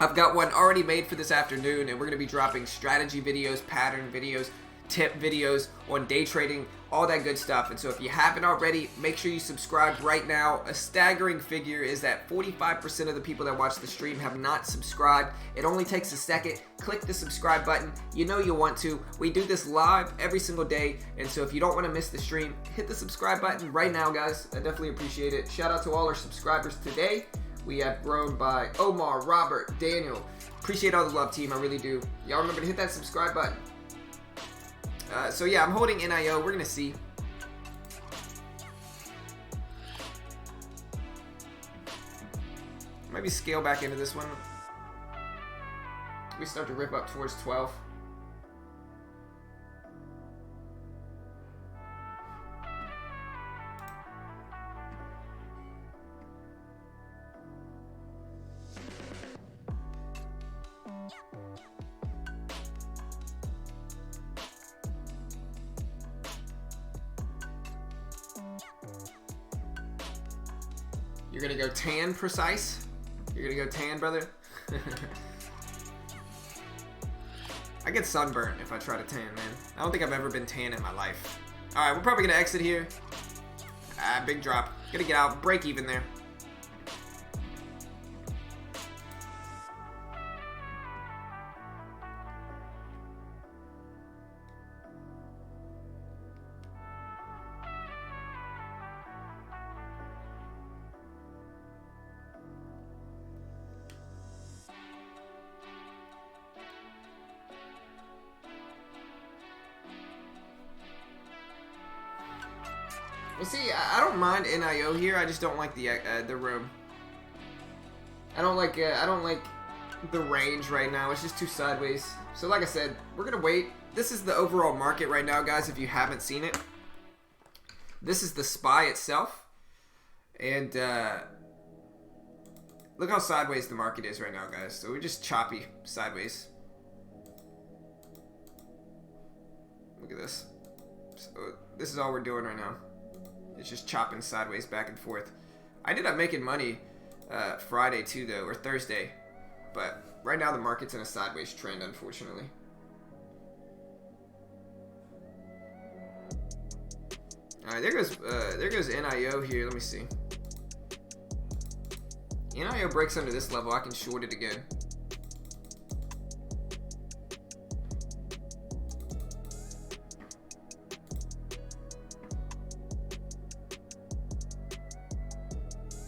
I've got one already made for this afternoon, and we're going to be dropping strategy videos, pattern videos, tip videos on day trading, all that good stuff. And so if you haven't already, make sure you subscribe right now. A staggering figure is that 45% of the people that watch the stream have not subscribed. It only takes a second. Click the subscribe button. You know you want to. We do this live every single day, and so if you don't want to miss the stream, hit the subscribe button right now, guys. I definitely appreciate it. Shout out to all our subscribers today. We have grown by Omar, Robert, Daniel. Appreciate all the love, team. I really do. Y'all remember to hit that subscribe button. So yeah, I'm holding NIO. We're going to see. Maybe scale back into this one. We start to rip up towards 12. You're gonna go tan precise? You're gonna go tan, brother? I get sunburned if I try to tan, man. I don't think I've ever been tan in my life. Alright, we're probably gonna exit here. Big drop. Gonna get out. Break even there. Well, see, I don't mind NIO here. I just don't like the room. I don't like the range right now. It's just too sideways. So, like I said, we're gonna wait. This is the overall market right now, guys. If you haven't seen it, this is the SPY itself, and look how sideways the market is right now, guys. So we're just choppy sideways. Look at this. So this is all we're doing right now. It's just chopping sideways back and forth. I ended up making money Friday too, though, or Thursday. But right now the market's in a sideways trend, unfortunately. All right, there goes NIO here. Let me see. NIO breaks under this level. I can short it again.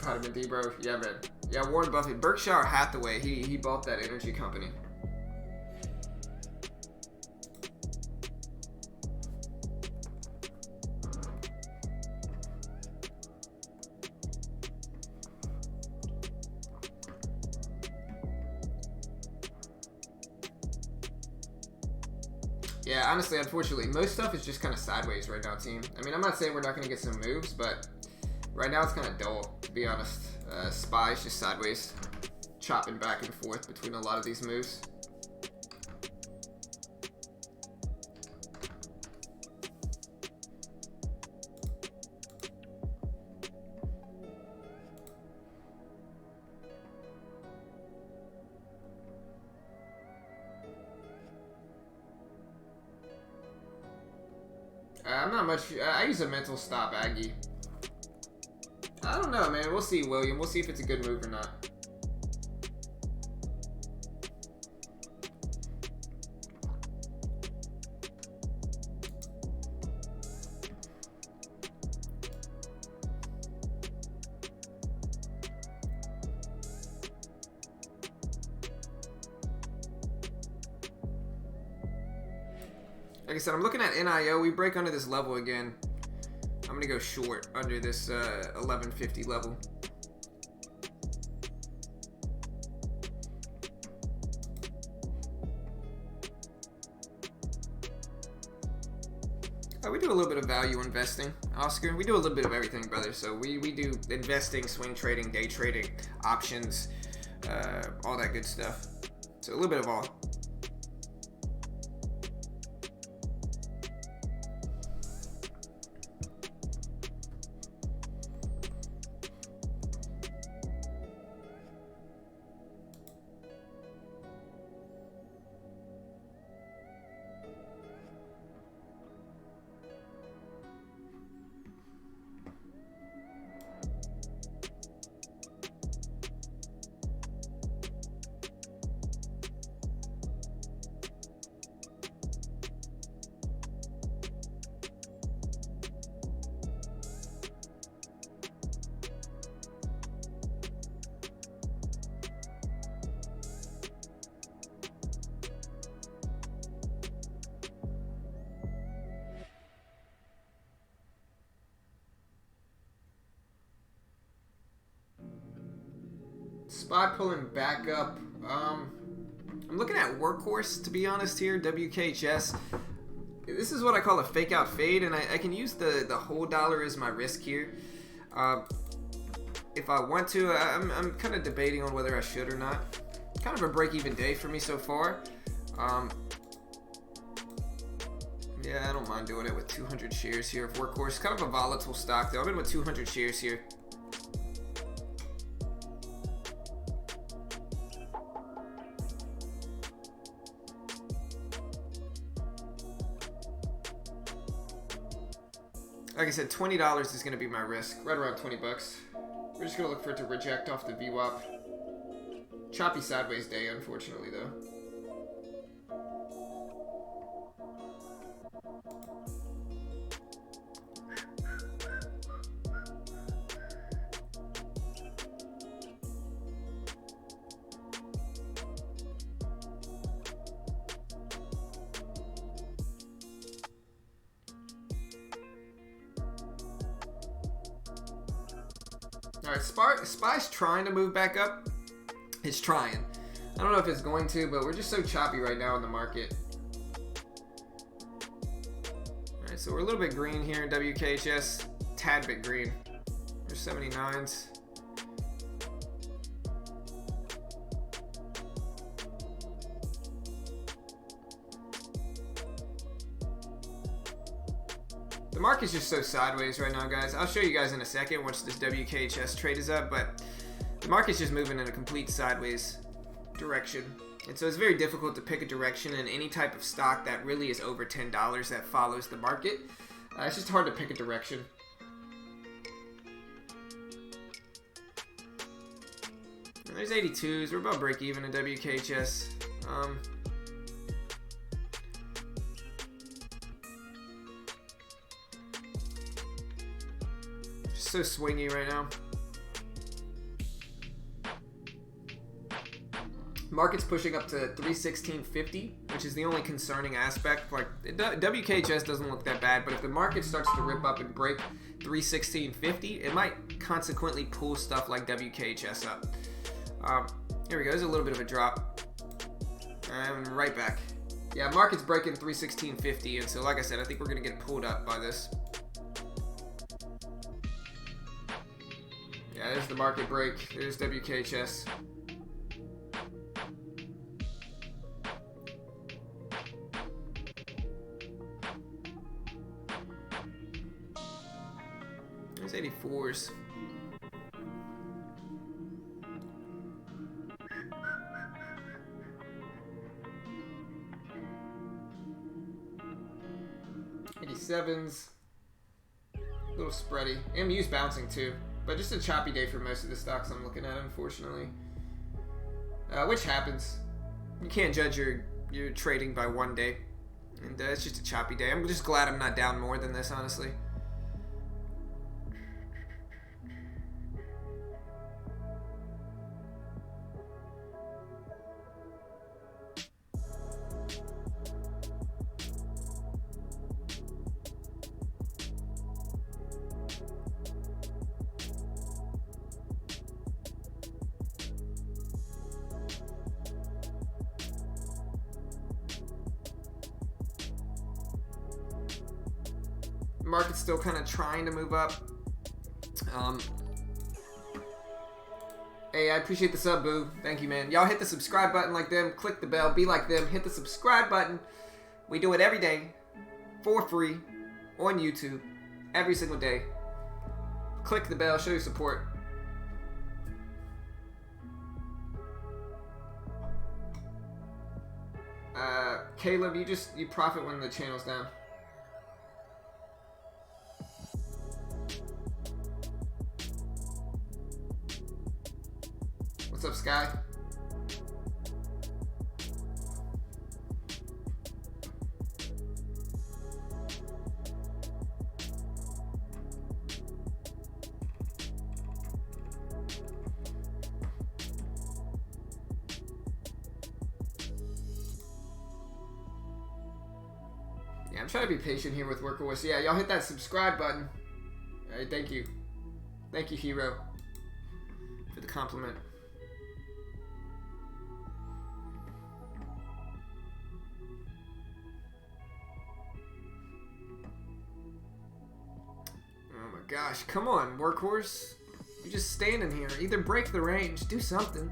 Vitamin D, bro. Yeah, man. Yeah, Warren Buffett. Berkshire Hathaway. He bought that energy company. Yeah, honestly, unfortunately, most stuff is just kind of sideways right now, team. I mean, I'm not saying we're not going to get some moves, but right now it's kind of dull, to be honest. SPY is just sideways, chopping back and forth between a lot of these moves. I'm not much. I use a mental stop Aggie. I don't know, man. We'll see, William. We'll see if it's a good move or not. Like I said, I'm looking at NIO. We break under this level again. I'm going to go short under this 1150 level. We do a little bit of value investing, Oscar. We do a little bit of everything, brother. So we do investing, swing trading, day trading, options, all that good stuff. So a little bit of all. Spot pulling back up. I'm looking at Workhorse, to be honest here, WKHS. This is what I call a fake out fade, and I can use the whole dollar as my risk here. If I want to, I'm kind of debating on whether I should or not. Kind of a break-even day for me so far. Yeah, I don't mind doing it with 200 shares here of Workhorse. Kind of a volatile stock, though. I'm in with 200 shares here. Like I said, $20 is going to be my risk, right around 20 bucks. We're just going to look for it to reject off the VWAP. Choppy sideways day, unfortunately, though. Alright, SPY's trying to move back up. It's trying. I don't know if it's going to, but we're just so choppy right now in the market. Alright, so we're a little bit green here in WKHS. Tad bit green. There's 79s. The market's just so sideways right now, guys. I'll show you guys in a second once this WKHS trade is up, but the market's just moving in a complete sideways direction. And so it's very difficult to pick a direction in any type of stock that really is over $10 that follows the market. It's just hard to pick a direction. And there's 82s. We're about break even in WKHS. So swingy right now. Market's pushing up to 316.50, which is the only concerning aspect. Like WKHS doesn't look that bad, but if the market starts to rip up and break 316.50, it might consequently pull stuff like WKHS up. Here we go. There's a little bit of a drop, and right back. Yeah, market's breaking 316.50, and so like I said, I think we're gonna get pulled up by this. Yeah, there's the market break. There's WKHS. There's 84s. $87s. A little spready. MU's bouncing too. But just a choppy day for most of the stocks I'm looking at, unfortunately. Which happens. You can't judge your trading by one day. And it's just a choppy day. I'm just glad I'm not down more than this, honestly. Market's still kind of trying to move up. Hey, I appreciate the sub, Boo. Thank you, man. Y'all hit the subscribe button like them. Click the bell. Be like them. Hit the subscribe button. We do it every day for free on YouTube every single day. Click the bell. Show your support. Caleb, you profit when the channel's down. What's up, Sky? Yeah, I'm trying to be patient here with Workhorse. Yeah, y'all hit that subscribe button. All right, thank you. Thank you, Hero, for the compliment. Gosh, come on, Workhorse. You're just standing here. Either break the range, do something.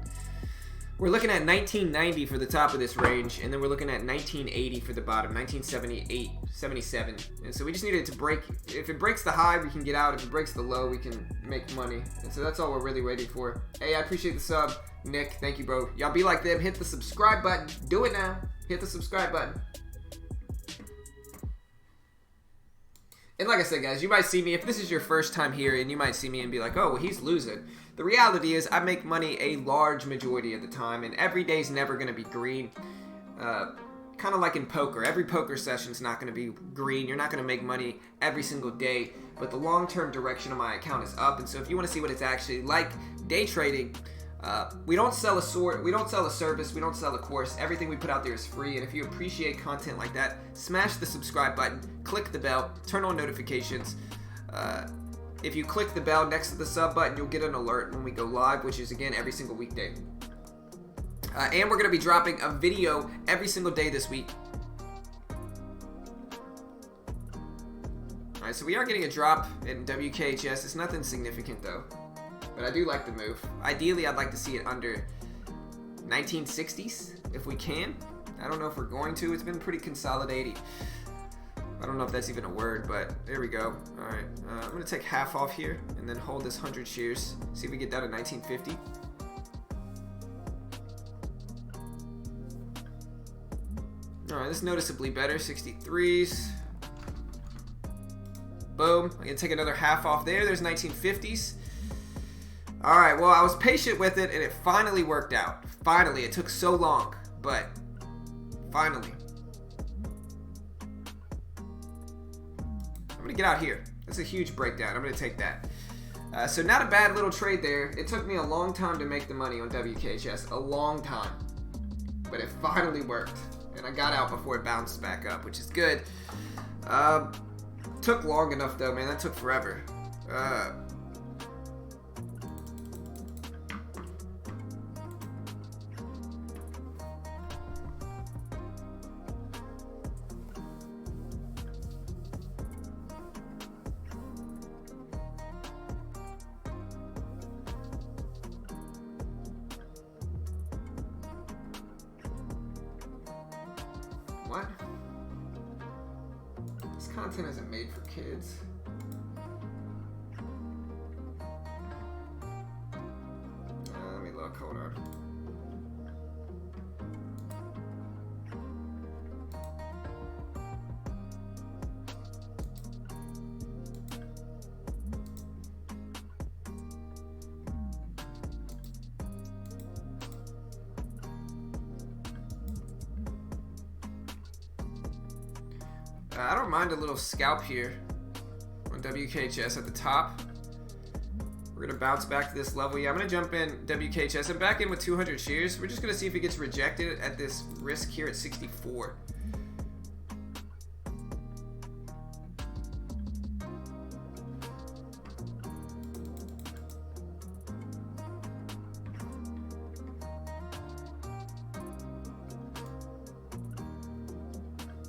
We're looking at 1990 for the top of this range, and then we're looking at 1980 for the bottom, 1978, 77. And so we just need it to break. If it breaks the high, we can get out. If it breaks the low, we can make money. And so that's all we're really waiting for. Hey, I appreciate the sub. Nick, thank you, bro. Y'all be like them. Hit the subscribe button. Do it now. Hit the subscribe button. And like I said, guys, you might see me, if this is your first time here, and you might see me and be like, oh, well, he's losing. The reality is I make money a large majority of the time, and every day's never going to be green. Kind of like in poker. Every poker session's not going to be green. You're not going to make money every single day, but the long-term direction of my account is up. And so if you want to see what it's actually like day trading, we don't sell a sword, we don't sell a service, we don't sell a course. Everything we put out there is free, and if you appreciate content like that, smash the subscribe button, click the bell, turn on notifications. If you click the bell next to the sub button, you'll get an alert when we go live, which is, again, every single weekday. And we're going to be dropping a video every single day this week. Alright, so we are getting a drop in WKHS. It's nothing significant, though. But I do like the move. Ideally, I'd like to see it under 1960s, if we can. I don't know if we're going to. It's been pretty consolidating. I don't know if that's even a word, but there we go. All right, I'm going to take half off here and then hold this 100 shares. See if we get down to 1950. All right, this is noticeably better. 63s. Boom. I'm going to take another half off there. There's 1950s. All right, well, I was patient with it, and it finally worked out. Finally, it took so long, but finally. I'm going to get out here. That's a huge breakdown. I'm going to take that. So not a bad little trade there. It took me a long time to make the money on WKHS, a long time, but it finally worked, and I got out before it bounced back up, which is good. Took long enough, though, man. That took forever. What? This content isn't made for kids. Let me look, hold on. I don't mind a little scalp here on WKHS at the top. We're gonna bounce back to this level. Yeah, I'm gonna jump in WKHS. I'm back in with 200 shares. We're just gonna see if it gets rejected at this risk here at 64.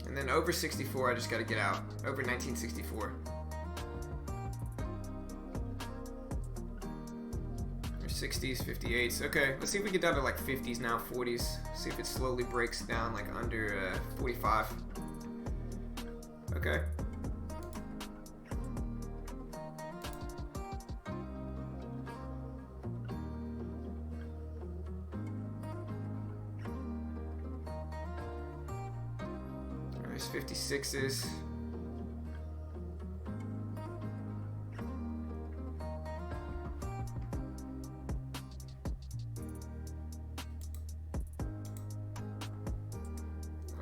And then over 64, I just gotta get out. Over 1964. 60s, 58s. Okay, let's see if we get down to like 50s now, 40s. See if it slowly breaks down like under 45. Okay. There's 56s.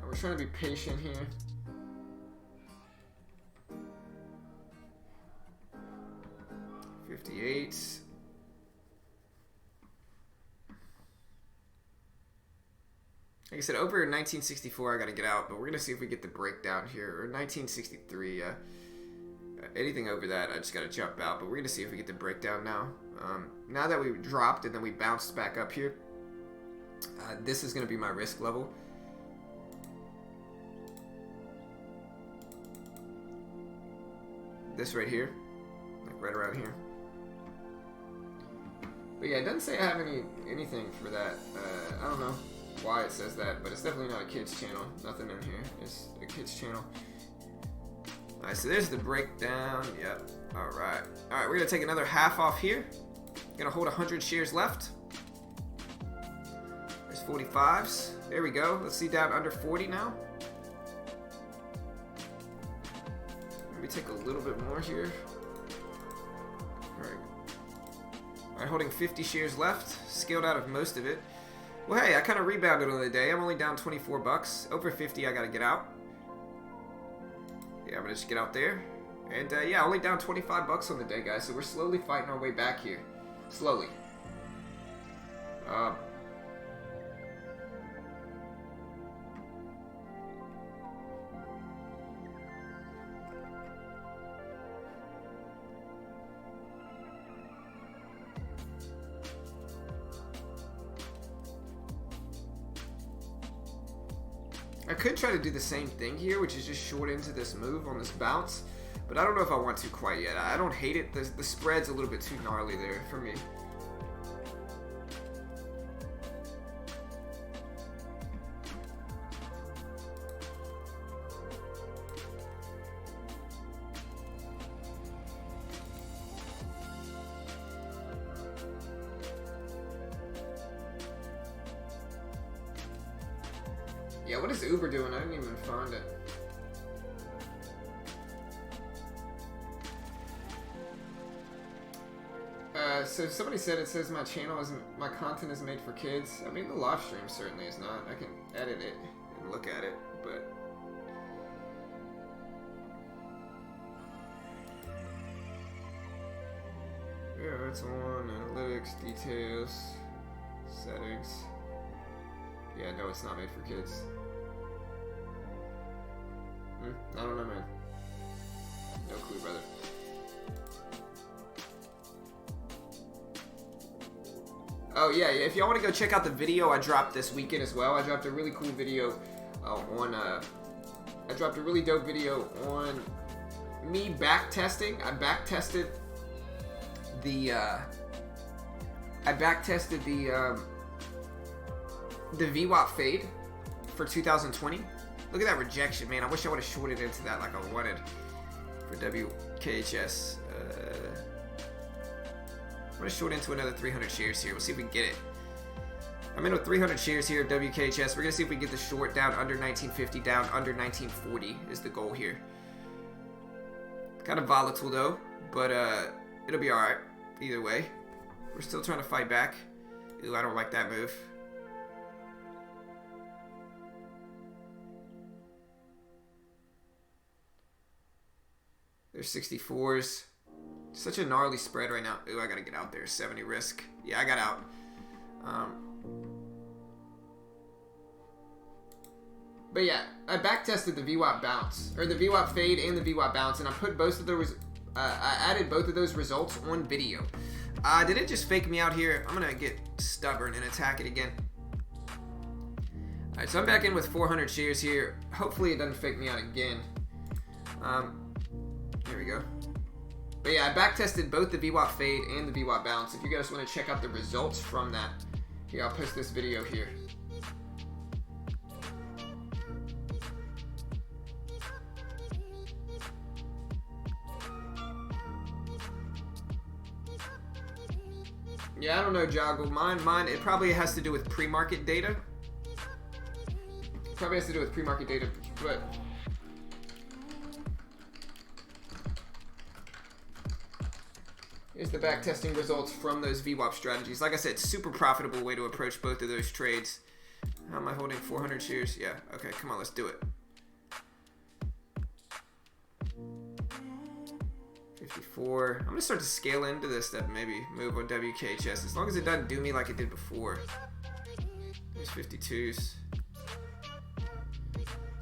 We're trying to be patient here. $58. Like I said, over 1964, I gotta get out, but we're gonna see if we get the breakdown here. Or 1963, anything over that, I just gotta jump out. But we're gonna see if we get the breakdown now. Now that we dropped and then we bounced back up here, this is gonna be my risk level. This right here, like right around here. But yeah, it doesn't say I have anything for that. I don't know why it says that, but it's definitely not a kids channel. Nothing in here is a kids channel. Alright, so there's the breakdown. Yep. Alright. Alright, we're gonna take another half off here. Gonna hold 100 shares left. There's 45s. There we go. Let's see down under 40 now. Maybe take a little bit more here. Alright. Alright, holding 50 shares left. Scaled out of most of it. Well, hey, I kind of rebounded on the day. I'm only down 24 bucks. Over 50, I gotta get out. Yeah, I'm gonna just get out there. And yeah, only down 25 bucks on the day, guys. So we're slowly fighting our way back here. Slowly. I could try to do the same thing here, which is just short into this move on this bounce, but I don't know if I want to quite yet. I don't hate it. The spread's a little bit too gnarly there for me. Yeah, what is Uber doing? I didn't even find it. So somebody said it says my channel isn't, my content is made for kids. I mean, the live stream certainly is not. I can edit it and look at it, but yeah, it's on analytics, details, settings. Yeah, no, it's not made for kids. I don't know, man. No clue, brother. Oh, yeah, if y'all want to go check out the video I dropped this weekend as well, I dropped a really cool video I dropped a really dope video on me back testing. I back tested the VWAP fade for 2020. Look at that rejection, man. I wish I would have shorted into that like I wanted for WKHS. I'm going to short into another 300 shares here. We'll see if we can get it. I'm in with 300 shares here of WKHS. We're going to see if we can get the short down under 1950, down under 1940 is the goal here. Kind of volatile though, but it'll be alright either way. We're still trying to fight back. Ooh, I don't like that move. There's 64s. Such a gnarly spread right now. Ooh, I gotta get out there. 70 risk. Yeah, I got out. But yeah, I backtested the VWAP bounce, or the VWAP fade and the VWAP bounce, and I put both of those. I added both of those results on video. Did it just fake me out here? I'm gonna get stubborn and attack it again. Alright, so I'm back in with 400 shares here. Hopefully it doesn't fake me out again. Here we go. But yeah, I backtested both the VWAP fade and the VWAP bounce. If you guys want to check out the results from that, here, I'll post this video here. Yeah, I don't know, Joggle. Mine, it probably has to do with pre-market data. Probably has to do with pre-market data, but here's the backtesting results from those VWAP strategies. Like I said, super profitable way to approach both of those trades. How am I holding 400 shares? Yeah, okay, come on, let's do it. 54. I'm gonna start to scale into this stuff, maybe move on WKHS, as long as it doesn't do me like it did before. There's 52s.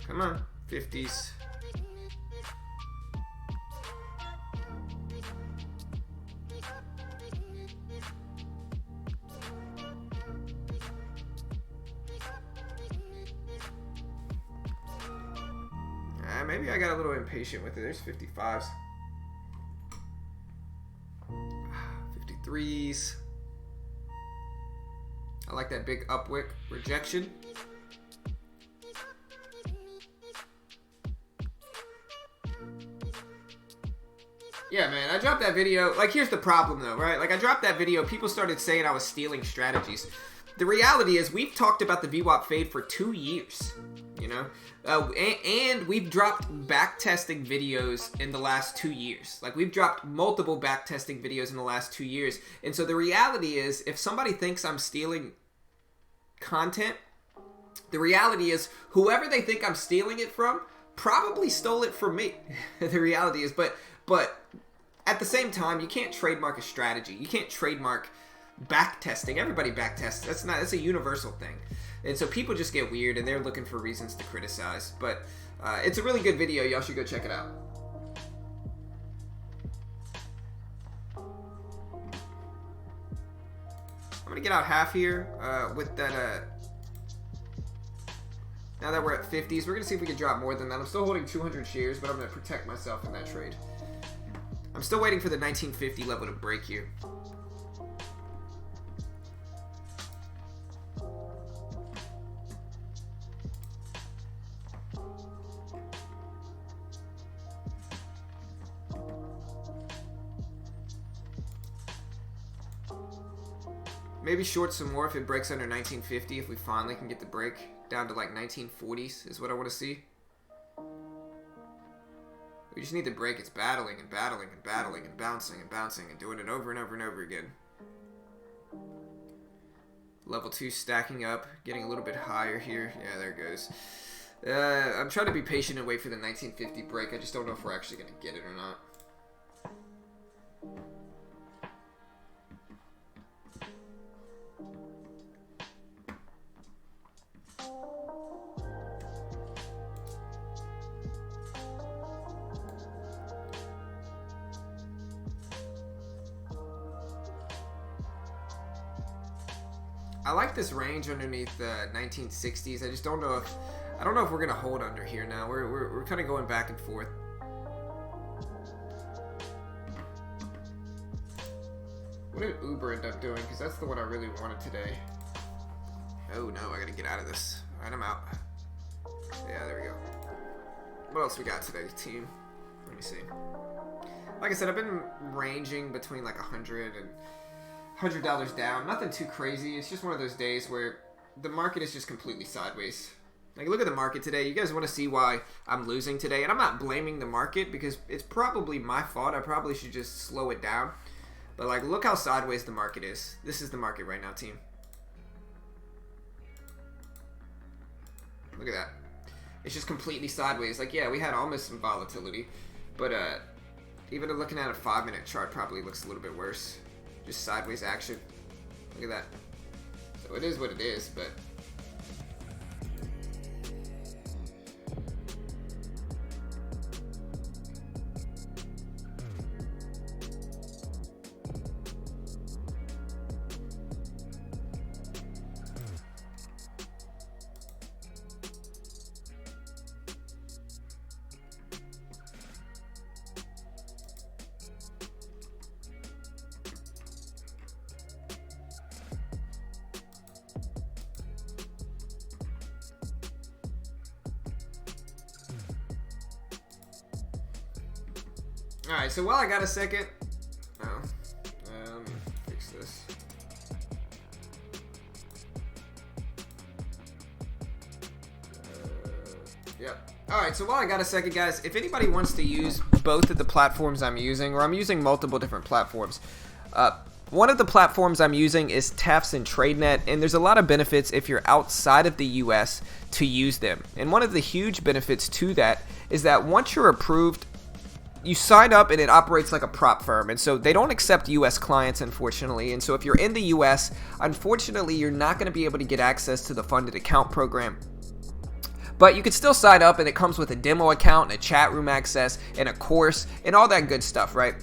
Come on, 50s. Maybe I got a little impatient with it. There's 55s. 53s. I like that big upwick rejection. Yeah, man, I dropped that video. Like, here's the problem, though, right? Like, I dropped that video. People started saying I was stealing strategies. The reality is we've talked about the VWAP fade for 2 years, you know? And we've dropped backtesting videos in the last 2 years. Like, we've dropped multiple backtesting videos in the last 2 years. And so the reality is, if somebody thinks I'm stealing content, the reality is whoever they think I'm stealing it from probably stole it from me. The reality is, but at the same time, you can't trademark a strategy. You can't trademark backtesting. Everybody backtests. That's a universal thing. And so people just get weird and they're looking for reasons to criticize. But it's a really good video. Y'all should go check it out. I'm gonna get out half here with that. Now that we're at 50s, we're gonna see if we can drop more than that. I'm still holding 200 shares, but I'm gonna protect myself in that trade. I'm still waiting for the 1950 level to break here. Maybe short some more if it breaks under 1950, if we finally can get the break down to like 1940s is what I want to see. We just need the break. It's battling and battling and battling and bouncing and bouncing and doing it over and over and over again. Level 2 stacking up, getting a little bit higher here. Yeah, there it goes. I'm trying to be patient and wait for the 1950 break. I just don't know if we're actually going to get it or not. I like this range underneath the 1960s. I just don't know if we're gonna hold under here now. We're kind of going back and forth. What did Uber end up doing? Because that's the one I really wanted today. Oh no, I gotta get out of this. All right, I'm out. Yeah, there we go. What else we got today, team? Let me see. Like I said, I've been ranging between like $100 and $100 down. Nothing too crazy. It's just one of those days where the market is just completely sideways. Like, look at the market today. You guys want to see why I'm losing today? And I'm not blaming the market because it's probably my fault. I probably should just slow it down. But, like, look how sideways the market is. This is the market right now, team. Look at that. It's just completely sideways. Like, yeah, we had almost some volatility. But, Even looking at a 5-minute chart probably looks a little bit worse. Just sideways action. Look at that. So it is what it is, but alright, so while I got a second, let me fix this. Yep. Alright, so while I got a second, guys, if anybody wants to use both of the platforms I'm using, or I'm using multiple different platforms, one of the platforms I'm using is TEFs and TradeNet, and there's a lot of benefits if you're outside of the US to use them. And one of the huge benefits to that is that once you're approved, you sign up and it operates like a prop firm, and so they don't accept US clients, unfortunately. And so if you're in the US, unfortunately you're not going to be able to get access to the funded account program. But you can still sign up, and it comes with a demo account and a chat room access and a course and all that good stuff, right?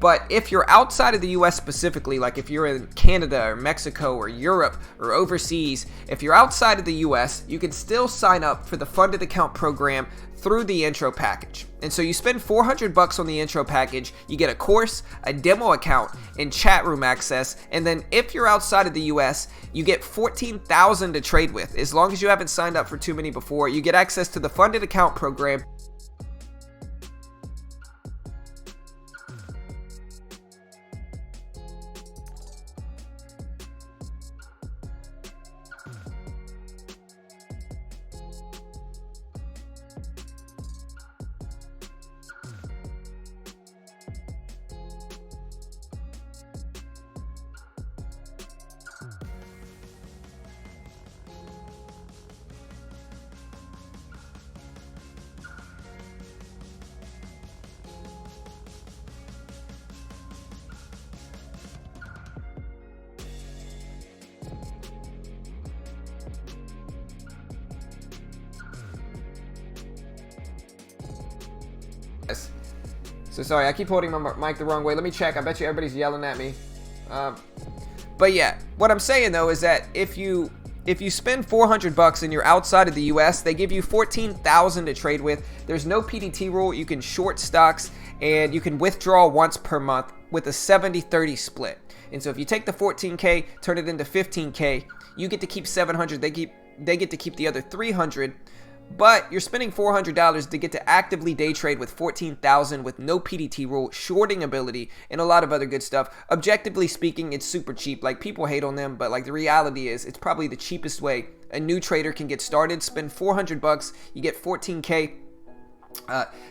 But if you're outside of the US specifically, like if you're in Canada or Mexico or Europe or overseas, if you're outside of the US, you can still sign up for the funded account program through the intro package. And so you spend $400 on the intro package, you get a course, a demo account, and chat room access, and then if you're outside of the US, you get 14,000 to trade with. As long as you haven't signed up for too many before, you get access to the funded account program. So sorry, I keep holding my mic the wrong way. Let me check. I bet you everybody's yelling at me. But yeah, what I'm saying though is that if you spend $400 and you're outside of the US, they give you 14,000 to trade with. There's no PDT rule. You can short stocks and you can withdraw once per month with a 70-30 split. And so if you take the 14K, turn it into 15K, you get to keep 700. They get to keep the other 300. But you're spending $400 to get to actively day trade with 14,000 with no PDT rule, shorting ability, and a lot of other good stuff. Objectively speaking, it's super cheap. Like, people hate on them, but like the reality is it's probably the cheapest way a new trader can get started. Spend $400, you get 14K.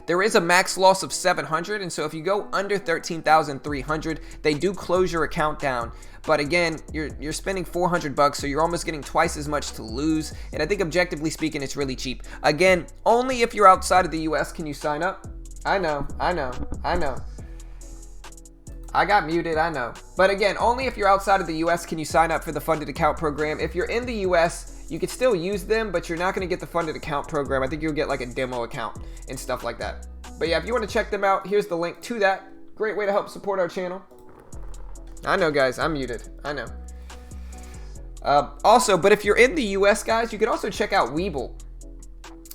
There is a max loss of 700, and so if you go under 13,300, they do close your account down. But again, you're spending $400, so you're almost getting twice as much to lose. And I think objectively speaking, it's really cheap. Again, only if you're outside of the US can you sign up. I know. I got muted, I know. But again, only if you're outside of the US can you sign up for the funded account program. If you're in the US, you can still use them, but you're not going to get the funded account program. I think you'll get like a demo account and stuff like that. But yeah, if you want to check them out, here's the link to that. Great way to help support our channel. I know, guys, I'm muted. I know. Also, but if you're in the US, guys, you can also check out Webull.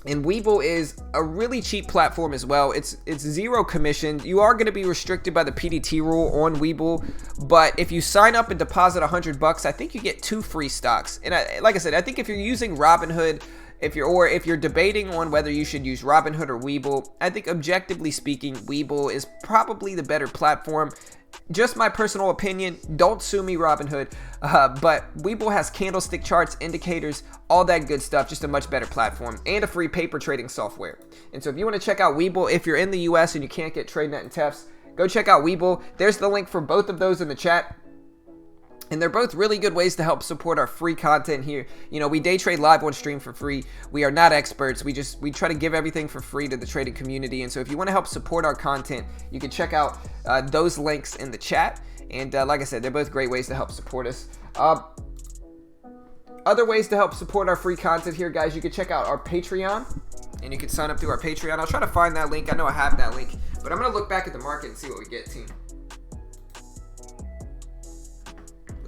And Webull is a really cheap platform as well. It's zero commission. You are going to be restricted by the PDT rule on Webull, but if you sign up and deposit $100, I think you get 2 free stocks. And like I said, I think if you're using Robinhood, if you're debating on whether you should use Robinhood or Webull, I think objectively speaking, Webull is probably the better platform. Just my personal opinion. Don't sue me, Robinhood. But Webull has candlestick charts, indicators, all that good stuff. Just a much better platform and a free paper trading software. And so if you want to check out Webull, if you're in the US and you can't get TradeNet and TEFs, go check out Webull. There's the link for both of those in the chat. And they're both really good ways to help support our free content here. You know, we day trade live on stream for free. We are not experts. We try to give everything for free to the trading community. And so if you want to help support our content, you can check out those links in the chat. And like I said, they're both great ways to help support us. Other ways to help support our free content here, guys, you can check out our Patreon. And you can sign up through our Patreon. I'll try to find that link. I know I have that link. But I'm going to look back at the market and see what we get, team.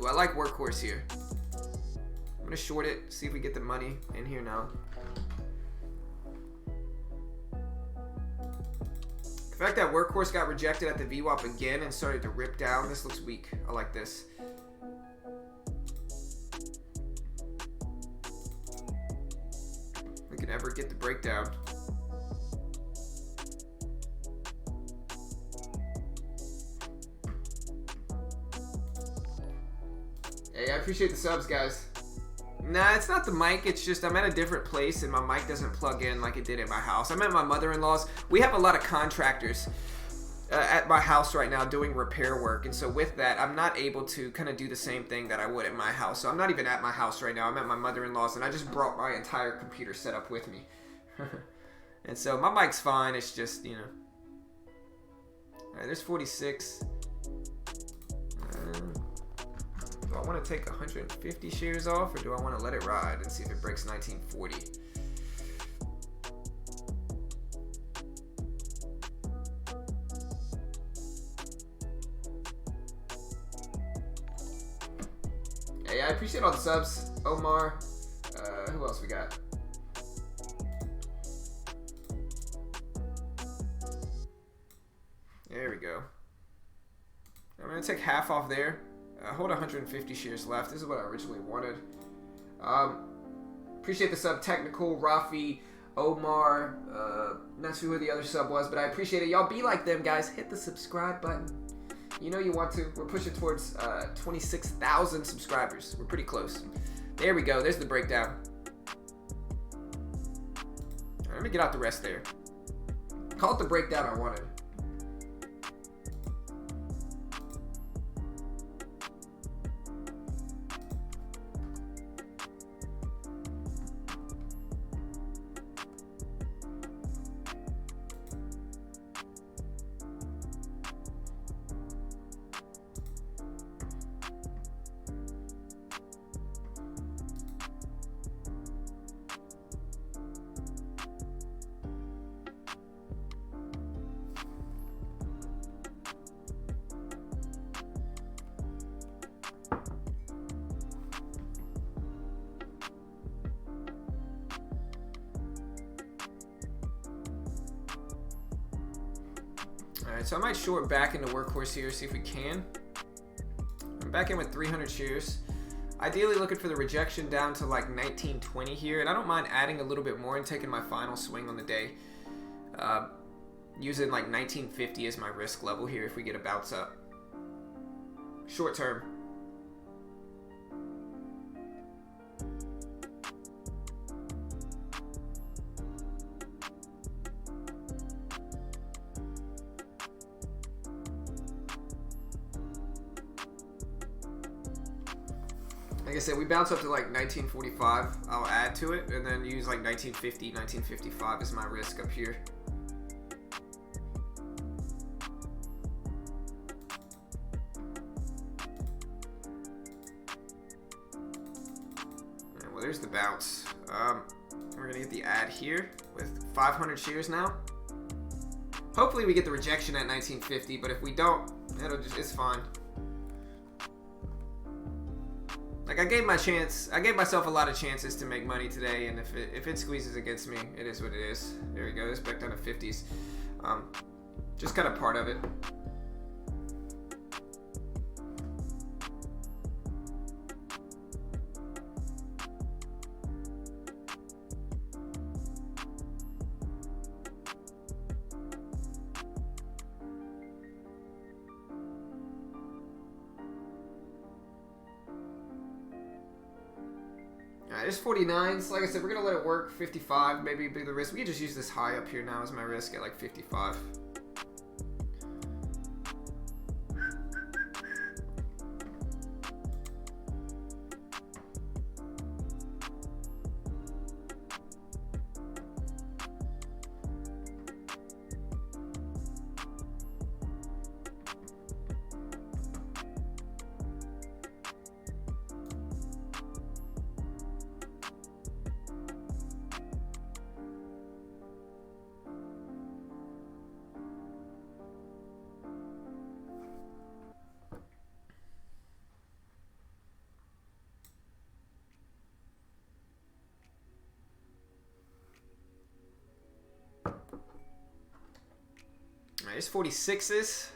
Ooh, I like Workhorse here. I'm going to short it, see if we get the money in here now. The fact that Workhorse got rejected at the VWAP again and started to rip down, this looks weak. I like this. We can ever get the breakdown. Hey, I appreciate the subs, guys. Nah, it's not the mic. It's just I'm at a different place and my mic doesn't plug in like it did at my house. I'm at my mother-in-law's. We have a lot of contractors at my house right now doing repair work. And so with that, I'm not able to kind of do the same thing that I would at my house. So I'm not even at my house right now. I'm at my mother-in-law's and I just brought my entire computer setup with me. And so my mic's fine. It's just, you know. All right, there's 46. Do I want to take 150 shares off or do I want to let it ride and see if it breaks 1940? Hey, I appreciate all the subs. Omar. Who else we got? There we go. I'm going to take half off there. Hold 150 shares left. This is what I originally wanted. Appreciate the sub. Technical, Rafi, Omar. Not sure who the other sub was, but I appreciate it. Y'all be like them, guys. Hit the subscribe button. You know you want to. We're pushing towards 26,000 subscribers. We're pretty close. There we go. There's the breakdown. All right, let me get out the rest there. Call it the breakdown I wanted. Alright, so I might short back into Workhorse here, see if we can. I'm back in with 300 shares. Ideally looking for the rejection down to like 1920 here, and I don't mind adding a little bit more and taking my final swing on the day. Using like 1950 as my risk level here if we get a bounce up. Short term. Like I said, we bounce up to like 1945. I'll add to it and then use like 1950, 1955 as my risk up here. Well, there's the bounce. We're gonna get the add here with 500 shares now. Hopefully we get the rejection at 1950, but if we don't, it's fine. Like I gave myself a lot of chances to make money today, and if it squeezes against me, it is what it is. There we go. It's back down to 50s. Just kind of part of it. There's 49s. Like I said, we're going to let it work. 55, maybe be the risk. We can just use this high up here now as my risk at like 55. There's 46s.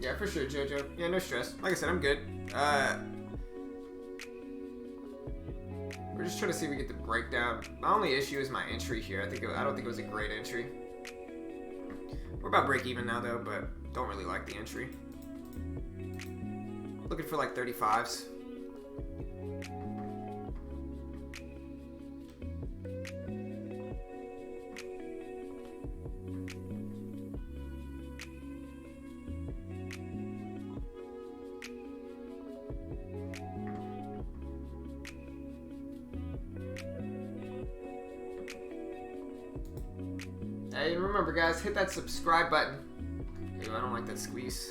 Yeah, for sure, JoJo. Yeah, no stress. Like I said, I'm good. We're just trying to see if we get the breakdown. My only issue is my entry here. I don't think it was a great entry. We're about break even now though, but don't really like the entry. Looking for like 35s. Hey, remember guys, hit that subscribe button. Ew, I don't like that squeeze.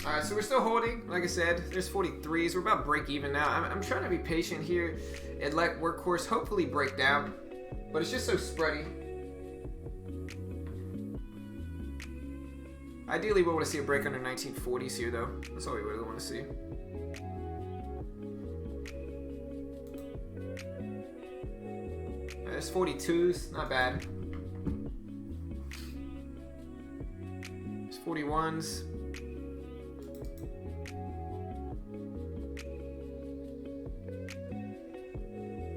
Alright, so we're still holding. Like I said, there's 43s. We're about break even now. I'm trying to be patient here and let Workhorse hopefully break down. But it's just so spready. Ideally, we want to see a break under 1940s here, though. That's all we really want to see. There's 42s. Not bad. There's 41s.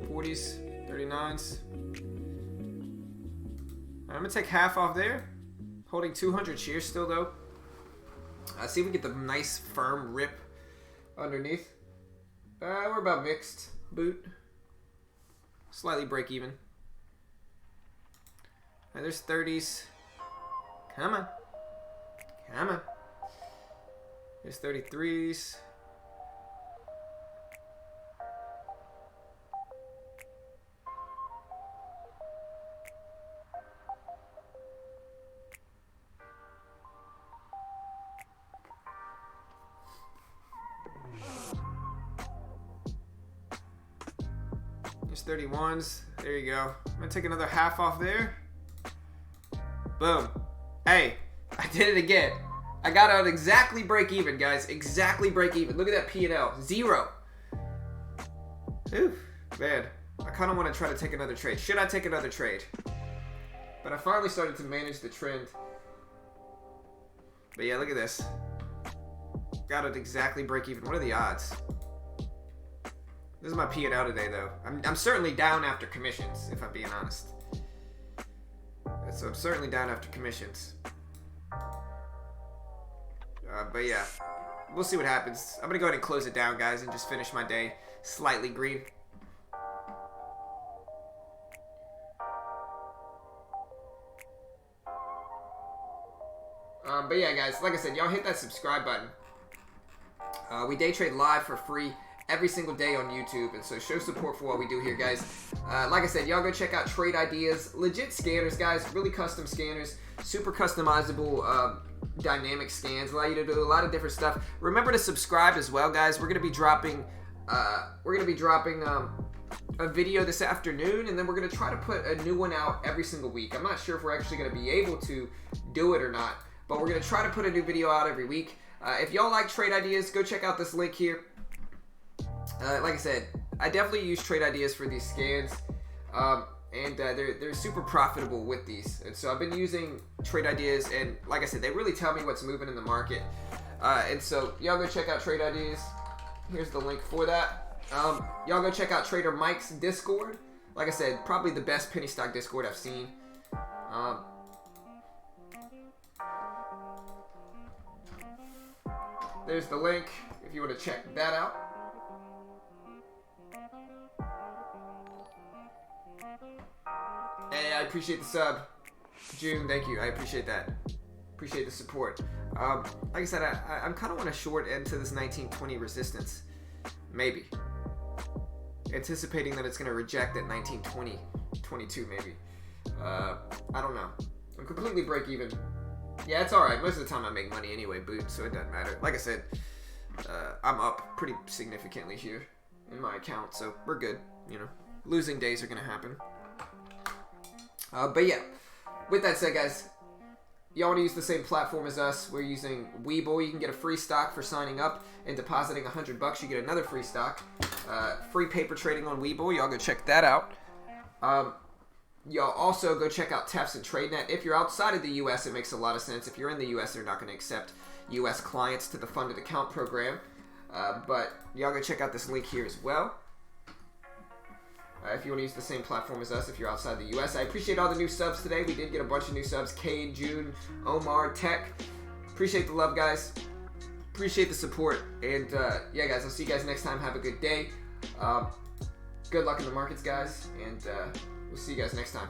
40s, 39s. I'm gonna take half off there. Holding 200 shares still though. See if we get the nice firm rip underneath. We're about mixed. Boot. Slightly break even. Right, there's 30s. Come on. Come on. There's 33s. There's 31s. There you go. I'm gonna take another half off there. Boom. Hey, I did it again. I got out exactly break even, guys. Exactly break even. Look at that P&L. 0. Ooh, man. I kind of want to try to take another trade. Should I take another trade? But I finally started to manage the trend. But yeah, look at this. Got it exactly break even. What are the odds? This is my P&L today, though. I'm certainly down after commissions, if I'm being honest. So I'm certainly down after commissions. But yeah, we'll see what happens. I'm going to go ahead and close it down, guys, and just finish my day slightly green. But yeah, guys, like I said, y'all hit that subscribe button. We day trade live for free every single day on YouTube, and so show support for what we do here, guys. Like I said, y'all go check out Trade Ideas. Legit scanners, guys. Really custom scanners. Super customizable dynamic scans. Allow you to do a lot of different stuff. Remember to subscribe as well, guys. We're gonna be dropping a video this afternoon, and then we're gonna try to put a new one out every single week. I'm not sure if we're actually gonna be able to do it or not, but we're gonna try to put a new video out every week. If y'all like Trade Ideas, go check out this link here. Like I said, I definitely use Trade Ideas for these scans, and they're super profitable with these. And so I've been using Trade Ideas, and like I said, they really tell me what's moving in the market. And so y'all go check out Trade Ideas. Here's the link for that. Y'all go check out Trader Mike's Discord. Like I said, probably the best penny stock Discord I've seen. there's the link if you want to check that out. Hey, I appreciate the sub. June, thank you. I appreciate that. Appreciate the support. Like I said, I'm kind of on a short end to this 1920 resistance. Maybe. Anticipating that it's going to reject at 1920, 22 maybe. I don't know. I'm completely break even. Yeah, it's alright. Most of the time I make money anyway, boot, so it doesn't matter. Like I said, I'm up pretty significantly here in my account, so we're good. You know, losing days are going to happen. But yeah, with that said, guys, y'all want to use the same platform as us. We're using Webull. You can get a free stock for signing up and depositing $100. You get another free stock. Free paper trading on Webull. Y'all go check that out. Y'all also go check out Tefs and TradeNet. If you're outside of the U.S., it makes a lot of sense. If you're in the U.S., they're not going to accept U.S. clients to the funded account program. But y'all go check out this link here as well. If you want to use the same platform as us, if you're outside the U.S. I appreciate all the new subs today. We did get a bunch of new subs. Cade, June, Omar, Tech. Appreciate the love, guys. Appreciate the support. And yeah, guys, I'll see you guys next time. Have a good day. Good luck in the markets, guys. And we'll see you guys next time.